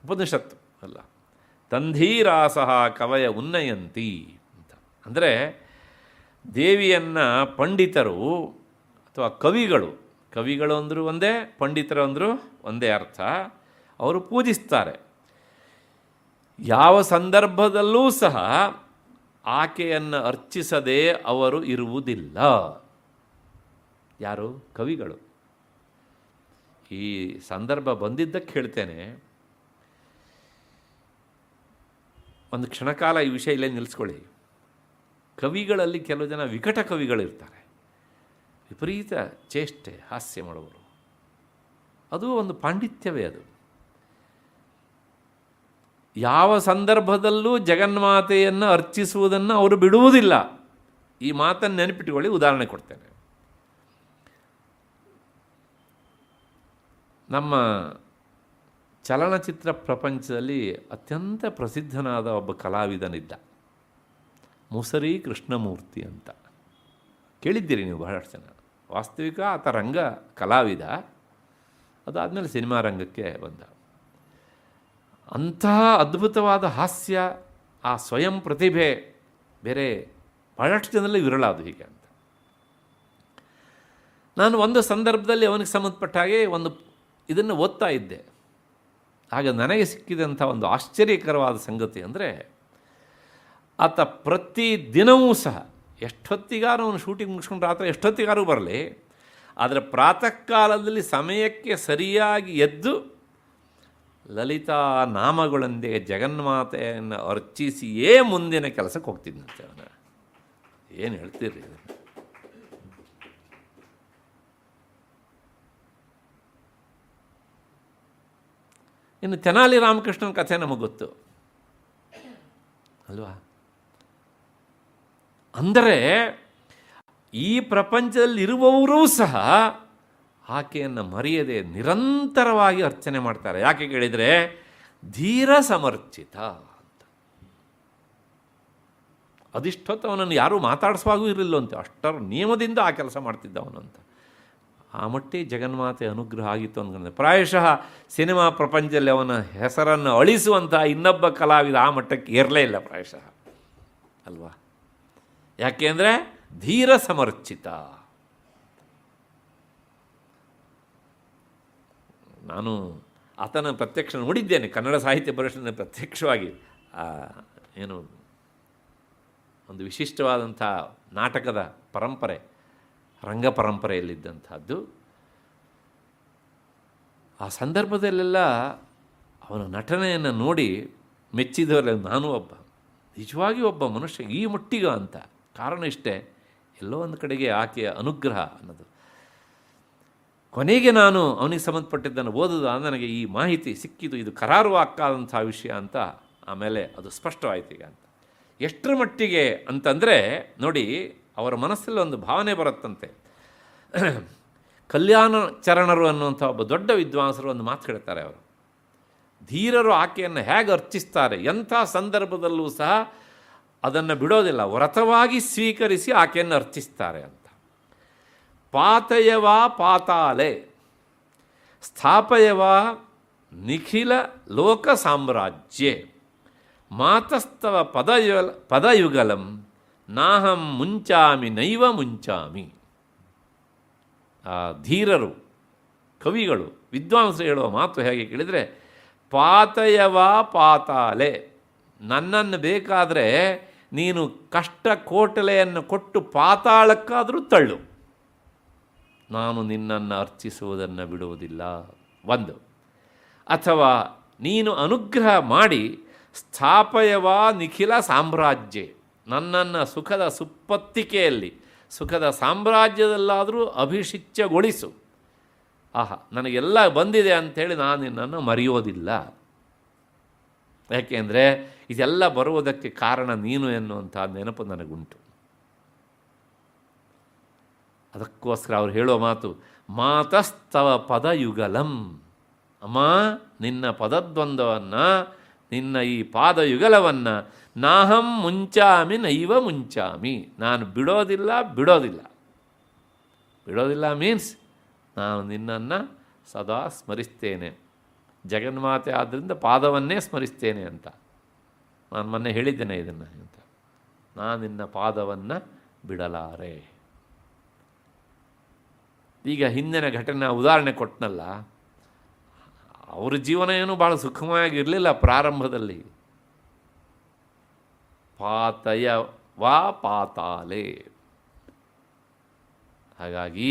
ಉಪನಿಷತ್ತು ಅಲ್ಲ, ತಂಧೀರಾಸಃ ಕವಯ ಉನ್ನಯಂತಿ ಅಂತ. ಅಂದರೆ ದೇವಿಯನ್ನು ಪಂಡಿತರು ಅಥವಾ ಕವಿಗಳು ಅಂದರೂ ಒಂದೇ, ಪಂಡಿತರು ಅಂದರೂ ಒಂದೇ ಅರ್ಥ. ಅವರು ಪೂಜಿಸ್ತಾರೆ. ಯಾವ ಸಂದರ್ಭದಲ್ಲೂ ಸಹ ಆಕೆಯನ್ನು ಅರ್ಚಿಸದೆ ಅವರು ಇರುವುದಿಲ್ಲ. ಯಾರು? ಕವಿಗಳು. ಈ ಸಂದರ್ಭ ಬಂದಿದ್ದಕ್ಕೆ ಹೇಳ್ತೇನೆ, ಒಂದು ಕ್ಷಣಕಾಲ ಈ ವಿಷಯ ಇಲ್ಲೇ ನಿಲ್ಲಿಸ್ಕೊಳ್ಳಿ. ಕವಿಗಳಲ್ಲಿ ಕೆಲವು ಜನ ವಿಕಟ ಕವಿಗಳಿರ್ತಾರೆ, ವಿಪರೀತ ಚೇಷ್ಟೆ ಹಾಸ್ಯ ಮಾಡುವರು. ಅದು ಒಂದು ಪಾಂಡಿತ್ಯವೇ. ಅದು ಯಾವ ಸಂದರ್ಭದಲ್ಲೂ ಜಗನ್ಮಾತೆಯನ್ನು ಅರ್ಚಿಸುವುದನ್ನು ಅವರು ಬಿಡುವುದಿಲ್ಲ. ಈ ಮಾತನ್ನು ನೆನಪಿಟ್ಟುಕೊಳ್ಳಿ. ಉದಾಹರಣೆ ಕೊಡ್ತೇನೆ. ನಮ್ಮ ಚಲನಚಿತ್ರ ಪ್ರಪಂಚದಲ್ಲಿ ಅತ್ಯಂತ ಪ್ರಸಿದ್ಧನಾದ ಒಬ್ಬ ಕಲಾವಿದನಿದ್ದ, ಮುಸರಿ ಕೃಷ್ಣಮೂರ್ತಿ ಅಂತ. ಕೇಳಿದ್ದೀರಿ ನೀವು ಬಹಳಷ್ಟು ಜನ. ವಾಸ್ತವಿಕ ಆತ ರಂಗ ಕಲಾವಿದ, ಅದಾದಮೇಲೆ ಸಿನಿಮಾ ರಂಗಕ್ಕೆ ಬಂದ. ಅಂತಹ ಅದ್ಭುತವಾದ ಹಾಸ್ಯ, ಆ ಸ್ವಯಂ ಪ್ರತಿಭೆ ಬೇರೆ ಬಹಳಷ್ಟು ಜನರಲ್ಲಿ ವಿರಳ. ಅದು ಹೀಗೆ ಅಂತ. ನಾನು ಒಂದು ಸಂದರ್ಭದಲ್ಲಿ ಅವನಿಗೆ ಸಂಬಂಧಪಟ್ಟ ಹಾಗೆ ಇದನ್ನು ಓದ್ತಾ ಇದ್ದೆ. ಆಗ ನನಗೆ ಸಿಕ್ಕಿದಂಥ ಒಂದು ಆಶ್ಚರ್ಯಕರವಾದ ಸಂಗತಿ ಅಂದರೆ, ಆತ ಪ್ರತಿ ದಿನವೂ ಸಹ ಎಷ್ಟೊತ್ತಿಗಾರು ಅವನು ಶೂಟಿಂಗ್ ಮುಗಿಸ್ಕೊಂಡು ರಾತ್ರಿ ಎಷ್ಟೊತ್ತಿಗಾರು ಬರಲಿ, ಆದರೆ ಪ್ರಾತಃ ಕಾಲದಲ್ಲಿ ಸಮಯಕ್ಕೆ ಸರಿಯಾಗಿ ಎದ್ದು ಲಲಿತಾ ನಾಮಗಳೊಂದಿಗೆ ಜಗನ್ಮಾತೆಯನ್ನು ಅರ್ಚಿಸಿಯೇ ಮುಂದಿನ ಕೆಲಸಕ್ಕೆ ಹೋಗ್ತಿದ್ದಂತೆ ಅವನ. ಏನು ಹೇಳ್ತೀರಿ ಇದನ್ನು? ಇನ್ನು ತೆನಾಲಿ ರಾಮಕೃಷ್ಣನ ಕಥೆ ನಮಗೆ ಗೊತ್ತು ಅಲ್ವಾ? ಅಂದರೆ ಈ ಪ್ರಪಂಚದಲ್ಲಿರುವವರೂ ಸಹ ಆಕೆಯನ್ನು ಮರೆಯದೆ ನಿರಂತರವಾಗಿ ಅರ್ಚನೆ ಮಾಡ್ತಾರೆ. ಯಾಕೆ ಕೇಳಿದರೆ ಧೀರ ಸಮರ್ಚಿತ ಅಂತ. ಅದಿಷ್ಟೊತ್ತು ಅವನನ್ನು ಯಾರೂ ಮಾತಾಡಿಸುವಾಗೂ ಇರಲಿಲ್ಲ ಅಂತ, ಅಷ್ಟರ ನಿಯಮದಿಂದ ಆ ಕೆಲಸ ಮಾಡ್ತಿದ್ದ ಅವನು ಅಂತ. ಆ ಮಟ್ಟಿಗೆ ಜಗನ್ಮಾತೆ ಅನುಗ್ರಹ ಆಗಿತ್ತು ಅಂದ್ಕೊಂಡೆ. ಪ್ರಾಯಶಃ ಸಿನಿಮಾ ಪ್ರಪಂಚದಲ್ಲಿ ಅವನ ಹೆಸರನ್ನು ಅಳಿಸುವಂಥ ಇನ್ನೊಬ್ಬ ಕಲಾವಿದ ಆ ಮಟ್ಟಕ್ಕೆ ಏರಲೇ ಇಲ್ಲ ಪ್ರಾಯಶಃ ಅಲ್ವಾ? ಯಾಕೆಂದರೆ ಧೀರ ಸಮರ್ಚಿತ. ನಾನು ಆತನ ಪ್ರತ್ಯಕ್ಷ ನೋಡಿದ್ದೇನೆ, ಕನ್ನಡ ಸಾಹಿತ್ಯ ಪರಿಷತ್ತಿನ ಪ್ರತ್ಯಕ್ಷವಾಗಿ. ಏನು ಒಂದು ವಿಶಿಷ್ಟವಾದಂಥ ನಾಟಕದ ಪರಂಪರೆ, ರಂಗ ಪರಂಪರೆಯಲ್ಲಿದ್ದಂಥದ್ದು. ಆ ಸಂದರ್ಭದಲ್ಲೆಲ್ಲ ಅವನ ನಟನೆಯನ್ನು ನೋಡಿ ಮೆಚ್ಚಿದವರಲ್ಲಿ ನಾನು ಒಬ್ಬ. ನಿಜವಾಗಿ ಒಬ್ಬ ಮನುಷ್ಯ ಈ ಮಟ್ಟಿಗ ಅಂತ. ಕಾರಣ ಇಷ್ಟೇ, ಎಲ್ಲೋ ಒಂದು ಕಡೆಗೆ ಆಕೆಯ ಅನುಗ್ರಹ ಅನ್ನೋದು. ಕೊನೆಗೆ ನಾನು ಅವನಿಗೆ ಸಂಬಂಧಪಟ್ಟಿದ್ದನ್ನು ಓದೋದು ನನಗೆ ಈ ಮಾಹಿತಿ ಸಿಕ್ಕಿದ್ದು, ಇದು ಕರಾರುವಾಕ್ಕಾದಂಥ ವಿಷಯ ಅಂತ. ಆಮೇಲೆ ಅದು ಸ್ಪಷ್ಟವಾಯಿತು ಈಗ ಅಂತ. ಎಷ್ಟರ ಮಟ್ಟಿಗೆ ಅಂತಂದರೆ ನೋಡಿ, ಅವರ ಮನಸ್ಸಲ್ಲಿ ಒಂದು ಭಾವನೆ ಬರುತ್ತಂತೆ. ಕಲ್ಯಾಣ ಚರಣರು ಅನ್ನುವಂಥ ಒಬ್ಬ ದೊಡ್ಡ ವಿದ್ವಾಂಸರು ಒಂದು ಮಾತು ಹೇಳ್ತಾರೆ. ಅವರು ಧೀರರು ಆಕೆಯನ್ನು ಹೇಗೆ ಅರ್ಚಿಸ್ತಾರೆ, ಎಂಥ ಸಂದರ್ಭದಲ್ಲೂ ಸಹ ಅದನ್ನು ಬಿಡೋದಿಲ್ಲ, ವ್ರತವಾಗಿ ಸ್ವೀಕರಿಸಿ ಆಕೆಯನ್ನು ಅರ್ಚಿಸ್ತಾರೆ ಅಂತ. ಪಾತಯವಾ ಪಾತಾಲೆ ಸ್ಥಾಪಯವಾ ನಿಖಿಲ ಲೋಕ ಸಾಮ್ರಾಜ್ಯೆ ಮಾತಸ್ತವ ಪದಯುಗಲಂ ನಾಹಂ ಮುಂಚಾಮಿ ನೈವ ಮುಂಚಾಮಿ. ಆ ಧೀರರು, ಕವಿಗಳು, ವಿದ್ವಾಂಸರು ಹೇಳುವ ಮಾತು ಹೇಗೆ ಕೇಳಿದರೆ, ಪಾತಯವಾ ಪಾತಾಲೆ, ನನ್ನನ್ನು ಬೇಕಾದರೆ ನೀನು ಕಷ್ಟ ಕೋಟಲೆಯನ್ನು ಕೊಟ್ಟು ಪಾತಾಳಕ್ಕಾದರೂ ತಳ್ಳು, ನಾನು ನಿನ್ನನ್ನು ಅರ್ಚಿಸುವುದನ್ನು ಬಿಡುವುದಿಲ್ಲ. ಒಂದು, ಅಥವಾ ನೀನು ಅನುಗ್ರಹ ಮಾಡಿ ಸ್ಥಾಪಯವಾ ನಿಖಿಲ ಸಾಮ್ರಾಜ್ಯ, ನನ್ನನ್ನು ಸುಖದ ಸುಪ್ಪತ್ತಿಕೆಯಲ್ಲಿ, ಸುಖದ ಸಾಮ್ರಾಜ್ಯದಲ್ಲಾದರೂ ಅಭಿಷಿಚ್ಯಗೊಳಿಸು. ಆಹಾ, ನನಗೆಲ್ಲ ಬಂದಿದೆ ಅಂಥೇಳಿ ನಾನು ನಿನ್ನನ್ನು ಮರೆಯೋದಿಲ್ಲ. ಯಾಕೆಂದರೆ ಇದೆಲ್ಲ ಬರುವುದಕ್ಕೆ ಕಾರಣ ನೀನು ಎನ್ನುವಂಥ ನೆನಪು ನನಗುಂಟು. ಅದಕ್ಕೋಸ್ಕರ ಅವ್ರು ಹೇಳೋ ಮಾತು, ಮಾತಸ್ತವ ಪದಯುಗಲಂ. ಅಮ್ಮ, ನಿನ್ನ ಪದದ್ವಂದ್ವವನ್ನು, ನಿನ್ನ ಈ ಪಾದಯುಗಲವನ್ನು ನಾಹಂ ಮುಂಚಾಮಿ ನೈವ ಮುಂಚಾಮಿ, ನಾನು ಬಿಡೋದಿಲ್ಲ ಬಿಡೋದಿಲ್ಲ. ಬಿಡೋದಿಲ್ಲ ಮೀನ್ಸ್ ನಾನು ನಿನ್ನನ್ನು ಸದಾ ಸ್ಮರಿಸ್ತೇನೆ. ಜಗನ್ಮಾತೆ ಆದ್ದರಿಂದ ಪಾದವನ್ನೇ ಸ್ಮರಿಸ್ತೇನೆ ಅಂತ ನಾನು ಮೊನ್ನೆ ಹೇಳಿದ್ದೇನೆ ಇದನ್ನು ಅಂತ. ನಾನು ನಿನ್ನ ಪಾದವನ್ನು ಬಿಡಲಾರೆ. ಈಗ ಹಿಂದಿನ ಘಟನೆ ಉದಾಹರಣೆ ಕೊಟ್ಟನಲ್ಲ, ಅವ್ರ ಜೀವನ ಏನು ಭಾಳ ಸುಖಮವಾಗಿರಲಿಲ್ಲ ಪ್ರಾರಂಭದಲ್ಲಿ. ಪಾತಯ ವಾ ಪಾತಾಲೆ. ಹಾಗಾಗಿ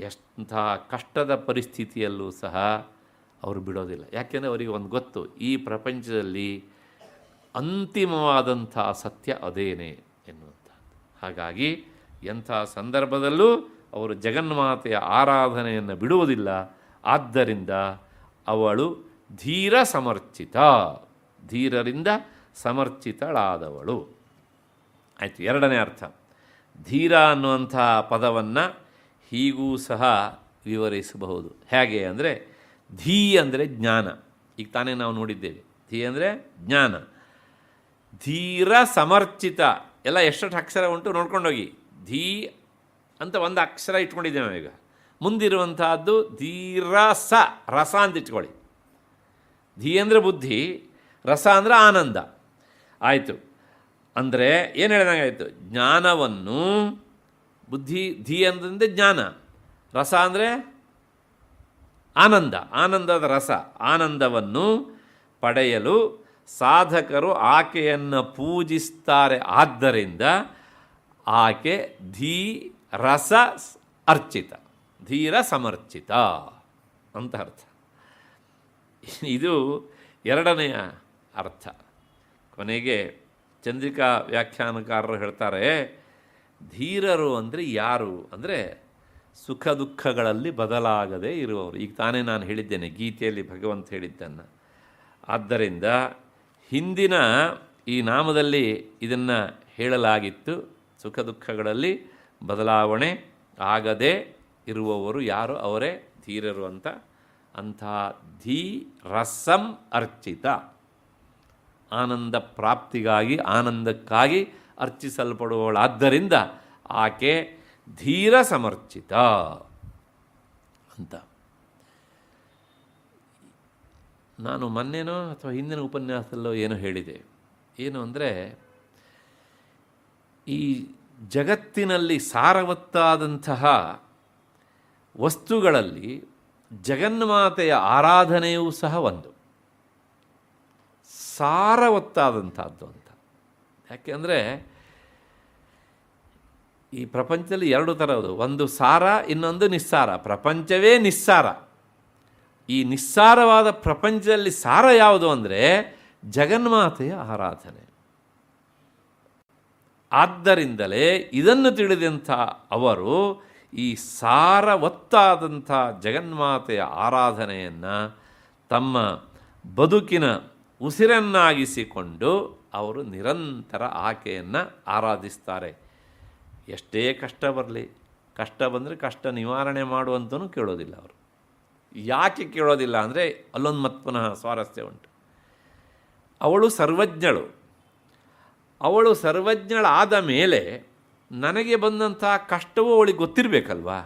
ಎಂಥ ಕಷ್ಟದ ಪರಿಸ್ಥಿತಿಯಲ್ಲೂ ಸಹ ಅವರು ಬಿಡೋದಿಲ್ಲ. ಯಾಕೆಂದರೆ ಅವರಿಗೆ ಒಂದು ಗೊತ್ತು, ಈ ಪ್ರಪಂಚದಲ್ಲಿ ಅಂತಿಮವಾದಂಥ ಸತ್ಯ ಅದೇನೆ ಎನ್ನುವಂಥದ್ದು. ಹಾಗಾಗಿ ಎಂಥ ಸಂದರ್ಭದಲ್ಲೂ ಅವರು ಜಗನ್ಮಾತೆಯ ಆರಾಧನೆಯನ್ನು ಬಿಡುವುದಿಲ್ಲ. ಆದ್ದರಿಂದ ಅವಳು ಧೀರ ಸಮರ್ಚಿತ, ಧೀರರಿಂದ ಸಮರ್ಚಿತಳಾದವಳು. ಆಯಿತು. ಎರಡನೇ ಅರ್ಥ, ಧೀರ ಅನ್ನುವಂಥ ಪದವನ್ನು ಹೀಗೂ ಸಹ ವಿವರಿಸಬಹುದು. ಹೇಗೆ ಅಂದರೆ, ಧೀ ಅಂದರೆ ಜ್ಞಾನ. ಈಗ ತಾನೇ ನಾವು ನೋಡಿದ್ದೇವೆ, ಧೀ ಅಂದರೆ ಜ್ಞಾನ. ಧೀರ ಸಮರ್ಚಿತ ಎಲ್ಲ ಎಷ್ಟೊಟ್ಟು ಅಕ್ಷರ ಉಂಟು ನೋಡ್ಕೊಂಡೋಗಿ. ಧೀ ಅಂತ ಒಂದು ಅಕ್ಷರ ಇಟ್ಕೊಂಡಿದ್ದೇವೆ ನಾವೀಗ. ಮುಂದಿರುವಂತಹದ್ದು ಧೀರಸ, ರಸ ಅಂತ ಇಟ್ಕೊಳ್ಳಿ. ಧೀ ಅಂದರೆ ಬುದ್ಧಿ, ರಸ ಅಂದರೆ ಆನಂದ. ಆಯಿತು. ಅಂದರೆ ಏನು ಹೇಳಿದಂಗಾಯಿತು, ಜ್ಞಾನವನ್ನು, ಬುದ್ಧಿ, ಧೀ ಅಂದರೆ ಜ್ಞಾನ, ರಸ ಅಂದರೆ ಆನಂದ, ಆನಂದದ ರಸ. ಆನಂದವನ್ನು ಪಡೆಯಲು ಸಾಧಕರು ಆಕೆಯನ್ನು ಪೂಜಿಸ್ತಾರೆ. ಆದ್ದರಿಂದ ಆಕೆ ಧೀ ರಸ ಅರ್ಚಿತ. ಧೀರ ಸಮರ್ಚಿತ ಅಂತ ಅರ್ಥ. ಇದು ಎರಡನೆಯ ಅರ್ಥ. ಕೊನೆಗೆ ಚಂದ್ರಿಕಾ ವ್ಯಾಖ್ಯಾನಕಾರರು ಹೇಳ್ತಾರೆ, ಧೀರರು ಅಂದರೆ ಯಾರು ಅಂದರೆ ಸುಖ ದುಃಖಗಳಲ್ಲಿ ಬದಲಾಗದೇ ಇರುವವರು. ಈಗ ತಾನೇ ನಾನು ಹೇಳಿದ್ದೇನೆ ಗೀತೆಯಲ್ಲಿ ಭಗವಂತ ಹೇಳಿದ್ದನ್ನು. ಆದ್ದರಿಂದ ಹಿಂದಿನ ಈ ನಾಮದಲ್ಲಿ ಇದನ್ನು ಹೇಳಲಾಗಿತ್ತು, ಸುಖ ದುಃಖಗಳಲ್ಲಿ ಬದಲಾವಣೆ ಆಗದೇ ಇರುವವರು ಯಾರು, ಅವರೇ ಧೀರರು ಅಂತ. ಅಂಥ ಧೀರಸಂ ಅರ್ಚಿತ, ಆನಂದ ಪ್ರಾಪ್ತಿಗಾಗಿ ಆನಂದಕ್ಕಾಗಿ ಅರ್ಚಿಸಲ್ಪಡುವವಳಾದ್ದರಿಂದ ಆಕೆ ಧೀರ ಸಮರ್ಚಿತ ಅಂತ. ನಾನು ಮೊನ್ನೆನೋ ಅಥವಾ ಹಿಂದಿನ ಉಪನ್ಯಾಸದಲ್ಲೋ ಏನೋ ಹೇಳಿದೆ. ಏನು ಅಂದರೆ, ಈ ಜಗತ್ತಿನಲ್ಲಿ ಸಾರವತ್ತಾದಂತಹ ವಸ್ತುಗಳಲ್ಲಿ ಜಗನ್ಮಾತೆಯ ಆರಾಧನೆಯೂ ಸಹ ಒಂದು ಸಾರವತ್ತಾದಂಥದ್ದು ಅಂತ. ಯಾಕೆಂದರೆ ಈ ಪ್ರಪಂಚದಲ್ಲಿ ಎರಡು ಥರದ್ದು, ಒಂದು ಸಾರ, ಇನ್ನೊಂದು ನಿಸ್ಸಾರ. ಪ್ರಪಂಚವೇ ನಿಸ್ಸಾರ. ಈ ನಿಸ್ಸಾರವಾದ ಪ್ರಪಂಚದಲ್ಲಿ ಸಾರ ಯಾವುದು ಅಂದರೆ ಜಗನ್ಮಾತೆಯ ಆರಾಧನೆ. ಆದ್ದರಿಂದಲೇ ಇದನ್ನು ತಿಳಿದಂಥ ಅವರು ಈ ಸಾರವತ್ತಾದಂಥ ಜಗನ್ಮಾತೆಯ ಆರಾಧನೆಯನ್ನು ತಮ್ಮ ಬದುಕಿನ ಉಸಿರನ್ನಾಗಿಸಿಕೊಂಡು ಅವರು ನಿರಂತರ ಆಕೆಯನ್ನು ಆರಾಧಿಸ್ತಾರೆ. ಎಷ್ಟೇ ಕಷ್ಟ ಬರಲಿ, ಕಷ್ಟ ಬಂದರೆ ಕಷ್ಟ ನಿವಾರಣೆ ಮಾಡುವಂತನೂ ಕೇಳೋದಿಲ್ಲ ಅವರು. ಯಾಕೆ ಕೇಳೋದಿಲ್ಲ ಅಂದರೆ ಅಲ್ಲೊಂದು ಮತ್ತೆ ಪುನಃ ಸ್ವಾರಸ್ಯ ಉಂಟು. ಅವಳು ಸರ್ವಜ್ಞಳು. ಅವಳು ಸರ್ವಜ್ಞಳಾದ ಮೇಲೆ ನನಗೆ ಬಂದಂಥ ಕಷ್ಟವೂ ಅವಳಿಗೆ ಗೊತ್ತಿರಬೇಕಲ್ವಾ.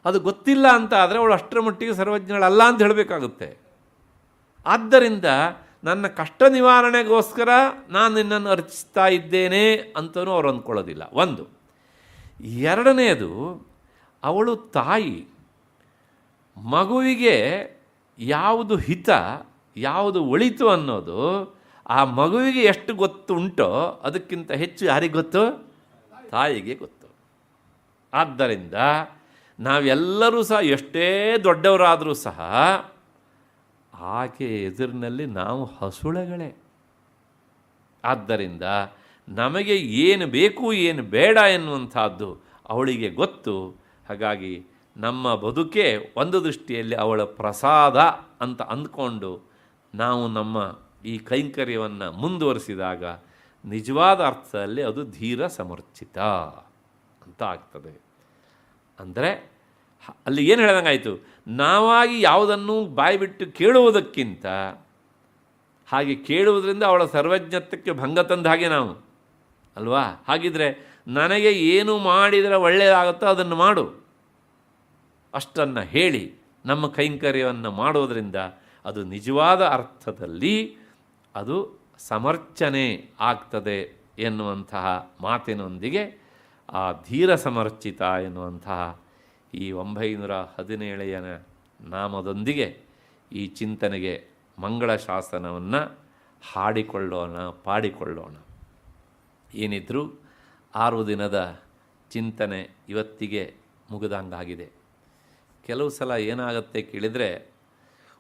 ಅದು ಗೊತ್ತಿಲ್ಲ ಅಂತ ಆದರೆ ಅವಳು ಅಷ್ಟರ ಮಟ್ಟಿಗೆ ಸರ್ವಜ್ಞಳಲ್ಲ ಅಂತ ಹೇಳಬೇಕಾಗುತ್ತೆ. ಆದ್ದರಿಂದ ನನ್ನ ಕಷ್ಟ ನಿವಾರಣೆಗೋಸ್ಕರ ನಾನು ನಿನ್ನನ್ನು ಅರ್ಚಿಸ್ತಾ ಇದ್ದೇನೆ ಅಂತಲೂ ಅವ್ರು ಅಂದ್ಕೊಳ್ಳೋದಿಲ್ಲ. ಒಂದು. ಎರಡನೆಯದು, ಅವಳು ತಾಯಿ. ಮಗುವಿಗೆ ಯಾವುದು ಹಿತ, ಯಾವುದು ಒಳಿತು ಅನ್ನೋದು ಆ ಮಗುವಿಗೆ ಎಷ್ಟು ಗೊತ್ತುಂಟೋ ಅದಕ್ಕಿಂತ ಹೆಚ್ಚು ಯಾರಿಗೆ ಗೊತ್ತು? ತಾಯಿಗೆ ಗೊತ್ತು. ಆದ್ದರಿಂದ ನಾವೆಲ್ಲರೂ ಸಹ ಎಷ್ಟೇ ದೊಡ್ಡವರಾದರೂ ಸಹ ಆಕೆ ಎದುರಿನಲ್ಲಿ ನಾವು ಹಸುಳೆಗಳೇ. ಆದ್ದರಿಂದ ನಮಗೆ ಏನು ಬೇಕು ಏನು ಬೇಡ ಎನ್ನುವಂಥದ್ದು ಅವಳಿಗೆ ಗೊತ್ತು. ಹಾಗಾಗಿ ನಮ್ಮ ಬದುಕೇ ಒಂದು ದೃಷ್ಟಿಯಲ್ಲಿ ಅವಳ ಪ್ರಸಾದ ಅಂತ ಅಂದ್ಕೊಂಡು ನಾವು ನಮ್ಮ ಈ ಕೈಂಕರ್ಯವನ್ನು ಮುಂದುವರಿಸಿದಾಗ ನಿಜವಾದ ಅರ್ಥದಲ್ಲಿ ಅದು ಧೀರ ಸಮರ್ಚಿತ ಅಂತ ಆಗ್ತದೆ. ಅಂದರೆ ಅಲ್ಲಿ ಏನು ಹೇಳ್ದಂಗಾಯಿತು, ನಾವಾಗಿ ಯಾವುದನ್ನು ಬಾಯಿಬಿಟ್ಟು ಕೇಳುವುದಕ್ಕಿಂತ ಹಾಗೆ ಕೇಳುವುದರಿಂದ ಅವಳ ಸರ್ವಜ್ಞತ್ವಕ್ಕೆ ಭಂಗ ತಂದ ಹಾಗೆ ನಾವು ಅಲ್ವಾ. ಹಾಗಿದ್ರೆ ನನಗೆ ಏನು ಮಾಡಿದರೆ ಒಳ್ಳೆಯದಾಗುತ್ತೋ ಅದನ್ನು ಮಾಡು ಅಷ್ಟನ್ನು ಹೇಳಿ ನಮ್ಮ ಕೈಂಕರ್ಯವನ್ನು ಮಾಡೋದರಿಂದ ಅದು ನಿಜವಾದ ಅರ್ಥದಲ್ಲಿ ಅದು ಸಮರ್ಚನೆ ಆಗ್ತದೆ ಎನ್ನುವಂತಹ ಮಾತಿನೊಂದಿಗೆ ಆ ಧೀರ ಸಮರ್ಚಿತ ಎನ್ನುವಂತಹ ಈ 917ನೇ ನಾಮದೊಂದಿಗೆ ಈ ಚಿಂತನೆಗೆ ಮಂಗಳ ಶಾಸನವನ್ನು ಹಾಡಿಕೊಳ್ಳೋಣ, ಪಾಡಿಕೊಳ್ಳೋಣ. ಏನಿದ್ರೂ 6 ದಿನದ ಚಿಂತನೆ ಇವತ್ತಿಗೆ ಮುಗಿದಂಗಾಗಿದೆ. ಕೆಲವು ಸಲ ಏನಾಗುತ್ತೆ ಕೇಳಿದರೆ,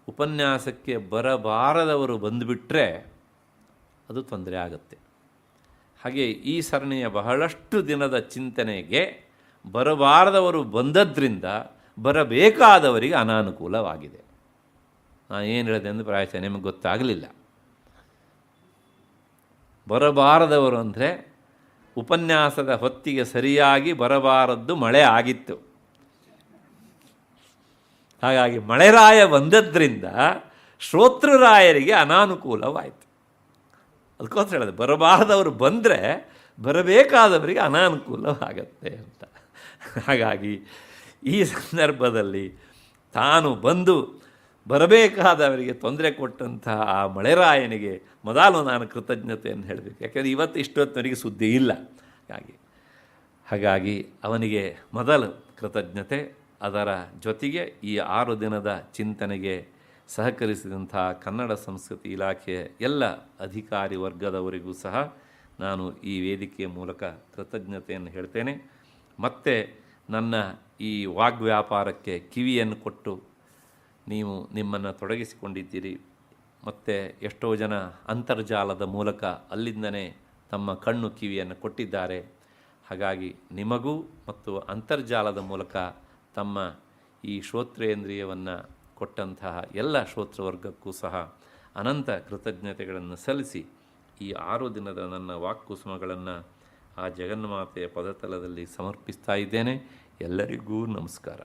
ಉಪನ್ಯಾಸಕ್ಕೆ ಬರಬಾರದವರು ಬಂದುಬಿಟ್ರೆ ಅದು ತೊಂದರೆ ಆಗುತ್ತೆ. ಹಾಗೆ ಈ ಸರಣಿಯ ಬಹಳಷ್ಟು ದಿನದ ಚಿಂತನೆಗೆ ಬರಬಾರದವರು ಬಂದದ್ರಿಂದ ಬರಬೇಕಾದವರಿಗೆ ಅನಾನುಕೂಲವಾಗಿದೆ. ನಾನು ಏನು ಹೇಳಿದೆ ಎಂದು ಪ್ರಾಯಶಃ ನಿಮಗೆ ಗೊತ್ತಾಗಲಿಲ್ಲ. ಬರಬಾರದವರು ಅಂದರೆ ಉಪನ್ಯಾಸದ ಹೊತ್ತಿಗೆ ಸರಿಯಾಗಿ ಬರಬಾರದ್ದು ಮಳೆ ಆಗಿತ್ತು. ಹಾಗಾಗಿ ಮಳೆರಾಯ ಬಂದದ್ರಿಂದ ಶ್ರೋತೃರಾಯರಿಗೆ ಅನಾನುಕೂಲವಾಯಿತು. ಅದಕ್ಕೋಸ್ಕರ ಹೇಳಿದೆ, ಬರಬಾರದವರು ಬಂದರೆ ಬರಬೇಕಾದವರಿಗೆ ಅನಾನುಕೂಲವಾಗತ್ತೆ ಅಂತ. ಹಾಗಾಗಿ ಈ ಸಂದರ್ಭದಲ್ಲಿ ತಾನು ಬಂದು ಬರಬೇಕಾದವರಿಗೆ ತೊಂದರೆ ಕೊಟ್ಟಂತಹ ಆ ಮಳೆರಾಯನಿಗೆ ಮೊದಲು ನಾನು ಕೃತಜ್ಞತೆಯನ್ನು ಹೇಳಬೇಕು. ಯಾಕೆಂದರೆ ಇವತ್ತು ಇಷ್ಟೊತ್ತಿನವರಿಗೆ ಸುದ್ದಿ ಇಲ್ಲ. ಹಾಗಾಗಿ ಅವನಿಗೆ ಮೊದಲು ಕೃತಜ್ಞತೆ. ಅದರ ಜೊತೆಗೆ ಈ 6 ದಿನದ ಚಿಂತನೆಗೆ ಸಹಕರಿಸಿದಂಥ ಕನ್ನಡ ಸಂಸ್ಕೃತಿ ಇಲಾಖೆಯ ಎಲ್ಲ ಅಧಿಕಾರಿ ವರ್ಗದವರಿಗೂ ಸಹ ನಾನು ಈ ವೇದಿಕೆಯ ಮೂಲಕ ಕೃತಜ್ಞತೆಯನ್ನು ಹೇಳ್ತೇನೆ. ಮತ್ತೆ ನನ್ನ ಈ ವಾಗ್ವ್ಯಾಪಾರಕ್ಕೆ ಕಿವಿಯನ್ನು ಕೊಟ್ಟು ನೀವು ನಿಮ್ಮನ್ನು ತೊಡಗಿಸಿಕೊಂಡಿದ್ದೀರಿ. ಮತ್ತು ಎಷ್ಟೋ ಜನ ಅಂತರ್ಜಾಲದ ಮೂಲಕ ಅಲ್ಲಿಂದನೇ ತಮ್ಮ ಕಣ್ಣು ಕಿವಿಯನ್ನು ಕೊಟ್ಟಿದ್ದಾರೆ. ಹಾಗಾಗಿ ನಿಮಗೂ ಮತ್ತು ಅಂತರ್ಜಾಲದ ಮೂಲಕ ತಮ್ಮ ಈ ಶ್ರೋತ್ರೇಂದ್ರಿಯವನ್ನು ಕೊಟ್ಟಂತಹ ಎಲ್ಲ ಶ್ರೋತೃವರ್ಗಕ್ಕೂ ಸಹ ಅನಂತ ಕೃತಜ್ಞತೆಗಳನ್ನು ಸಲ್ಲಿಸಿ ಈ 6 ದಿನದ ನನ್ನ ವಾಕ್ಕುಸುಮಗಳನ್ನು ಆ ಜಗನ್ಮಾತೆಯ ಪದತಲದಲ್ಲಿ ಸಮರ್ಪಿಸ್ತಾ ಇದ್ದೇನೆ. ಎಲ್ಲರಿಗೂ ನಮಸ್ಕಾರ.